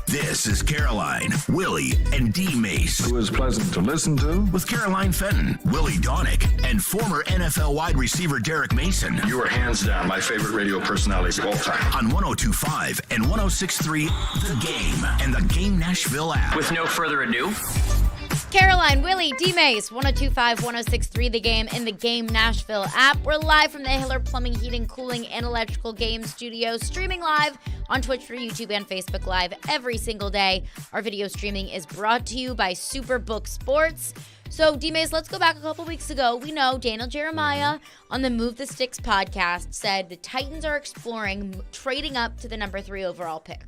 This is Caroline, Willie, and D. Mace. It was pleasant to listen to. With Caroline Fenton, Willie Donick, and former NFL wide receiver Derek Mason. You are hands down my favorite radio personalities of all time. On 102.5 and 106.3 The Game and the Game Nashville app. With no further ado, Caroline, Willie, D-Mace, 102.5, 106.3 The Game in the Game Nashville app. We're live from the Hiller Plumbing, Heating, Cooling, and Electrical Game Studios, streaming live on Twitch, for YouTube, and Facebook Live every single day. Our video streaming is brought to you by Superbook Sports. So, D-Mace, let's go back a couple weeks ago. We know Daniel Jeremiah on the Move the Sticks podcast said the Titans are exploring trading up to the number 3 overall pick,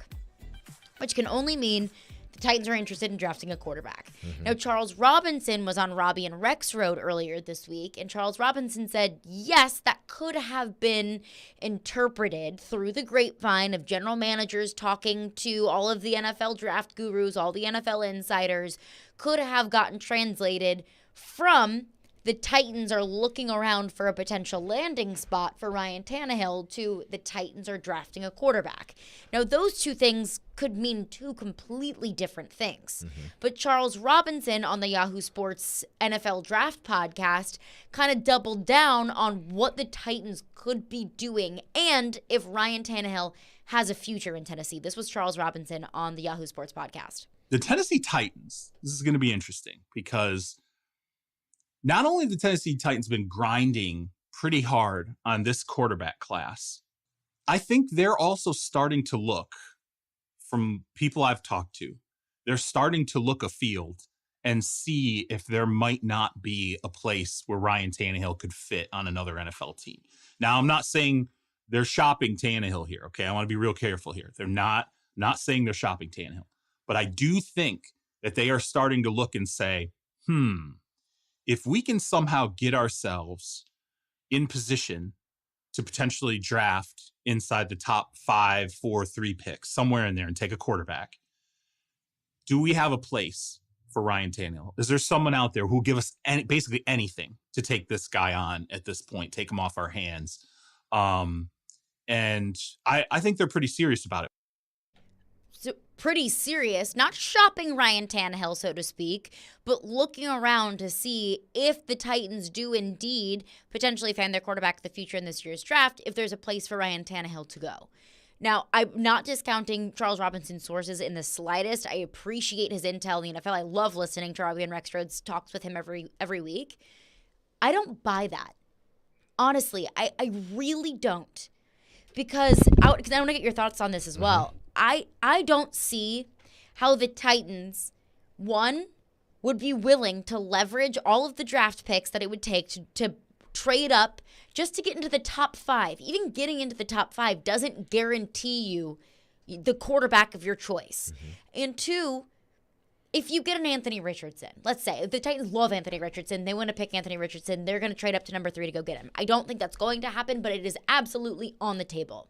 which can only mean the Titans are interested in drafting a quarterback. Now, Charles Robinson was on Robby and Rexroad earlier this week, and Charles Robinson said, yes, that could have been interpreted through the grapevine of general managers talking to all of the NFL draft gurus, all the NFL insiders, could have gotten translated from the Titans are looking around for a potential landing spot for Ryan Tannehill to the Titans are drafting a quarterback. Now, those two things could mean two completely different things. But Charles Robinson on the Yahoo Sports NFL Draft podcast kind of doubled down on what the Titans could be doing and if Ryan Tannehill has a future in Tennessee. This was Charles Robinson on the Yahoo Sports podcast. The Tennessee Titans, this is going to be interesting because not only have the Tennessee Titans been grinding pretty hard on this quarterback class, I think they're also starting to look, from people I've talked to, they're starting to look afield and see if there might not be a place where Ryan Tannehill could fit on another NFL team. Now, I'm not saying they're shopping Tannehill here, okay? I want to be real careful here. They're not saying they're shopping Tannehill. But I do think that they are starting to look and say, if we can somehow get ourselves in position to potentially draft inside the top 5, 4, 3 picks, somewhere in there, and take a quarterback, do we have a place for Ryan Tannehill? Is there someone out there who will give us basically anything to take this guy on at this point, take him off our hands? And I think they're pretty serious about it. So pretty serious, not shopping Ryan Tannehill, so to speak, but looking around to see if the Titans do indeed potentially find their quarterback of the future in this year's draft, if there's a place for Ryan Tannehill to go. Now, I'm not discounting Charles Robinson's sources in the slightest. I appreciate his intel in the NFL. I love listening to Robby and Rexroad's talks with him every week. I don't buy that. Honestly, I really don't. Because I want to get your thoughts on this as well. I don't see how the Titans, one, would be willing to leverage all of the draft picks that it would take to trade up just to get into the top 5. Even getting into the top 5 doesn't guarantee you the quarterback of your choice. And two, if you get an Anthony Richardson, let's say the Titans love Anthony Richardson, they want to pick Anthony Richardson, they're going to trade up to number 3 to go get him. I don't think that's going to happen, but it is absolutely on the table.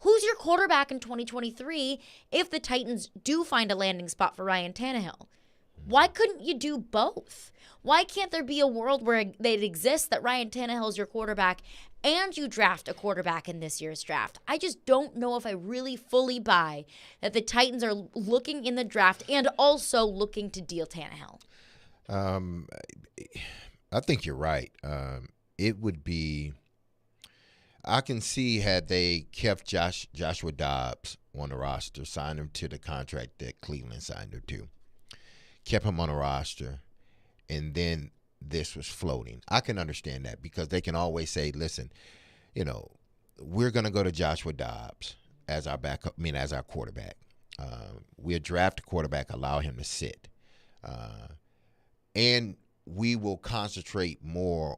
Who's your quarterback in 2023 if the Titans do find a landing spot for Ryan Tannehill? Why couldn't you do both? Why can't there be a world where it exists that Ryan Tannehill is your quarterback and you draft a quarterback in this year's draft? I just don't know if I really fully buy that the Titans are looking in the draft and also looking to deal Tannehill. I think you're right. It would be – I can see had they kept Joshua Dobbs on the roster, signed him to the contract that Cleveland signed him to, kept him on the roster, and then this was floating. I can understand that because they can always say, listen, we're going to go to Joshua Dobbs as our backup, as our quarterback. We'll draft a quarterback, allow him to sit. And we will concentrate on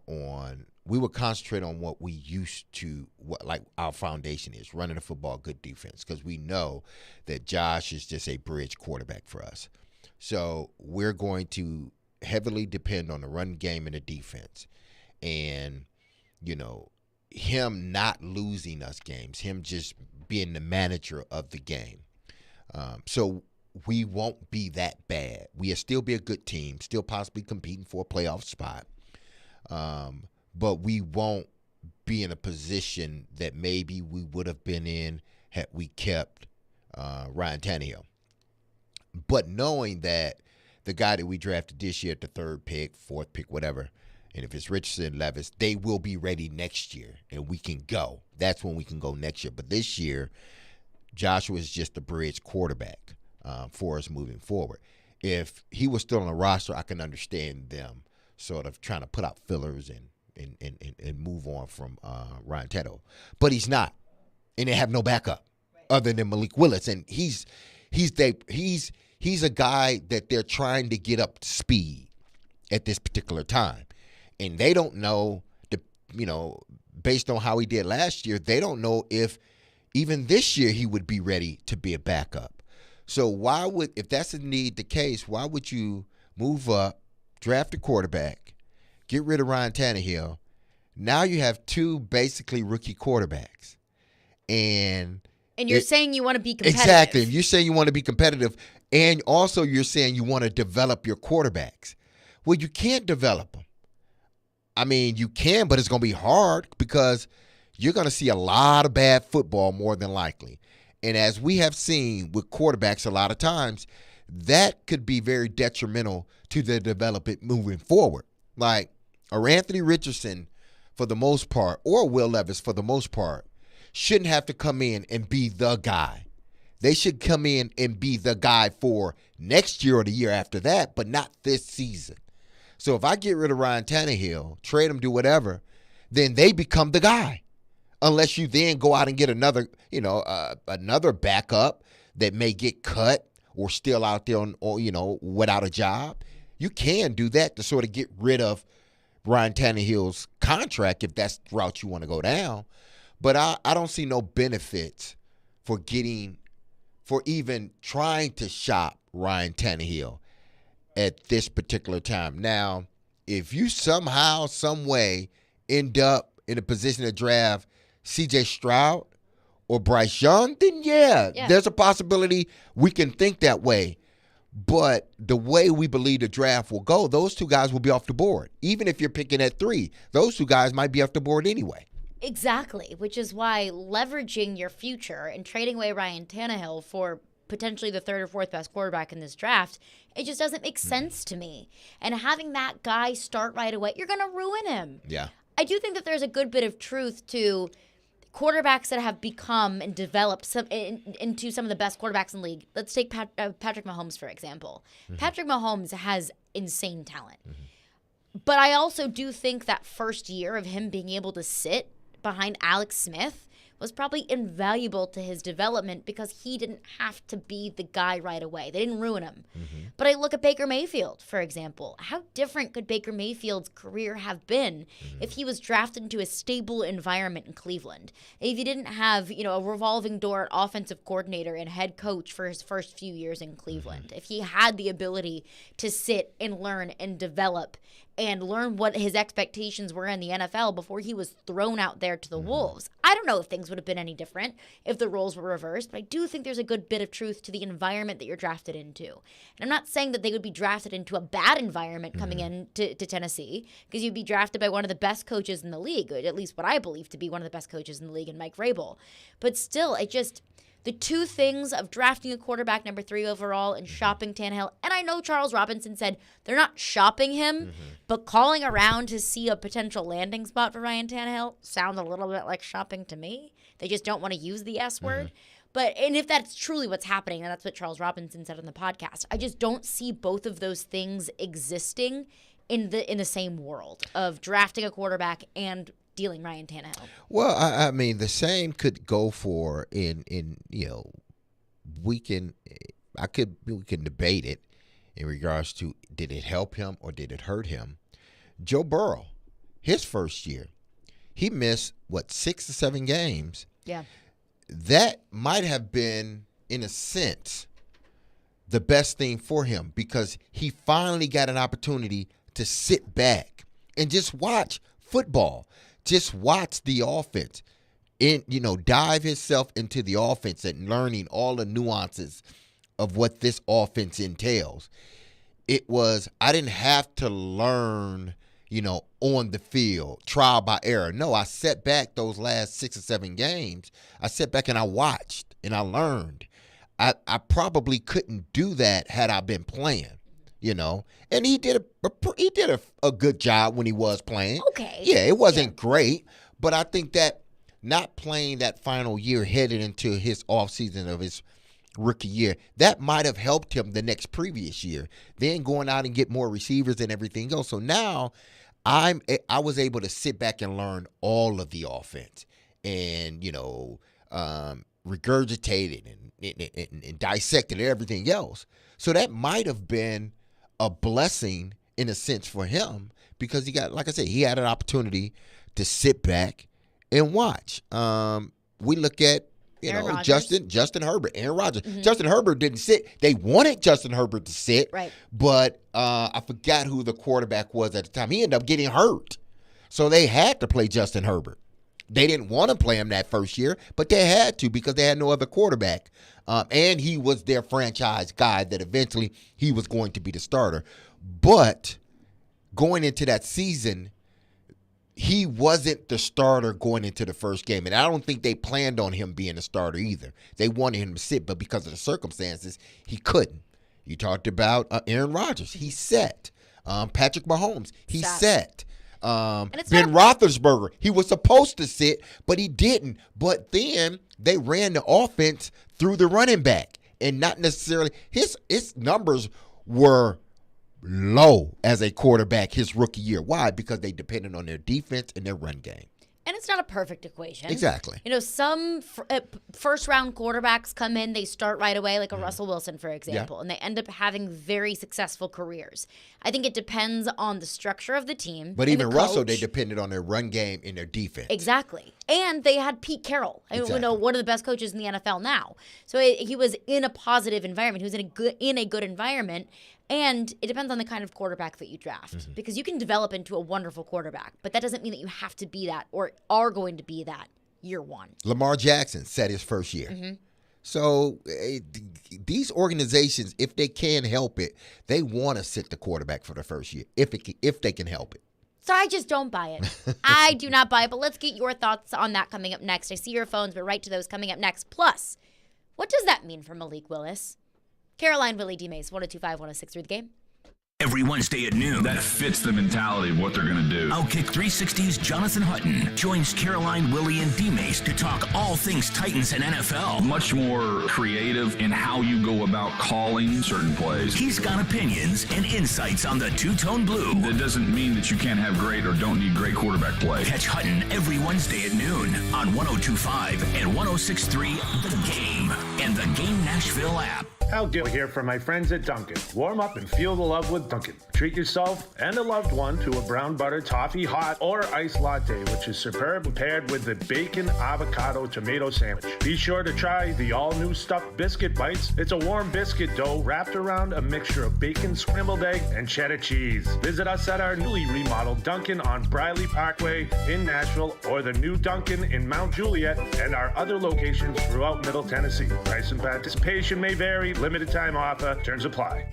what we used to, like our foundation is, running the football, good defense, because we know that Josh is just a bridge quarterback for us. So we're going to heavily depend on the run game and the defense. And, him not losing us games, him just being the manager of the game. So we won't be that bad. We'll still be a good team, still possibly competing for a playoff spot. But we won't be in a position that maybe we would have been in had we kept Ryan Tannehill. But knowing that the guy that we drafted this year at the 3rd pick, 4th pick, whatever, and if it's Richardson, Levis, they will be ready next year, and we can go. That's when we can go next year. But this year, Joshua is just a bridge quarterback for us moving forward. If he was still on the roster, I can understand them sort of trying to put out fillers and move on from Ryan Tannehill. But he's not, and they have no backup other than Malik Willis, and he's a guy that they're trying to get up to speed at this particular time. And they don't know, based on how he did last year, they don't know if even this year he would be ready to be a backup. So if that's indeed the case, why would you move up, draft a quarterback, get rid of Ryan Tannehill? Now you have 2 basically rookie quarterbacks. And you're saying you want to be competitive. Exactly. You're saying you want to be competitive. And also you're saying you want to develop your quarterbacks. Well, you can't develop them. You can, but it's going to be hard because you're going to see a lot of bad football more than likely. And as we have seen with quarterbacks a lot of times, that could be very detrimental to their development moving forward. Like, or Anthony Richardson, for the most part, or Will Levis, for the most part, shouldn't have to come in and be the guy. They should come in and be the guy for next year or the year after that, but not this season. So if I get rid of Ryan Tannehill, trade him, do whatever, then they become the guy. Unless you then go out and get another backup that may get cut or still out there without a job. You can do that to sort of get rid of Ryan Tannehill's contract if that's the route you want to go down. But I don't see no benefits for even trying to shop Ryan Tannehill at this particular time. Now, if you somehow, some way end up in a position to draft C.J. Stroud or Bryce Young, then yeah, there's a possibility we can think that way. But the way we believe the draft will go, those 2 guys will be off the board. Even if you're picking at 3, those 2 guys might be off the board anyway. Exactly, which is why leveraging your future and trading away Ryan Tannehill for potentially the 3rd or 4th best quarterback in this draft, it just doesn't make sense to me. And having that guy start right away, you're going to ruin him. Yeah. I do think that there's a good bit of truth to quarterbacks that have become and developed into some of the best quarterbacks in the league. Let's take Patrick Mahomes, for example. Mm-hmm. Patrick Mahomes has insane talent. Mm-hmm. But I also do think that first year of him being able to sit behind Alex Smith was probably invaluable to his development because he didn't have to be the guy right away. They didn't ruin him. Mm-hmm. But I look at Baker Mayfield, for example. How different could Baker Mayfield's career have been if he was drafted into a stable environment in Cleveland? If he didn't have, a revolving door offensive coordinator and head coach for his first few years in Cleveland. If he had the ability to sit and learn and develop and learn what his expectations were in the NFL before he was thrown out there to the Wolves. I don't know if things would have been any different if the roles were reversed, but I do think there's a good bit of truth to the environment that you're drafted into. And I'm not saying that they would be drafted into a bad environment coming in to Tennessee, because you'd be drafted by one of the best coaches in the league, at least what I believe to be one of the best coaches in the league, in Mike Vrabel. But still, the 2 things of drafting a quarterback number 3 overall and shopping Tannehill, and I know Charles Robinson said they're not shopping him, but calling around to see a potential landing spot for Ryan Tannehill sounds a little bit like shopping to me. They just don't want to use the S word. And if that's truly what's happening, and that's what Charles Robinson said on the podcast, I just don't see both of those things existing in the same world of drafting a quarterback and dealing Ryan Tannehill. Well, I mean, the same could go for we can debate it in regards to did it help him or did it hurt him. Joe Burrow, his first year, he missed 6 or 7 games. Yeah. That might have been, in a sense, the best thing for him because he finally got an opportunity to sit back and just watch football. Just watch the offense. Dive himself into the offense and learning all the nuances of what this offense entails. I didn't have to learn, on the field, trial by error. No, I sat back those last 6 or 7 games. I sat back and I watched and I learned. I probably couldn't do that had I been playing, And he did a good job when he was playing. Okay. Yeah, it wasn't great, but I think that not playing that final year headed into his offseason of his rookie year, that might have helped him the next previous year. Then going out and get more receivers and everything else. So now I was able to sit back and learn all of the offense and, regurgitate it and dissect it and everything else. So that might have been a blessing in a sense for him because he got, like I said, he had an opportunity to sit back and watch. We look at, Justin Herbert, Aaron Rodgers. Mm-hmm. Justin Herbert didn't sit. They wanted Justin Herbert to sit, right? But I forgot who the quarterback was at the time. He ended up getting hurt. So they had to play Justin Herbert. They didn't want to play him that first year, but they had to because they had no other quarterback. And he was their franchise guy that eventually he was going to be the starter. But going into that season, he wasn't the starter going into the first game. And I don't think they planned on him being a starter either. They wanted him to sit, but because of the circumstances, he couldn't. You talked about Aaron Rodgers. He sat. Patrick Mahomes. He sat. Ben Roethlisberger, he was supposed to sit, but he didn't. But then they ran the offense through the running back, and not necessarily his numbers were low as a quarterback his rookie year. Why? Because they depended on their defense and their run game. And it's not a perfect equation. Exactly. Some first-round quarterbacks come in, they start right away, like a Russell Wilson, for example, and they end up having very successful careers. I think it depends on the structure of the team. But even Russell, they depended on their run game and their defense. Exactly. And they had Pete Carroll, one of the best coaches in the NFL now. So he was in a positive environment. He was in a good environment. And it depends on the kind of quarterback that you draft because you can develop into a wonderful quarterback, but that doesn't mean that you have to be that or are going to be that year one. Lamar Jackson sat his first year. Mm-hmm. So these organizations, if they can help it, they want to sit the quarterback for the first year if they can help it. So I just don't buy it. I do not buy it, but let's get your thoughts on that coming up next. I see your phones, but right to those coming up next. Plus, what does that mean for Malik Willis? Caroline, Willie, D-Mace, 102.5, 106.3 The Game. Every Wednesday at noon. That fits the mentality of what they're going to do. Outkick 360's Jonathan Hutton joins Caroline, Willie, and D-Mace to talk all things Titans and NFL. Much more creative in how you go about calling certain plays. He's got opinions and insights on the two-tone blue. That doesn't mean that you can't have great or don't need great quarterback play. Catch Hutton every Wednesday at noon on 102.5 and 106.3 The Game and the Game Nashville app. Al Gill here from my friends at Dunkin'. Warm up and feel the love with Dunkin'. Treat yourself and a loved one to a brown butter toffee hot or iced latte, which is superb paired with the bacon avocado tomato sandwich. Be sure to try the all-new stuffed biscuit bites. It's a warm biscuit dough wrapped around a mixture of bacon, scrambled egg, and cheddar cheese. Visit us at our newly remodeled Dunkin' on Briley Parkway in Nashville or the new Dunkin' in Mount Juliet and our other locations throughout Middle Tennessee. Price and participation may vary. Limited time offer. Terms apply.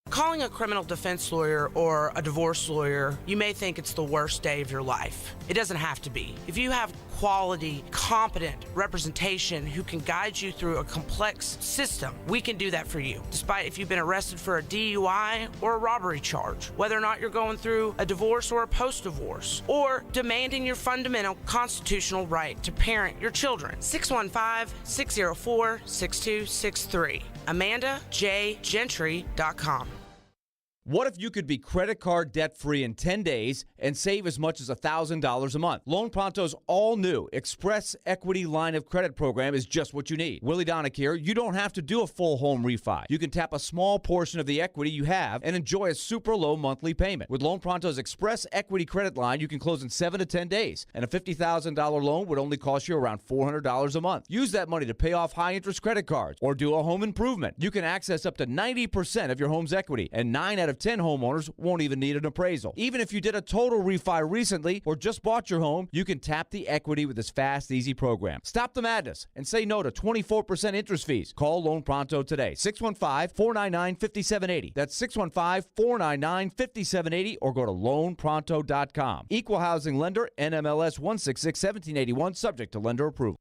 Calling a criminal defense lawyer or a divorce lawyer, you may think it's the worst day of your life. It doesn't have to be. If you have quality, competent representation who can guide you through a complex system, we can do that for you. Despite if you've been arrested for a DUI or a robbery charge, whether or not you're going through a divorce or a post-divorce, or demanding your fundamental constitutional right to parent your children. 615-604-6263. AmandaJGentry.com. What if you could be credit card debt-free in 10 days and save as much as $1,000 a month? Loan Pronto's all-new Express Equity Line of Credit program is just what you need. Willie Donick here. You don't have to do a full home refi. You can tap a small portion of the equity you have and enjoy a super low monthly payment. With Loan Pronto's Express Equity Credit Line, you can close in 7 to 10 days, and a $50,000 loan would only cost you around $400 a month. Use that money to pay off high-interest credit cards or do a home improvement. You can access up to 90% of your home's equity, and 9 out of 10 homeowners won't even need an appraisal. Even if you did a total refi recently or just bought your home, you can tap the equity with this fast, easy program. Stop the madness and say no to 24% interest fees. Call Loan Pronto today. 615-499-5780. That's 615-499-5780 or go to loanpronto.com. Equal housing lender, NMLS 166-1781, subject to lender approval.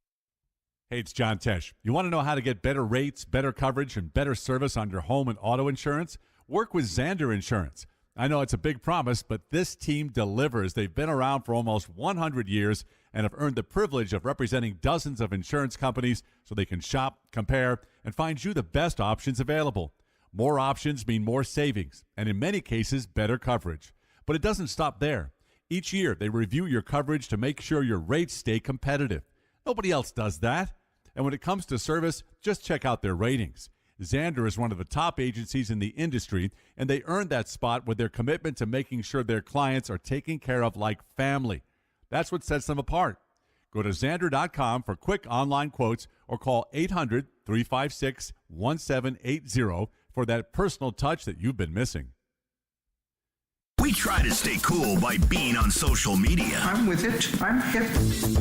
Hey, it's John Tesh. You want to know how to get better rates, better coverage, and better service on your home and auto insurance? Work with Zander Insurance. I know it's a big promise, but this team delivers. They've been around for almost 100 years and have earned the privilege of representing dozens of insurance companies so they can shop, compare, and find you the best options available. More options mean more savings, and in many cases, better coverage. But it doesn't stop there. Each year, they review your coverage to make sure your rates stay competitive. Nobody else does that. And when it comes to service, just check out their ratings. Zander is one of the top agencies in the industry, and they earned that spot with their commitment to making sure their clients are taken care of like family. That's what sets them apart. Go to Zander.com for quick online quotes or call 800-356-1780 for that personal touch that you've been missing. We try to stay cool by being on social media. I'm with it. I'm hip.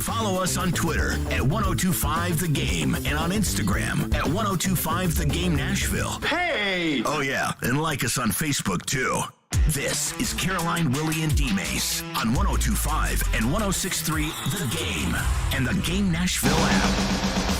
Follow us on Twitter at 1025thegame and on Instagram at 1025thegame Nashville. Hey! Oh yeah, and like us on Facebook too. This is Caroline, Willie, and D-Mace on 1025 and 1063 The Game and the Game Nashville app.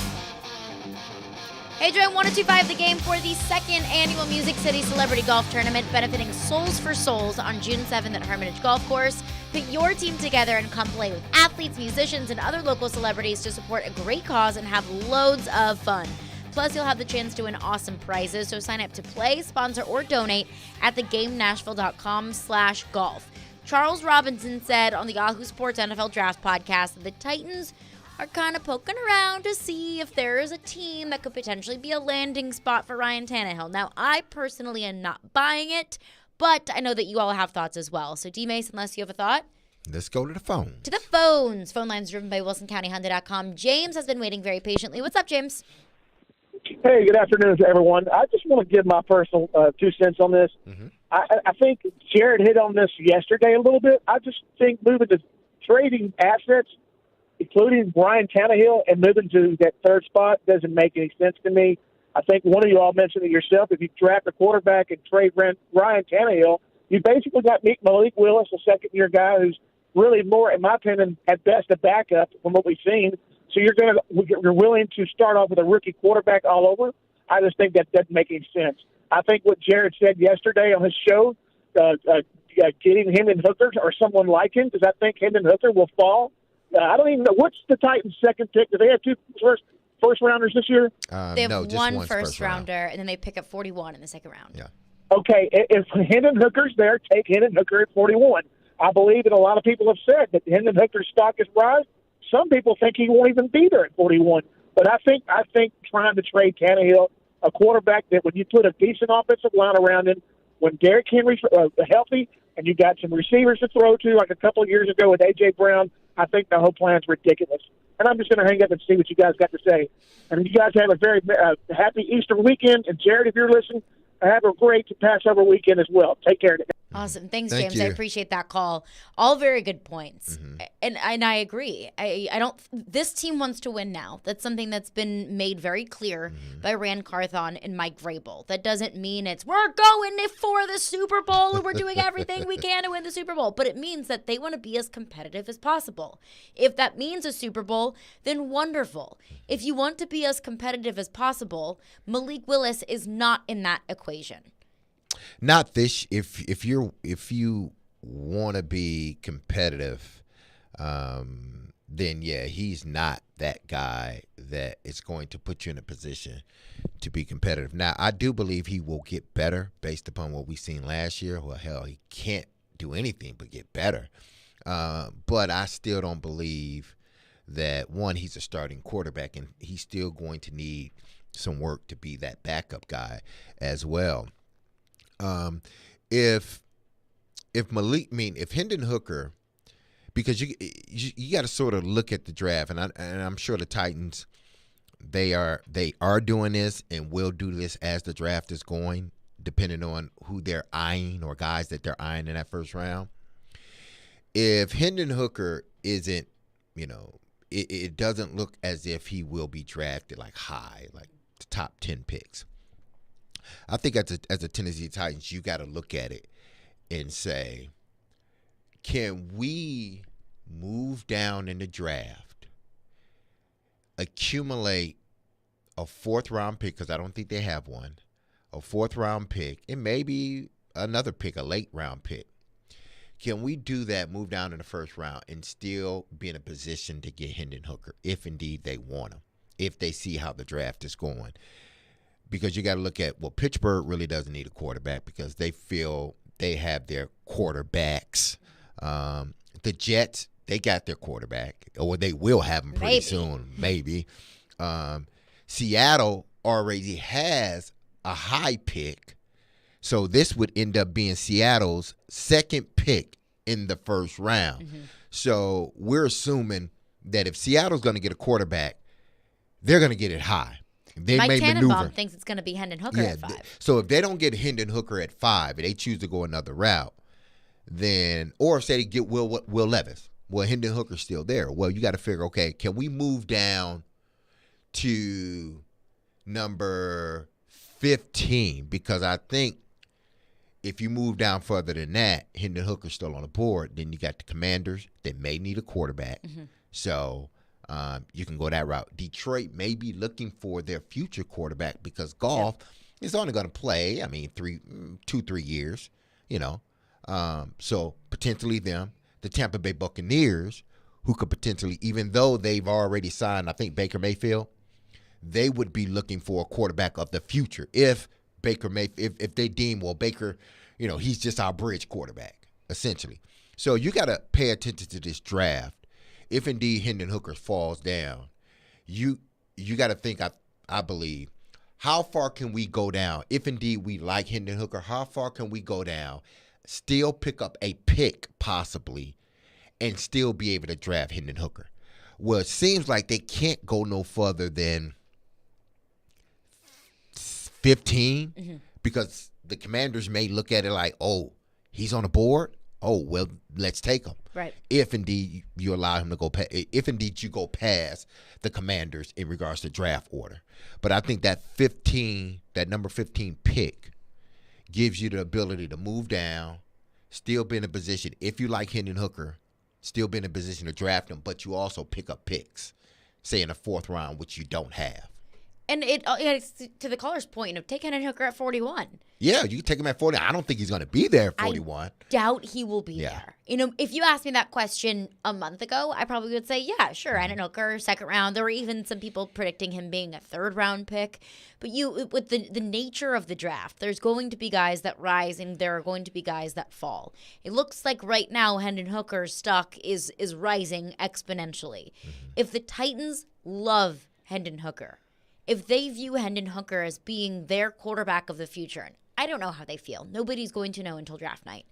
Hey, join 1025 The Game for the second annual Music City Celebrity Golf Tournament benefiting Souls for Souls on June 7th at Hermitage Golf Course. Put your team together and come play with athletes, musicians, and other local celebrities to support a great cause and have loads of fun. Plus, you'll have the chance to win awesome prizes, so sign up to play, sponsor, or donate at thegamenashville.com/golf. Charles Robinson said on the Yahoo Sports NFL Draft podcast that the Titans are kind of poking around to see if there is a team that could potentially be a landing spot for Ryan Tannehill. Now, I personally am not buying it, but I know that you all have thoughts as well. So, D-Mace, unless you have a thought? Let's go to the phone. To the phones. Phone lines driven by WilsonCountyHonda.com. James has been waiting very patiently. What's up, James? Hey, good afternoon to everyone. I just want to give my personal 2 cents on this. Mm-hmm. I think Jared hit on this yesterday a little bit. I just think moving to trading assets, including Ryan Tannehill, and moving to that third spot doesn't make any sense to me. I think one of you all mentioned it yourself. If you draft a quarterback and trade Ryan Tannehill, you basically got Malik Willis, a second-year guy who's really more, in my opinion, at best a backup from what we've seen. So you're willing to start off with a rookie quarterback all over? I just think that doesn't make any sense. I think what Jared said yesterday on his show, getting Hendon Hooker or someone like him, because I think Hendon Hooker will fall. I don't even know. What's the Titans' second pick? Do they have 2 first-rounders this year? They have one first-rounder, and then they pick up 41 in the second round. Yeah. Okay, if Hendon Hooker's there, take Hendon Hooker at 41. I believe that a lot of people have said that Hendon Hooker's stock is rising. Some people think he won't even be there at 41. But I think trying to trade Tannehill, a quarterback that when you put a decent offensive line around him, when Derrick Henry's healthy and you got some receivers to throw to, like a couple of years ago with A.J. Brown, I think the whole plan's ridiculous. And I'm just going to hang up and see what you guys got to say. And you guys have a very happy Easter weekend. And, Jared, if you're listening, have a great Passover weekend as well. Take care. Awesome. Thanks, Thank James. you. I appreciate that call. All very good points. Mm-hmm. And I agree. I don't. This team wants to win now. That's something that's been made very clear by Rand Carthon and Mike Vrabel. That doesn't mean we're going for the Super Bowl and we're doing everything we can to win the Super Bowl. But it means that they want to be as competitive as possible. If that means a Super Bowl, then wonderful. If you want to be as competitive as possible, Malik Willis is not in that equation. Not this. If you want to be competitive, then yeah, he's not that guy that it's going to put you in a position to be competitive. Now, I do believe he will get better based upon what we've seen last year. Well, hell, he can't do anything but get better. But I still don't believe that, one, he's a starting quarterback, and he's still going to need some work to be that backup guy as well. If Hendon Hooker, because you got to sort of look at the draft, and I'm sure the Titans, they are doing this and will do this as the draft is going, depending on who they're eyeing or guys that they're eyeing in that first round. If Hendon Hooker isn't, it doesn't look as if he will be drafted like high, like the top 10 picks. I think as a Tennessee Titans, you got to look at it and say, can we move down in the draft, accumulate a fourth-round pick, because I don't think they have one, a fourth-round pick, and maybe another pick, a late-round pick. Can we do that, move down in the first round, and still be in a position to get Hendon Hooker, if indeed they want him, if they see how the draft is going? Because you got to look at, Pittsburgh really doesn't need a quarterback because they feel they have their quarterbacks. The Jets, they got their quarterback, or they will have him pretty soon, maybe. Seattle already has a high pick, so this would end up being Seattle's second pick in the first round. Mm-hmm. So we're assuming that if Seattle's going to get a quarterback, they're going to get it high. They Mike may Tannenbaum maneuver. thinks it's going to be Hendon Hooker at 5. So if they don't get Hendon Hooker at 5 and they choose to go another route, then, or if they get Will Levis, well, Hendon Hooker's still there. Well, you got to figure, okay, can we move down to number 15? Because I think if you move down further than that, Hendon Hooker's still on the board. Then you got the Commanders that may need a quarterback. Mm-hmm. So you can go that route. Detroit may be looking for their future quarterback because Goff is only going to play, 2-3 years, So potentially them. The Tampa Bay Buccaneers, who could potentially, even though they've already signed, I think, Baker Mayfield, they would be looking for a quarterback of the future if they deem, Baker, he's just our bridge quarterback, essentially. So you got to pay attention to this draft. If indeed Hendon Hooker falls down, you got to think, I believe, how far can we go down? If indeed we like Hendon Hooker, how far can we go down, still pick up a pick possibly, and still be able to draft Hendon Hooker? Well, it seems like they can't go no further than 15 because the Commanders may look at it like, oh, he's on the board? Oh, well, let's take him. Right. If indeed you allow him to go if indeed you go past the Commanders in regards to draft order. But I think that number 15 pick gives you the ability to move down, still be in a position, if you like Hendon Hooker, still be in a position to draft him, but you also pick up picks, say in the fourth round, which you don't have. And it's to the caller's point, take Hendon Hooker at 41. Yeah, you can take him at 40. I don't think he's going to be there at 41. I doubt he will be there. If you asked me that question a month ago, I probably would say, yeah, sure, Hendon Hooker, second round. There were even some people predicting him being a third-round pick. But with the nature of the draft, there's going to be guys that rise and there are going to be guys that fall. It looks like right now Hendon Hooker's stock is rising exponentially. Mm-hmm. If the Titans love Hendon Hooker, if they view Hendon Hooker as being their quarterback of the future, and I don't know how they feel. Nobody's going to know until draft night.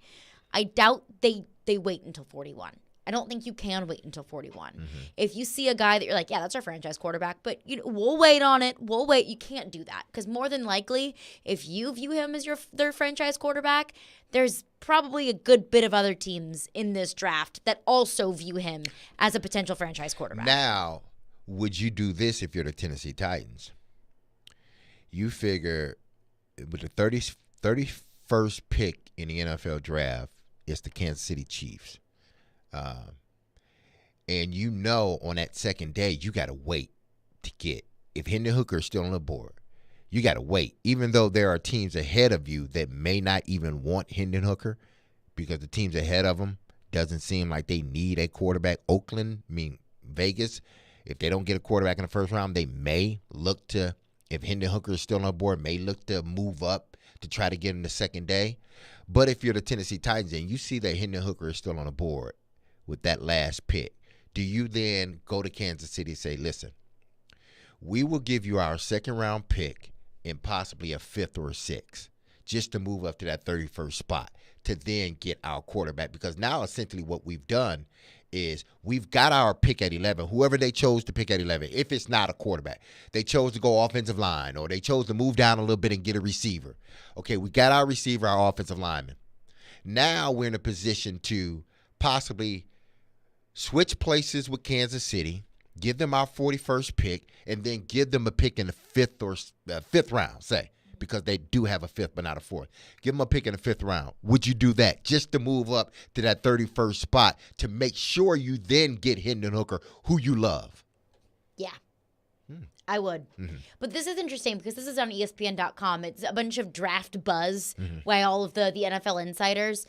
I doubt they wait until 41. I don't think you can wait until 41. Mm-hmm. If you see a guy that you're like, yeah, that's our franchise quarterback, but we'll wait on it. We'll wait. You can't do that because more than likely, if you view him as their franchise quarterback, there's probably a good bit of other teams in this draft that also view him as a potential franchise quarterback. Now, would you do this if you're the Tennessee Titans? You figure with the 31st pick in the NFL draft, it's the Kansas City Chiefs. And on that second day, you got to wait to get. If Hendon Hooker is still on the board, you got to wait. Even though there are teams ahead of you that may not even want Hendon Hooker because the teams ahead of them doesn't seem like they need a quarterback. Vegas If they don't get a quarterback in the first round, they may look to, if Hendon Hooker is still on board, may look to move up to try to get him the second day. But if you're the Tennessee Titans and you see that Hendon Hooker is still on the board with that last pick, do you then go to Kansas City and say, listen, we will give you our second-round pick and possibly a 5th or a 6th just to move up to that 31st spot to then get our quarterback? Because now essentially what we've done is we've got our pick at 11, whoever they chose to pick at 11, if it's not a quarterback. They chose to go offensive line, or they chose to move down a little bit and get a receiver. Okay, we got our receiver, our offensive lineman. Now we're in a position to possibly switch places with Kansas City, give them our 41st pick, and then give them a pick in the 5th round, say, because they do have a 5th but not a 4th. Give them a pick in the 5th round. Would you do that just to move up to that 31st spot to make sure you then get Hendon Hooker, who you love? Yeah. I would. But this is interesting because this is on ESPN.com. It's a bunch of draft buzz by all of the NFL insiders.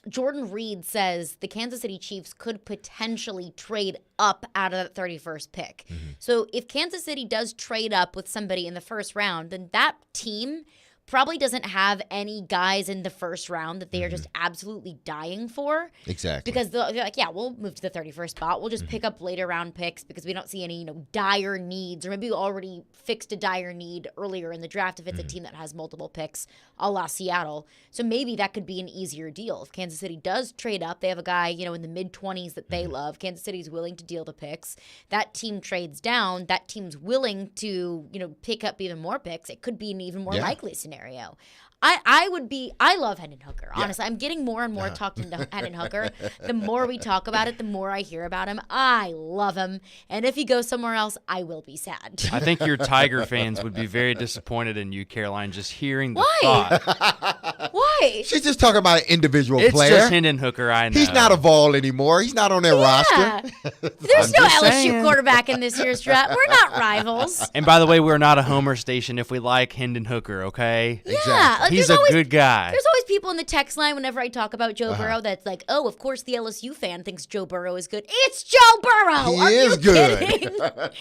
Jordan Reed says the Kansas City Chiefs could potentially trade up out of that 31st pick. So if Kansas City does trade up with somebody in the first round, then that team probably doesn't have any guys in the first round that they are just absolutely dying for. Exactly. Because they're like, yeah, we'll move to the 31st spot. We'll just pick up later round picks because we don't see any, dire needs. Or maybe we already fixed a dire need earlier in the draft if it's a team that has multiple picks, a la Seattle. So maybe that could be an easier deal. If Kansas City does trade up, they have a guy, in the mid-20s that they love. Kansas City's willing to deal the picks. That team trades down. That team's willing to, pick up even more picks. It could be an even more likely scenario. I love Hendon Hooker, honestly. I'm getting more and more talking to Hendon Hooker. The more we talk about it, the more I hear about him. I love him. And if he goes somewhere else, I will be sad. I think your Tiger fans would be very disappointed in you, Caroline, just hearing the thought. Why? She's just talking about an individual player. It's just Hendon Hooker, I know. He's not a Vol anymore. He's not on their roster. There's no LSU quarterback in this year's draft. We're not rivals. And by the way, we're not a homer station if we like Hendon Hooker, okay? Yeah. Like, he's a good guy. There's always people in the text line whenever I talk about Joe Burrow that's like, oh, of course the LSU fan thinks Joe Burrow is good. It's Joe Burrow. He is good.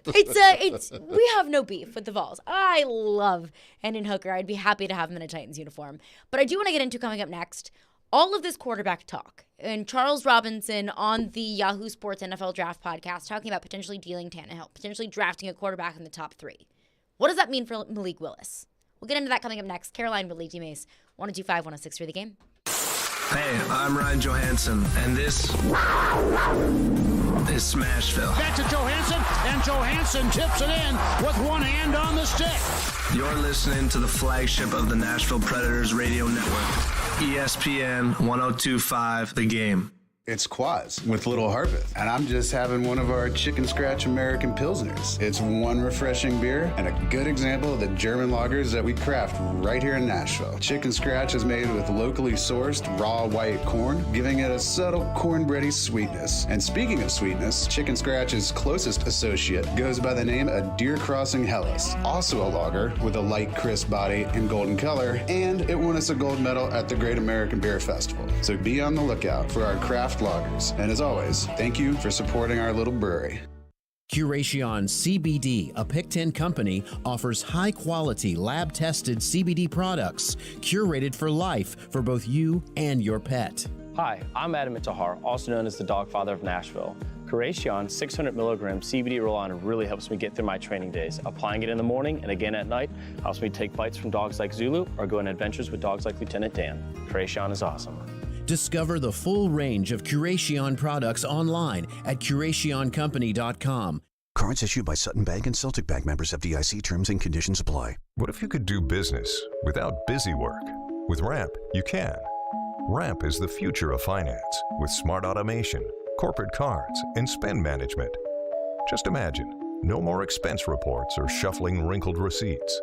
It's we have no beef with the Vols. I love Hendon Hooker. I'd be happy to have him in a Titans uniform. But I do want to get into coming up next all of this quarterback talk. And Charles Robinson on the Yahoo Sports NFL Draft podcast talking about potentially dealing Tannehill, potentially drafting a quarterback in the top 3. What does that mean for Malik Willis? We'll get into that coming up next. Caroline Ridley, D-Mace, 102.5, 106 for the game. Hey, I'm Ryan Johansson, and this is Smashville. Back to Johansson, and Johansson tips it in with one hand on the stick. You're listening to the flagship of the Nashville Predators radio network, ESPN 102.5 The Game. It's Quaz with Little Harvest, and I'm just having one of our Chicken Scratch American Pilsners. It's one refreshing beer and a good example of the German lagers that we craft right here in Nashville. Chicken Scratch is made with locally sourced raw white corn, giving it a subtle cornbready sweetness. And speaking of sweetness, Chicken Scratch's closest associate goes by the name of Deer Crossing Hellas, also a lager with a light crisp body and golden color, and it won us a gold medal at the Great American Beer Festival. So be on the lookout for our craft lagers. And as always, thank you for supporting our little brewery. Curation CBD, a Pick 10 company, offers high-quality, lab-tested CBD products curated for life for both you and your pet. Hi, I'm Adam Intihar, also known as the Dog Father of Nashville. Curation 600 milligram CBD roll-on really helps me get through my training days. Applying it in the morning and again at night helps me take bites from dogs like Zulu or go on adventures with dogs like Lieutenant Dan. Curation is awesome. Discover the full range of Curation products online at CurationCompany.com. Cards issued by Sutton Bank and Celtic Bank, members of FDIC. Terms and conditions apply. What if you could do business without busy work? With Ramp, you can. Ramp is the future of finance with smart automation, corporate cards, and spend management. Just imagine, no more expense reports or shuffling wrinkled receipts.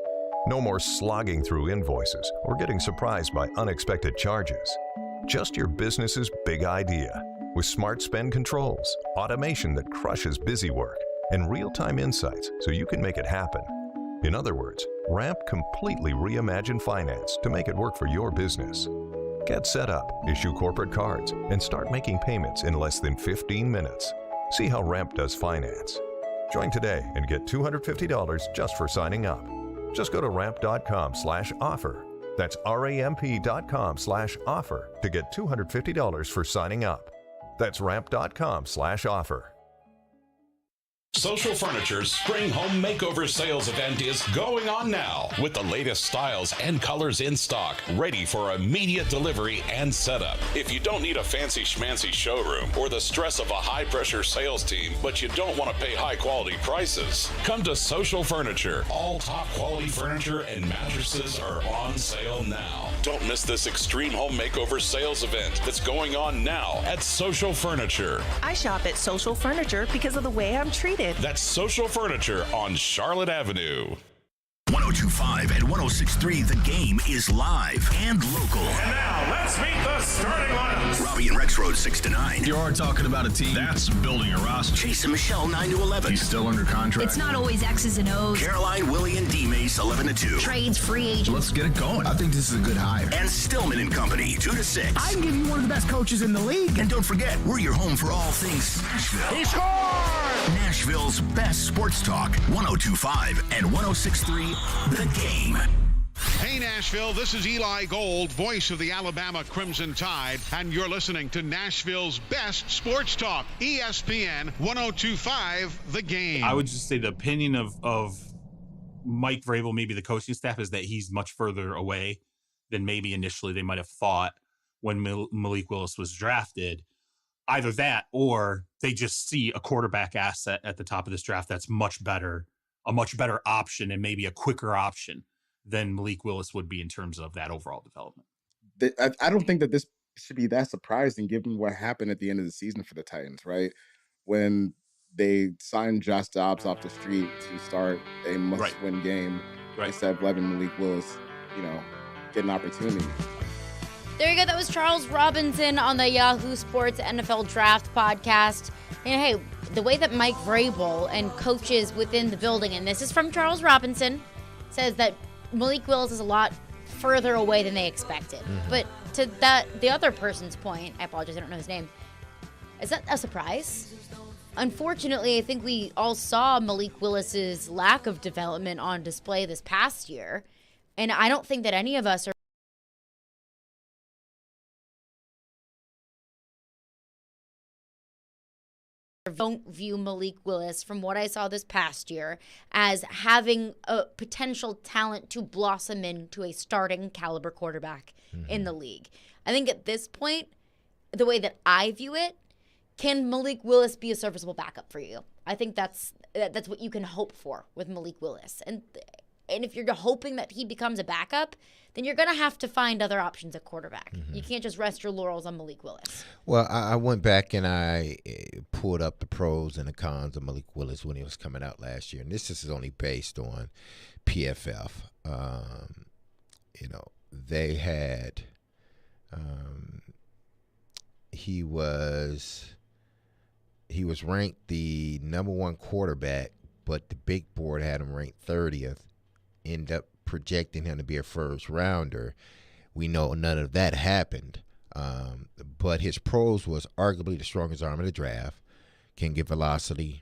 No more slogging through invoices or getting surprised by unexpected charges. Just your business's big idea with smart spend controls, automation that crushes busy work, and real-time insights so you can make it happen. In other words, Ramp completely reimagined finance to make it work for your business. Get set up, issue corporate cards, and start making payments in less than 15 minutes. See how Ramp does finance. Join today and get $250 just for signing up. Just go to ramp.com/offer. That's ramp.com/offer to get $250 for signing up. That's ramp.com/offer. Social Furniture's Spring Home Makeover Sales event is going on now with the latest styles and colors in stock, ready for immediate delivery and setup. If you don't need a fancy schmancy showroom or the stress of a high-pressure sales team, but you don't want to pay high-quality prices, come to Social Furniture. All top-quality furniture and mattresses are on sale now. Don't miss this Extreme Home Makeover Sales event that's going on now at Social Furniture. I shop at Social Furniture because of the way I'm treated. That's Social Furniture on Charlotte Avenue. 102.5 and 106.3 The Game is live and local. And now, let's meet the starting lineups. Robby and Rex Road 6 to 9. You are talking about a team that's building a roster. Chase and Michelle 9 to 11. He's still under contract. It's not always X's and O's. Caroline, Willie, and D Mace 11 to 2. Trades, free agents. Let's get it going. I think this is a good hire. And Stillman and Company 2 to 6. I can give you one of the best coaches in the league. And don't forget, we're your home for all things Nashville. He scored! Nashville's best sports talk. 102.5 and 106.3 The Game. Hey Nashville, this is Eli Gold, voice of the Alabama Crimson Tide, and you're listening to Nashville's best sports talk, ESPN 102.5 The Game. I would just say the opinion of Mike Vrabel, maybe the coaching staff, is that he's much further away than maybe initially they might have thought when Malik Willis was drafted. Either that, or they just see a quarterback asset at the top of this draft that's much better, a much better option, and maybe a quicker option than Malik Willis would be in terms of that overall development. I don't think that this should be that surprising given what happened at the end of the season for the Titans, right? When they signed Josh Dobbs off the street to start a must-win game instead of letting Malik Willis, get an opportunity. There you go. That was Charles Robinson on the Yahoo Sports NFL Draft podcast. And hey, the way that Mike Vrabel and coaches within the building, and this is from Charles Robinson, says that Malik Willis is a lot further away than they expected. Mm-hmm. But to the other person's point, I apologize, I don't know his name. Is that a surprise? Unfortunately, I think we all saw Malik Willis's lack of development on display this past year. And I don't think that any of us are don't view Malik Willis, from what I saw this past year, as having a potential talent to blossom into a starting caliber quarterback in the league. I think at this point, the way that I view it, can Malik Willis be a serviceable backup for you? I think that's what you can hope for with Malik Willis. And if you're hoping that he becomes a backup, then you're going to have to find other options at quarterback. Mm-hmm. You can't just rest your laurels on Malik Willis. Well, I went back and I pulled up the pros and the cons of Malik Willis when he was coming out last year. And this is only based on PFF. They had he was ranked the number one quarterback, but the big board had him ranked 30th. End up projecting him to be a first rounder. We know none of that happened. But his pros was arguably the strongest arm in the draft, can get velocity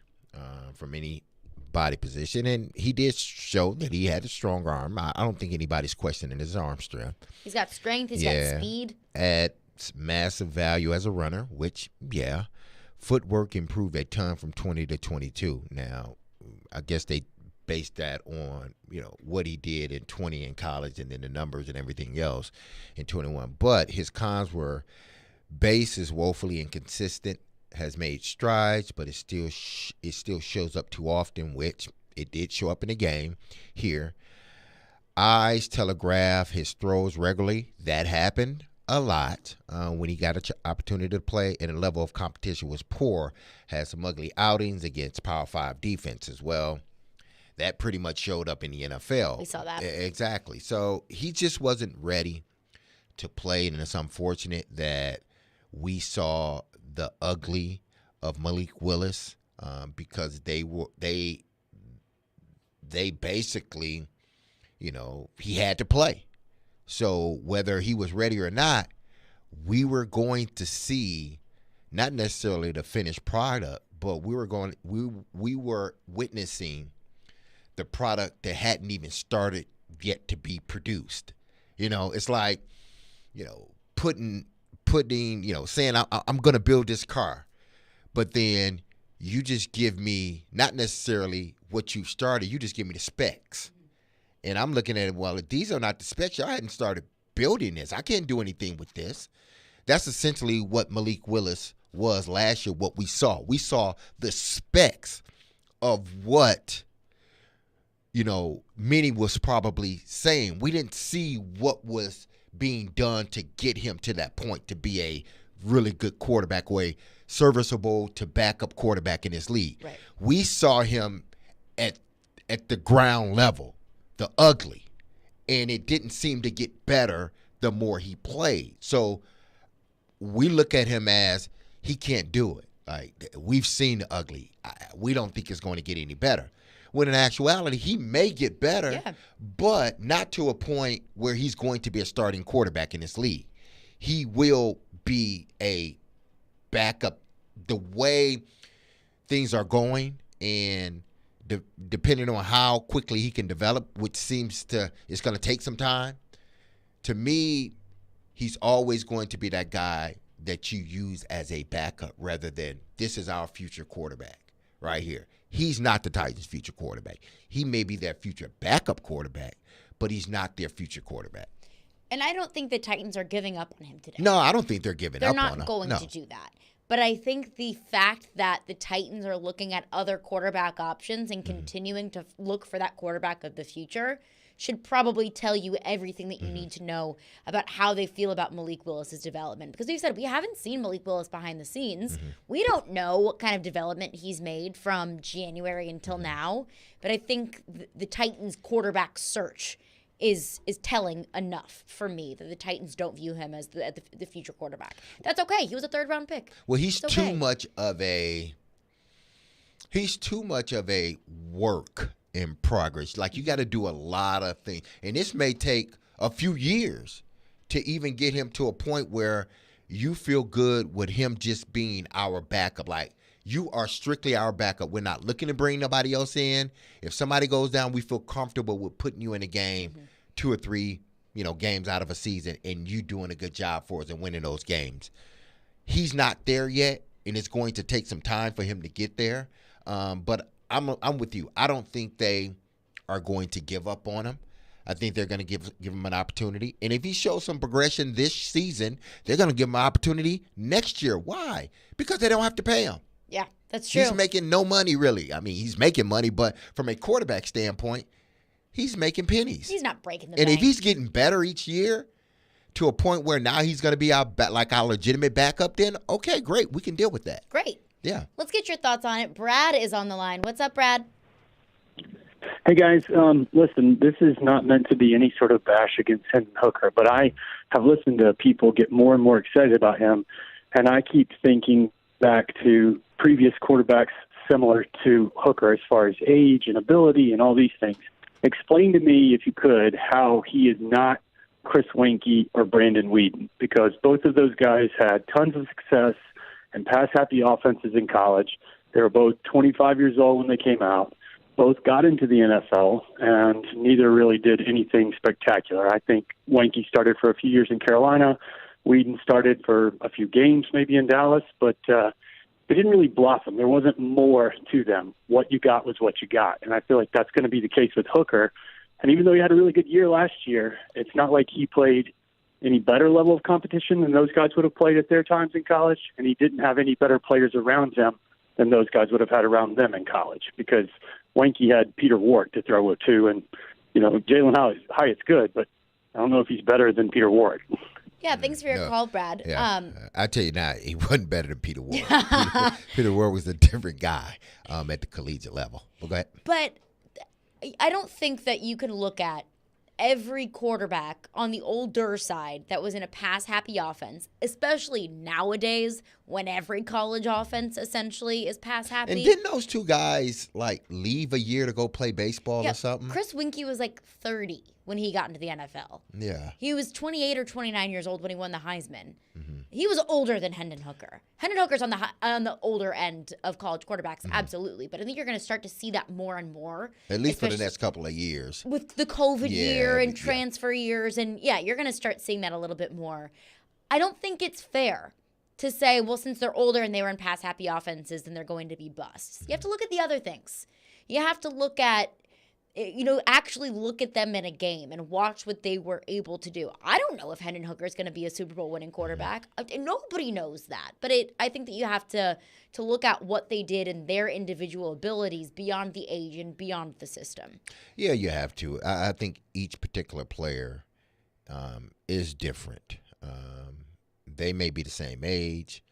from any body position. And he did show that he had a strong arm. I don't think anybody's questioning his arm strength. He's got strength. He's got speed. Adds massive value as a runner, which, footwork improved a ton from 20 to 22. Now, I guess they based that on, what he did in 20 in college and then the numbers and everything else in 21. But his cons were base is woefully inconsistent, has made strides, but it still shows up too often, which it did show up in the game here. Eyes telegraph his throws regularly. That happened a lot when he got an opportunity to play, and the level of competition was poor. Had some ugly outings against Power 5 defense as well. That pretty much showed up in the NFL. We saw that. Exactly. So he just wasn't ready to play, and it's unfortunate that we saw the ugly of Malik Willis because they basically, he had to play. So whether he was ready or not, we were going to see not necessarily the finished product, but we were witnessing the product that hadn't even started yet to be produced. It's like, putting, saying I'm going to build this car, but then you just give me not necessarily what you've started, you just give me the specs. And I'm looking at it, well, if these are not the specs, y'all hadn't started building this. I can't do anything with this. That's essentially what Malik Willis was last year, what we saw. We saw the specs of what, many was probably saying. We didn't see what was being done to get him to that point to be a really good quarterback or a serviceable to backup quarterback in this league. Right. We saw him at the ground level, the ugly, and it didn't seem to get better the more he played. So we look at him as he can't do it. Like, we've seen the ugly. We don't think it's going to get any better. When in actuality, he may get better, but not to a point where he's going to be a starting quarterback in this league. He will be a backup. The way things are going, and depending on how quickly he can develop, which seems to it's going to take some time. To me, he's always going to be that guy that you use as a backup rather than this is our future quarterback right here. He's not the Titans' future quarterback. He may be their future backup quarterback, but he's not their future quarterback. And I don't think the Titans are giving up on him today. No, I don't think they're giving up on him. They're not going to do that. But I think the fact that the Titans are looking at other quarterback options and continuing to look for that quarterback of the future should probably tell you everything that you need to know about how they feel about Malik Willis's development. Because you said we haven't seen Malik Willis behind the scenes. We don't know what kind of development he's made from January until now. But I think the Titans' quarterback search is telling enough for me that the Titans don't view him as the future quarterback. That's okay. He was a third-round pick. Well, he's too much of a work in progress. Like, you got to do a lot of things. And this may take a few years to even get him to a point where you feel good with him just being our backup. Like, you are strictly our backup. We're not looking to bring nobody else in. If somebody goes down, we feel comfortable with putting you in a game, 2 or 3, games out of a season, and you doing a good job for us and winning those games. He's not there yet, and it's going to take some time for him to get there. But I'm with you. I don't think they are going to give up on him. I think they're going to give him an opportunity. And if he shows some progression this season, they're going to give him an opportunity next year. Why? Because they don't have to pay him. Yeah, that's true. He's making no money, really. I mean, he's making money, but from a quarterback standpoint, he's making pennies. He's not breaking the bank. bank. If he's getting better each year to a point where now he's going to be our legitimate backup, then okay, great. We can deal with that. Great. Yeah. Let's get your thoughts on it. Brad is on the line. What's up, Brad? Hey, guys. Listen, this is not meant to be any sort of bash against Hendon Hooker, but I have listened to people get more and more excited about him, and I keep thinking back to previous quarterbacks similar to Hooker as far as age and ability and all these things. Explain to me, if you could, how he is not Chris Weinke or Brandon Weeden, because both of those guys had tons of success and pass-happy offenses in college. They were both 25 years old when they came out. Both got into the NFL, and neither really did anything spectacular. I think Weinke started for a few years in Carolina. Weeden started for a few games maybe in Dallas, but they didn't really blossom. There wasn't more to them. What you got was what you got, and I feel like that's going to be the case with Hooker. And even though he had a really good year last year, it's not like he played any better level of competition than those guys would have played at their times in college, and he didn't have any better players around him than those guys would have had around them in college, because Weinke had Peter Ward to throw with too, and Jalen Hyatt's good, but I don't know if he's better than Peter Ward. Yeah, thanks for your call, Brad. Yeah. I tell you now, he wasn't better than Peter Ward. Peter Ward was a different guy at the collegiate level. But go ahead. But I don't think that you can look at every quarterback on the older side that was in a pass-happy offense, especially nowadays when every college offense essentially is pass-happy. And didn't those two guys leave a year to go play baseball or something? Chris Weinke was 30 when he got into the NFL. Yeah. He was 28 or 29 years old when he won the Heisman. He was older than Hendon Hooker. Hendon Hooker's on the older end of college quarterbacks, absolutely. But I think you're going to start to see that more and more. At least for the next couple of years. With the COVID year and transfer years. And, you're going to start seeing that a little bit more. I don't think it's fair to say, well, since they're older and they were in pass-happy offenses, then they're going to be busts. You have to look at the other things. You have to look at, actually look at them in a game and watch what they were able to do. I don't know if Hendon Hooker is going to be a Super Bowl winning quarterback. Nobody knows that. But I think that you have to look at what they did and their individual abilities beyond the age and beyond the system. Yeah, you have to. I think each particular player is different. They may be the same age,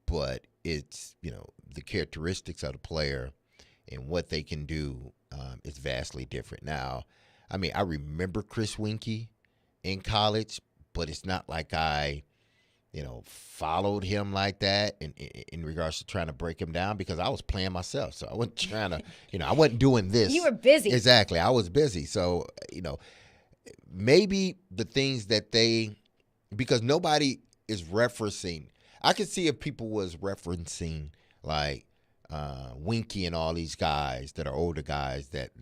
but it's, the characteristics of the player and what they can do is vastly different. Now, I mean, I remember Chris Winkie in college, but it's not like I, followed him like that in regards to trying to break him down because I was playing myself. So I wasn't trying to, I wasn't doing this. You were busy. Exactly. I was busy. So, maybe the things that because nobody is referencing. I could see if people was referencing like Winkie and all these guys that are older guys that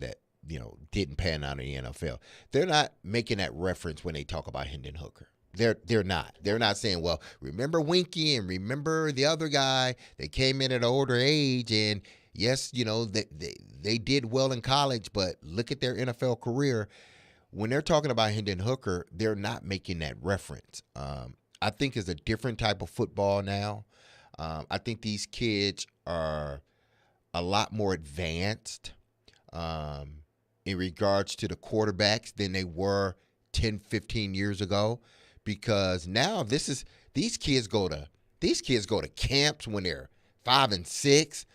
didn't pan out in the NFL. They're not making that reference when they talk about Hendon Hooker. They're not. They're not saying, well, remember Winkie and remember the other guy that came in at an older age and yes, they did well in college, but look at their NFL career. When they're talking about Hendon Hooker, they're not making that reference. I think it's a different type of football now. I think these kids are a lot more advanced in regards to the quarterbacks than they were 10, 15 years ago because now these kids go to camps when they're 5 and 6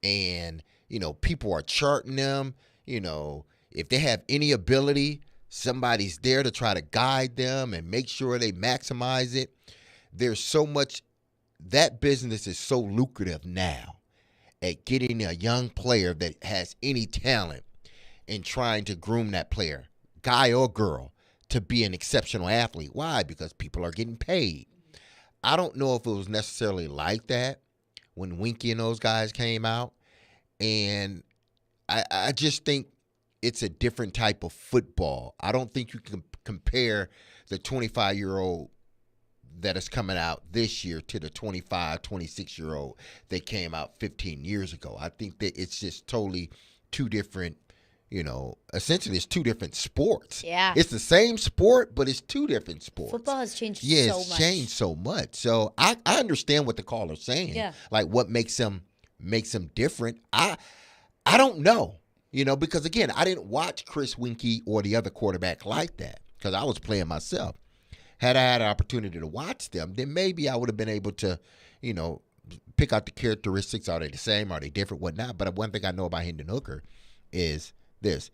and people are charting them. If they have any ability, somebody's there to try to guide them and make sure they maximize it. There's so much. That business is so lucrative now at getting a young player that has any talent and trying to groom that player, guy or girl, to be an exceptional athlete. Why? Because people are getting paid. I don't know if it was necessarily like that when Winkie and those guys came out. And I just think it's a different type of football. I don't think you can compare the 25-year-old that is coming out this year to the 25, 26-year-old that came out 15 years ago. I think that it's just totally two different, essentially it's two different sports. Yeah. It's the same sport, but it's two different sports. Football has changed so much. Yeah, it's changed so much. So I understand what the caller's saying. Yeah. Like what makes them different. I don't know. Because again, I didn't watch Chris Winkie or the other quarterback like that because I was playing myself. Had I had an opportunity to watch them, then maybe I would have been able to, pick out the characteristics. Are they the same? Are they different? Whatnot. But one thing I know about Hendon Hooker is this.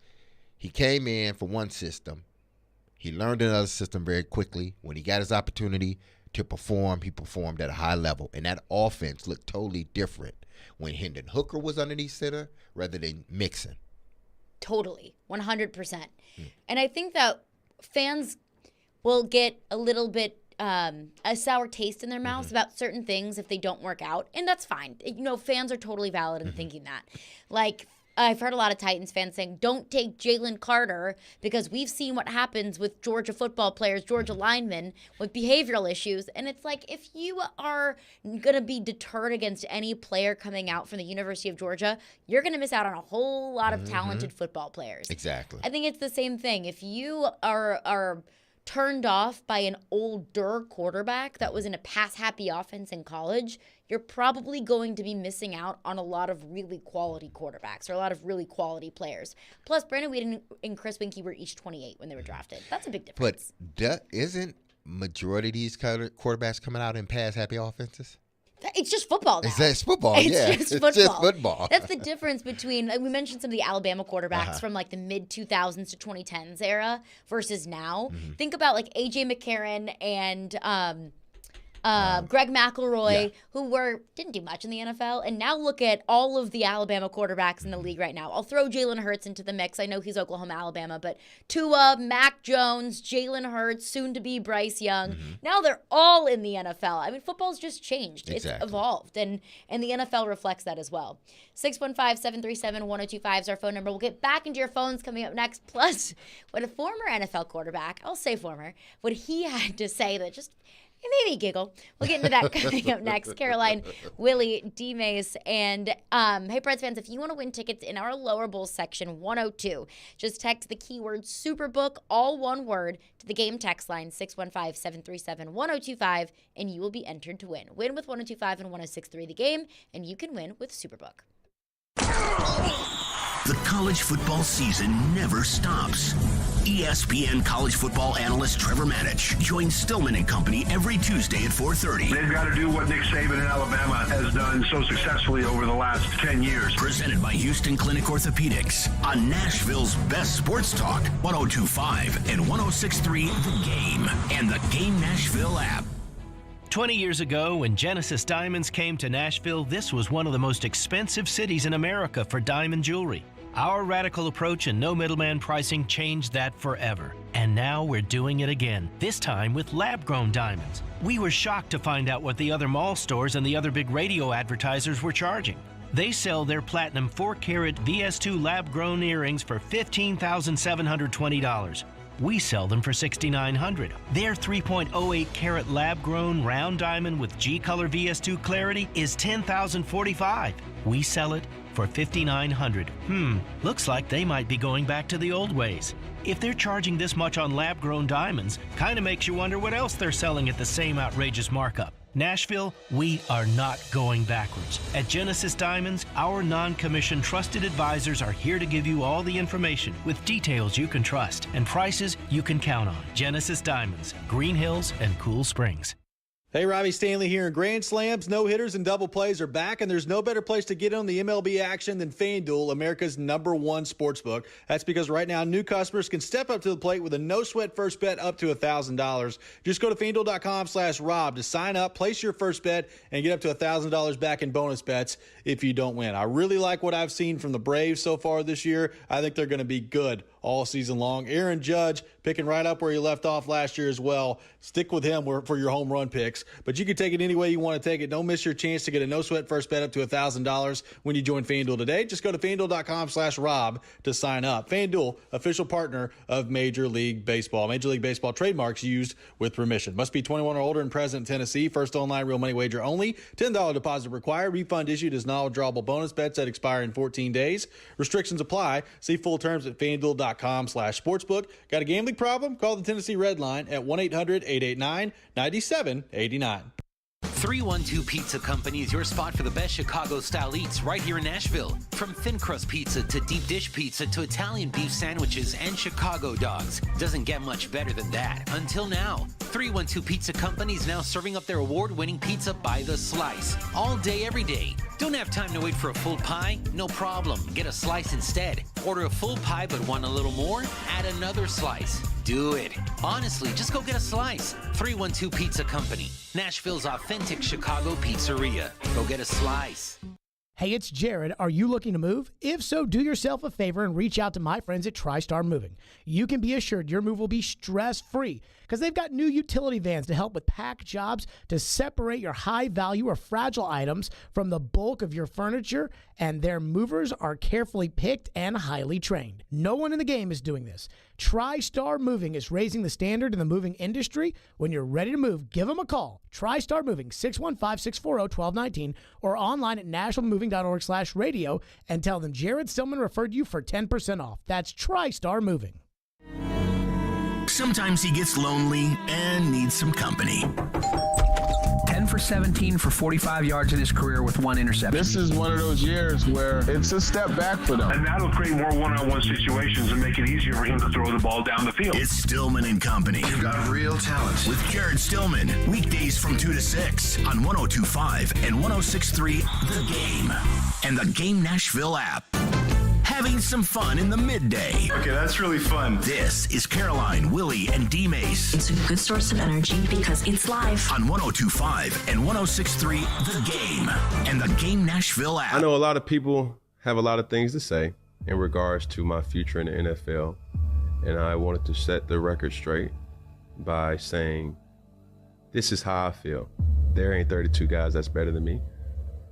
He came in for one system. He learned another system very quickly. When he got his opportunity to perform, he performed at a high level. And that offense looked totally different when Hendon Hooker was underneath center rather than Mixon. Totally. 100%. And I think that fans will get a little bit a sour taste in their mouths about certain things if they don't work out. And that's fine. Fans are totally valid in thinking that. Like, I've heard a lot of Titans fans saying, don't take Jalen Carter because we've seen what happens with Georgia football players, Georgia linemen with behavioral issues. And it's like, if you are going to be deterred against any player coming out from the University of Georgia, you're going to miss out on a whole lot of talented football players. Exactly. I think it's the same thing. If you are turned off by an older quarterback that was in a pass-happy offense in college, you're probably going to be missing out on a lot of really quality quarterbacks or a lot of really quality players. Plus, Brandon Weeden and Chris Winkie were each 28 when they were drafted. That's a big difference. But isn't majority of these quarterbacks coming out in pass-happy offenses? It's just football now. It's football, yeah. It's just football. That's the difference between, we mentioned some of the Alabama quarterbacks from like the mid-2000s to 2010s era versus now. Think about like A.J. McCarron and Greg McElroy, who didn't do much in the NFL, and now look at all of the Alabama quarterbacks in the league right now. I'll throw Jalen Hurts into the mix. I know he's Oklahoma, Alabama, but Tua, Mac Jones, Jalen Hurts, soon to be Bryce Young. Now they're all in the NFL. I mean, football's just changed. It's evolved, and the NFL reflects that as well. 615-737-1025 is our phone number. We'll get back into your phones coming up next. Plus, what a former NFL quarterback, I'll say former, what he had to say that just made me giggle. We'll get into that coming up next. Caroline, Willie, D-Mace, and hey, Preds fans, if you want to win tickets in our Lower Bowl section 102, just text the keyword Superbook, all one word, to the game text line 615-737-1025, and you will be entered to win. Win with 1025 and 1063 the game, and you can win with Superbook. The college football season never stops. ESPN college football analyst Trevor Manich joins Stillman and Company every Tuesday at 4:30. They've got to do what Nick Saban in Alabama has done so successfully over the last 10 years. Presented by Houston Clinic Orthopedics on Nashville's best sports talk, 102.5 and 106.3 The Game and the Game Nashville app. 20 years ago, when Genesis Diamonds came to Nashville, this was one of the most expensive cities in America for diamond jewelry. Our radical approach and no middleman pricing changed that forever. And now we're doing it again, this time with lab-grown diamonds. We were shocked to find out what the other mall stores and the other big radio advertisers were charging. They sell their platinum 4-carat VS2 lab-grown earrings for $15,720. We sell them for $6,900. Their 3.08 carat lab-grown round diamond with G-Color VS2 clarity is $10,045. We sell it for $5,900. Looks like they might be going back to the old ways. If they're charging this much on lab-grown diamonds, kind of makes you wonder what else they're selling at the same outrageous markup. Nashville, we are not going backwards. At Genesis Diamonds, our non-commissioned trusted advisors are here to give you all the information with details you can trust and prices you can count on. Genesis Diamonds, Green Hills and Cool Springs. Hey, Robby, Stanley here. Grand slams, no-hitters, and double plays are back, and there's no better place to get on the MLB action than FanDuel, America's #1 sportsbook. That's because right now, new customers can step up to the plate with a no-sweat first bet up to $1,000. Just go to FanDuel.com/Rob to sign up, place your first bet, and get up to $1,000 back in bonus bets if you don't win. I really like what I've seen from the Braves so far this year. I think they're going to be good all season long. Aaron Judge picking right up where he left off last year as well. Stick with him for your home run picks. But you can take it any way you want to take it. Don't miss your chance to get a no-sweat first bet up to $1,000 when you join FanDuel today. Just go to FanDuel.com/Rob to sign up. FanDuel, official partner of Major League Baseball. Major League Baseball trademarks used with permission. Must be 21 or older and present in Tennessee. First online real money wager only. $10 deposit required. Refund issued as non-withdrawable bonus bets that expire in 14 days. Restrictions apply. See full terms at FanDuel.com/sportsbook. Got a gambling problem? Call the Tennessee Red Line at 1-800-889-9789. 312 Pizza Company is your spot for the best Chicago-style eats right here in Nashville. From thin crust pizza to deep dish pizza to Italian beef sandwiches and Chicago dogs. Doesn't get much better than that. Until now. 312 Pizza Company is now serving up their award-winning pizza by the slice. All day, every day. Don't have time to wait for a full pie? No problem. Get a slice instead. Order a full pie but want a little more? Add another slice. Do it. Honestly, just go get a slice. 312 Pizza Company. Nashville's authentic Chicago pizzeria. Go get a slice. Hey, it's Jared. Are you looking to move? If so, do yourself a favor and reach out to my friends at TriStar Moving. You can be assured your move will be stress-free because they've got new utility vans to help with pack jobs to separate your high-value or fragile items from the bulk of your furniture, and their movers are carefully picked and highly trained. No one in the game is doing this. TriStar Moving is raising the standard in the moving industry. When you're ready to move, give them a call. TriStar Moving, 615-640-1219, or online at nationalmoving.org/radio, and tell them Jared Stillman referred you for 10% off. That's TriStar Moving. Sometimes he gets lonely and needs some company. 10 for 17 for 45 yards in his career with 1 interception. This is one of those years where it's a step back for them. And that'll create more one-on-one situations and make it easier for him to throw the ball down the field. It's Stillman and Company. You've got real talent. With Jared Stillman. Weekdays from 2 to 6 on 102.5 and 106.3 The Game. And the Game Nashville app. having some fun in the midday. Okay, that's really fun. This is Caroline, Willie, and D-Mace. It's a good source of energy because it's live. On 102.5 and 106.3 The Game and the Game Nashville app. I know a lot of people have a lot of things to say in regards to my future in the NFL, and I wanted to set the record straight by saying this is how I feel. There ain't 32 guys that's better than me,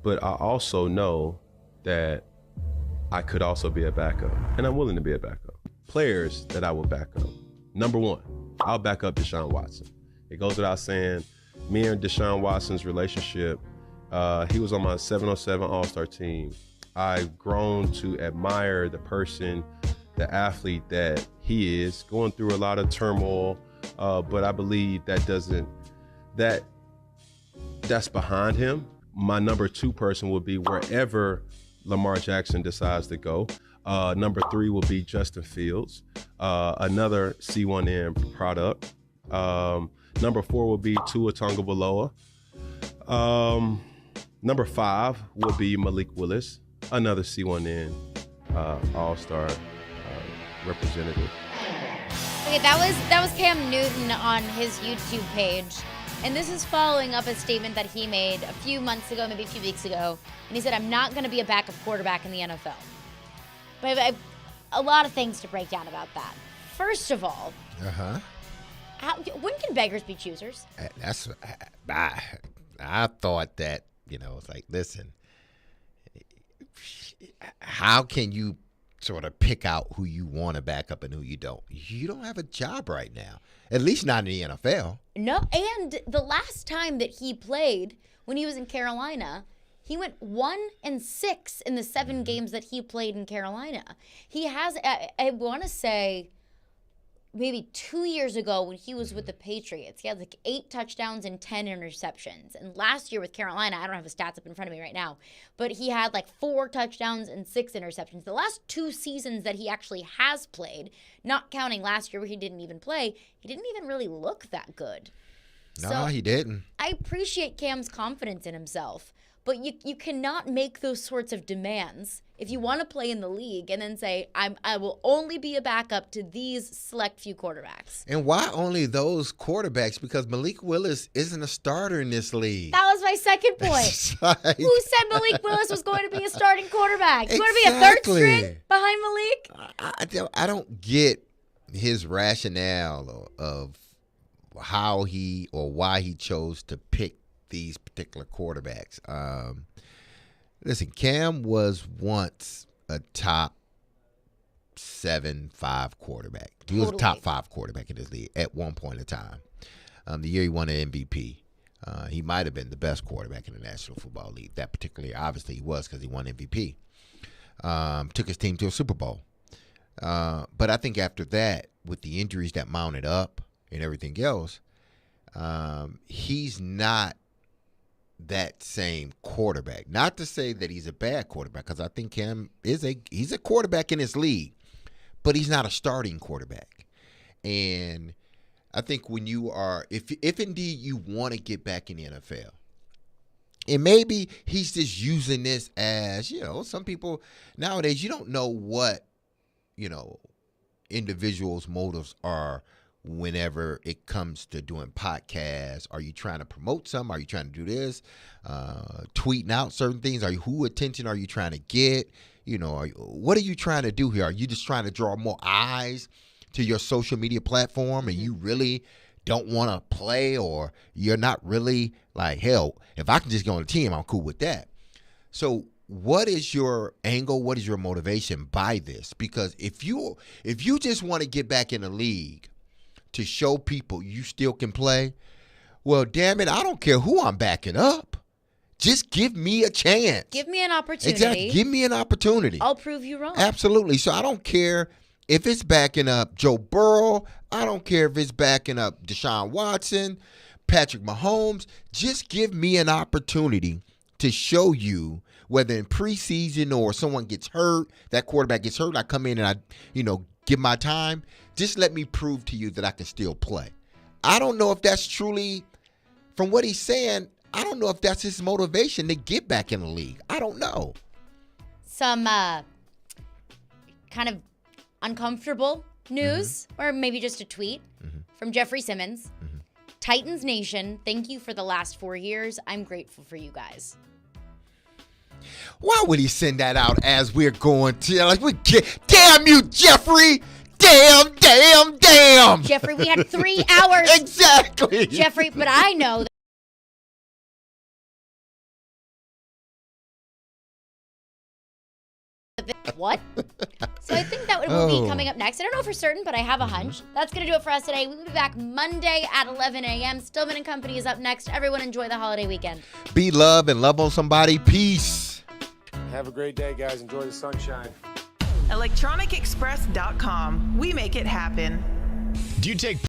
but I also know that I could also be a backup, and I'm willing to be a backup. Players that I will back up. Number one, I'll back up Deshaun Watson. It goes without saying, me and Deshaun Watson's relationship, he was on my 707 All-Star team. I've grown to admire the person, the athlete that he is, going through a lot of turmoil, but I believe that's behind him. My number two person would be wherever Lamar Jackson decides to go. Number three will be Justin Fields, another C1N product. Number four will be Tua Tagovailoa. Number five will be Malik Willis, another C1N All-Star representative. Okay, that was Cam Newton on his YouTube page. And this is following up a statement that he made a few months ago, maybe a few weeks ago. And he said, I'm not going to be a backup quarterback in the NFL. But I have a lot of things to break down about that. First of all, when can beggars be choosers? I thought that, it's like, listen, how can you sort of pick out who you want to back up and who you don't? You don't have a job right now, at least not in the NFL. No, and the last time that he played, when he was in Carolina, he went 1-6 in the 7 games that he played in Carolina. He has, I want to say, maybe 2 years ago when he was with the Patriots, he had like 8 touchdowns and 10 interceptions. And last year with Carolina, I don't have his stats up in front of me right now, but he had like 4 touchdowns and 6 interceptions. The last 2 seasons that he actually has played, not counting last year where he didn't even play, he didn't even really look that good. No, he didn't. I appreciate Cam's confidence in himself, but you cannot make those sorts of demands if you want to play in the league and then say, I will only be a backup to these select few quarterbacks. And why only those quarterbacks? Because Malik Willis isn't a starter in this league. That was my second point. Like, who said Malik Willis was going to be a starting quarterback? You want to be a third string behind Malik? I don't get his rationale of how he or why he chose to pick these particular quarterbacks. Listen, Cam was once a top 7-5 quarterback. He was a top 5 quarterback in this league at one point in time. The year he won an MVP, he might have been the best quarterback in the National Football League. That particular year, obviously he was because he won MVP. Took his team to a Super Bowl. But I think after that, with the injuries that mounted up and everything else, he's not that same quarterback. Not to say that he's a bad quarterback, because I think Cam he's a quarterback in this league, but he's not a starting quarterback. And I think when you are, if indeed you want to get back in the NFL, and maybe he's just using this as, some people nowadays, you don't know what, individuals' motives are whenever it comes to doing podcasts. Are you trying to promote something? Are you trying to do this? Tweeting out certain things? Who attention are you trying to get? What are you trying to do here? Are you just trying to draw more eyes to your social media platform, and you really don't want to play, or you're not really like, hell, if I can just get on the team, I'm cool with that. So what is your angle? What is your motivation by this? Because if you just want to get back in the league to show people you still can play, well, damn it, I don't care who I'm backing up. Just give me a chance. Give me an opportunity. Exactly. Give me an opportunity. I'll prove you wrong. Absolutely. So I don't care if it's backing up Joe Burrow. I don't care if it's backing up Deshaun Watson, Patrick Mahomes. Just give me an opportunity to show you, whether in preseason or someone gets hurt, that quarterback gets hurt, I come in and I, give my time. Just let me prove to you that I can still play. I don't know if that's truly, from what he's saying, I don't know if that's his motivation to get back in the league. I don't know. Some kind of uncomfortable news, or maybe just a tweet from Jeffrey Simmons. Titans Nation, thank you for the last 4 years. I'm grateful for you guys. Why would he send that out as we're going to, damn you, Jeffrey! Damn! Jeffrey, we had 3 hours. Exactly. Jeffrey, but I know what? So I think that will be coming up next. I don't know for certain, but I have a hunch. That's going to do it for us today. We'll be back Monday at 11 a.m. Stillman and Company is up next. Everyone enjoy the holiday weekend. Be love and love on somebody. Peace. Have a great day, guys. Enjoy the sunshine. ElectronicExpress.com. We make it happen. Do you take